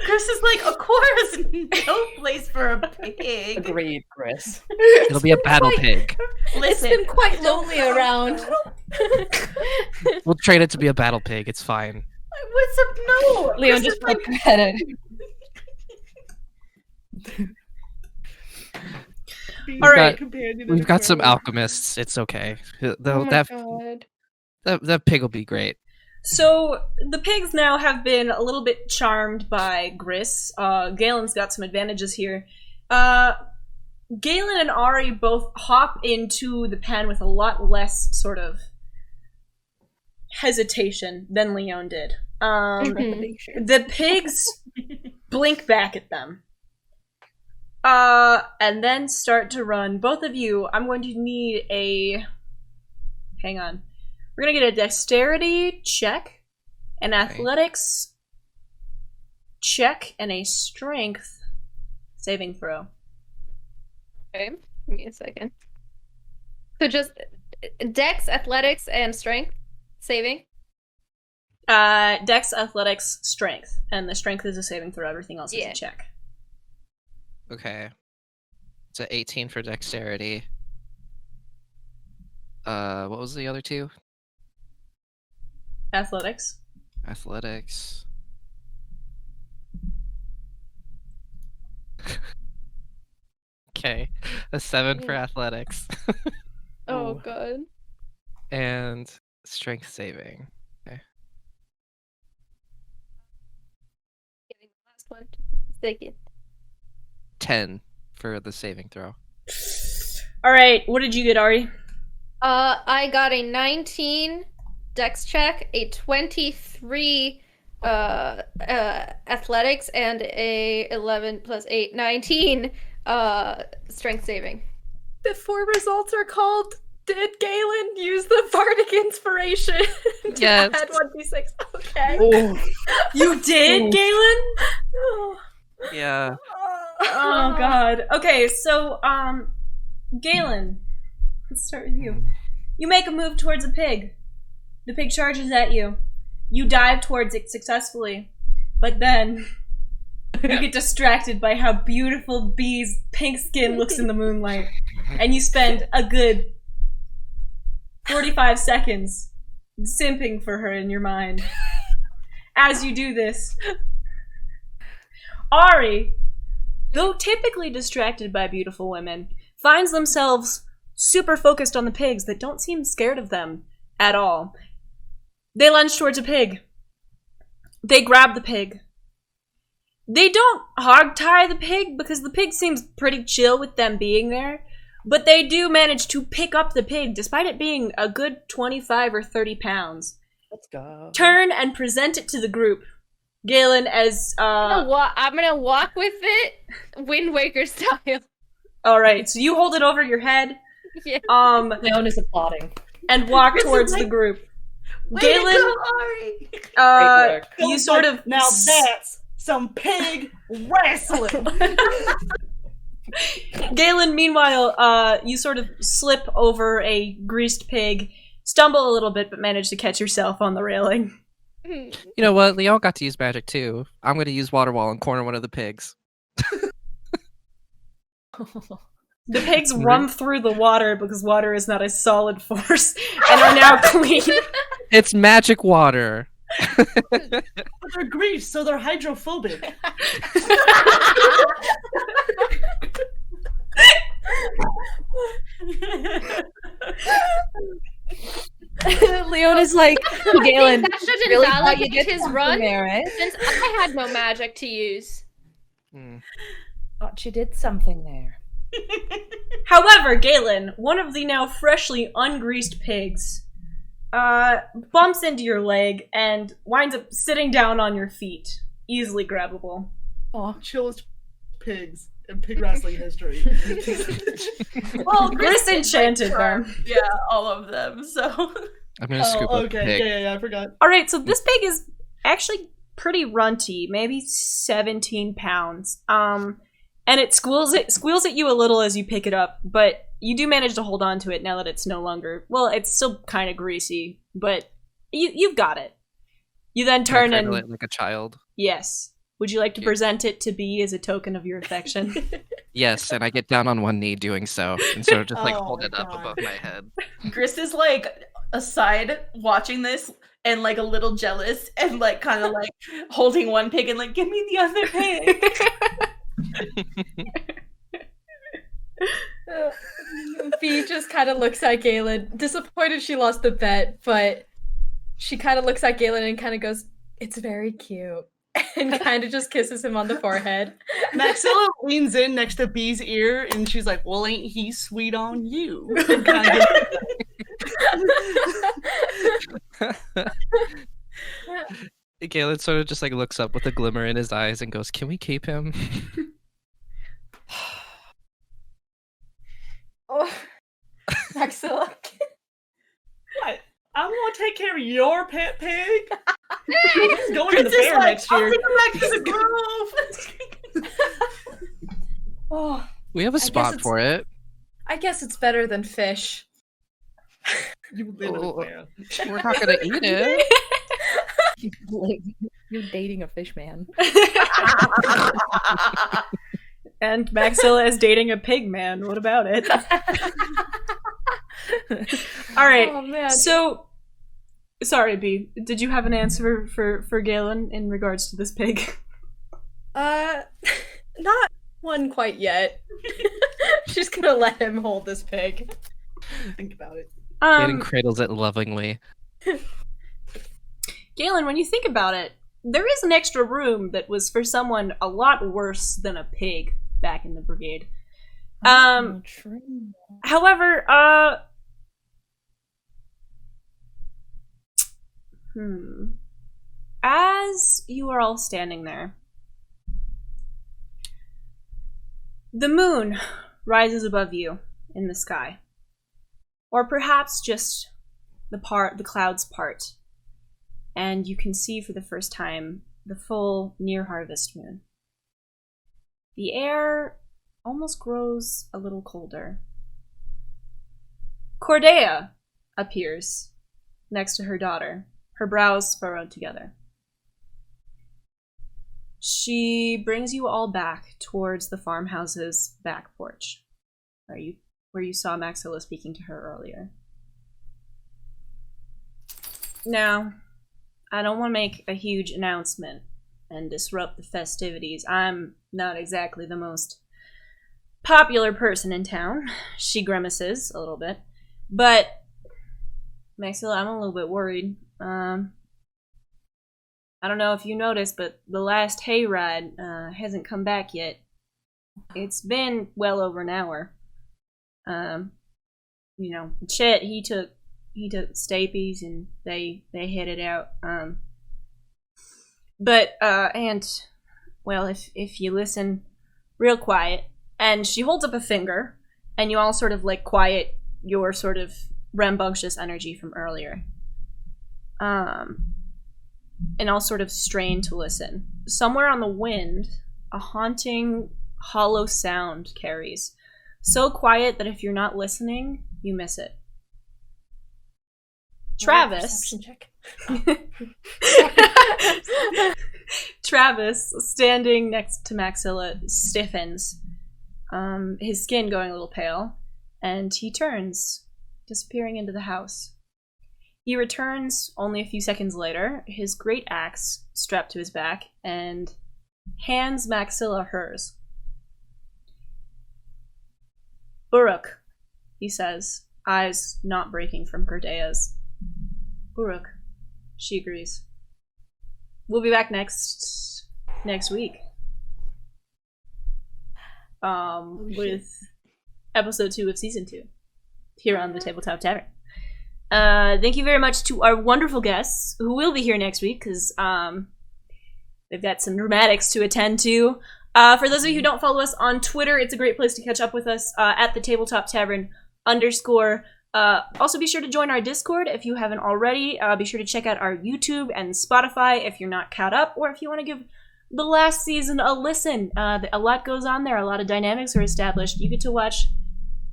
Chris is like, of course, no place for a pig. Agreed, Chris. It'll be a battle pig. It's been quite lonely around. We'll train it to be a battle pig. It's fine. What's up? No, Leon Chris just is like, poked her head in. All right. We've got some alchemists. It's okay. Oh my God. That pig will be great. So the pigs now have been a little bit charmed by Gris. Galen's got some advantages here. Galen and Ari both hop into the pen with a lot less sort of hesitation than Leon did. The pigs blink back at them. And then start to run. Both of you, I'm going to need a... Hang on. We're going to get a dexterity check, an athletics check, and a strength saving throw. Okay, give me a second. So just Dex, athletics, and strength saving. Dex, athletics, strength. And the strength is a saving throw. Everything else is a check. Okay. It's a 18 for dexterity. What was the other two? Athletics. Athletics. Okay. A 7 for athletics. Oh, God. And strength saving. Okay. Getting the last one. Second. 10 for the saving throw. All right. What did you get, Ari? I got a 19 dex check, a 23 athletics, and a 11 plus 8, 19 strength saving. Before results are called, did Galen use the bardic inspiration to Yes. add 1d6? Okay. You did, Galen? Yeah. Oh God. Okay, so Galen, let's start with you. You make a move towards a pig. The pig charges at you. You dive towards it successfully, but then you get distracted by how beautiful Bee's pink skin looks in the moonlight, and you spend a good 45 seconds simping for her in your mind. As you do this, Ari, though typically distracted by beautiful women, finds themselves super focused on the pigs that don't seem scared of them at all. They lunge towards a pig. They grab the pig. They don't hog-tie the pig because the pig seems pretty chill with them being there, but they do manage to pick up the pig despite it being a good 25 or 30 pounds. Let's go. Turn and present it to the group. Galen, as I'm gonna walk with it, Wind Waker style. all right, so you hold it over your head, Yeah. Leon is applauding. and walk towards the group. Galen, you sort of Now that's some pig wrestling. Galen, meanwhile, you sort of slip over a greased pig, stumble a little bit, but manage to catch yourself on the railing. You know what? Leon got to use magic too. I'm going to use Water Wall and corner one of the pigs. The pigs run through the water because water is not a solid force and are now clean. It's magic water. But they're grease, so they're hydrophobic. Leon is like, Galen, That should really thought you invalidate did his something run there, eh? since I had no magic to use. Thought you did something there. However, Galen, one of the now freshly ungreased pigs, bumps into your leg and winds up sitting down on your feet. Easily grabbable. Aw, chillest pigs in pig wrestling history. Well, Gris enchanted them. Yeah, all of them. So I'm going to scoop up the okay. pig. Yeah, I forgot. Alright, so this pig is actually pretty runty, maybe 17 pounds. And it squeals at you a little as you pick it up, but you do manage to hold on to it now that it's no longer, well, it's still kind of greasy, but you've got it. You then Can I turn cradle and it like a child. yes. Would you like to present it to B as a token of your affection? Yes, and I get down on one knee doing so, and sort of just like Oh hold my it up God. above my head. Gris is like aside watching this and like a little jealous and like kind of like holding one pig and like, give me the other pig. Fee just kind of looks at Galen, disappointed she lost the bet, but she kind of looks at Galen and kind of goes, "It's very cute," and kind of just kisses him on the forehead. Maxilla leans in next to Bee's ear and she's like, well, ain't he sweet on you? And kinda Galen sort of just like looks up with a glimmer in his eyes and goes, "Can we keep him?" Oh, Maxilla. What? I'm gonna take care of your pet pig. He's going to the Gris is fair like, next I'll year. take him back to the grove. Oh, We have a guess spot it's- for it. I guess it's better than fish. You live in Oh, a fair. We're not gonna eat it. You're dating a fish man. And Maxilla is dating a pig man. What about it? All right. Oh, man. So, sorry, B. Did you have an answer for Galen in regards to this pig? Not one quite yet. She's gonna let him hold this pig. Think about it. Galen cradles it lovingly. Galen, when you think about it, there is an extra room that was for someone a lot worse than a pig back in the brigade. True. However, as you are all standing there, the moon rises above you in the sky. Or perhaps just the clouds part. And you can see for the first time the full near harvest moon. The air almost grows a little colder. Cordeia appears next to her daughter, her brows furrowed together. She brings you all back towards the farmhouse's back porch, where you saw Maxilla speaking to her earlier. Now, I don't want to make a huge announcement and disrupt the festivities. I'm not exactly the most popular person in town. She grimaces a little bit. But, Maxilla, I'm a little bit worried. I don't know if you noticed, but the last hayride hasn't come back yet. It's been well over an hour. Chet, he took Stapes and they headed out. If you listen real quiet, and she holds up a finger, and you all sort of like quiet your sort of rambunctious energy from earlier. And all sort of strain to listen. Somewhere on the wind, a haunting, hollow sound carries. So quiet that if you're not listening, you miss it. Travis. Travis, standing next to Maxilla, stiffens, his skin going a little pale, and he turns, disappearing into the house. He returns only a few seconds later, his great axe strapped to his back, and hands Maxilla hers. Uruk, he says, eyes not breaking from Cordeia's. Uruk, she agrees. We'll be back next week. With episode 2 of season 2 here on the Tabletop Tavern. Thank you very much to our wonderful guests who will be here next week because they've got some dramatics to attend to. For those of you who don't follow us on Twitter, it's a great place to catch up with us at the Tabletop Tavern _. Also, be sure to join our Discord if you haven't already. Be sure to check out our YouTube and Spotify if you're not caught up, or if you want to give the last season a listen. A lot goes on there. A lot of dynamics are established. You get to watch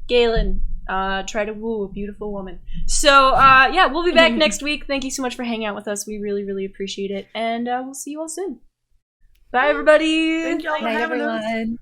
Galen try to woo a beautiful woman. So, we'll be back next week. Thank you so much for hanging out with us. We really, really appreciate it. And we'll see you all soon. Bye, everybody. Thank y'all for having us. Everyone.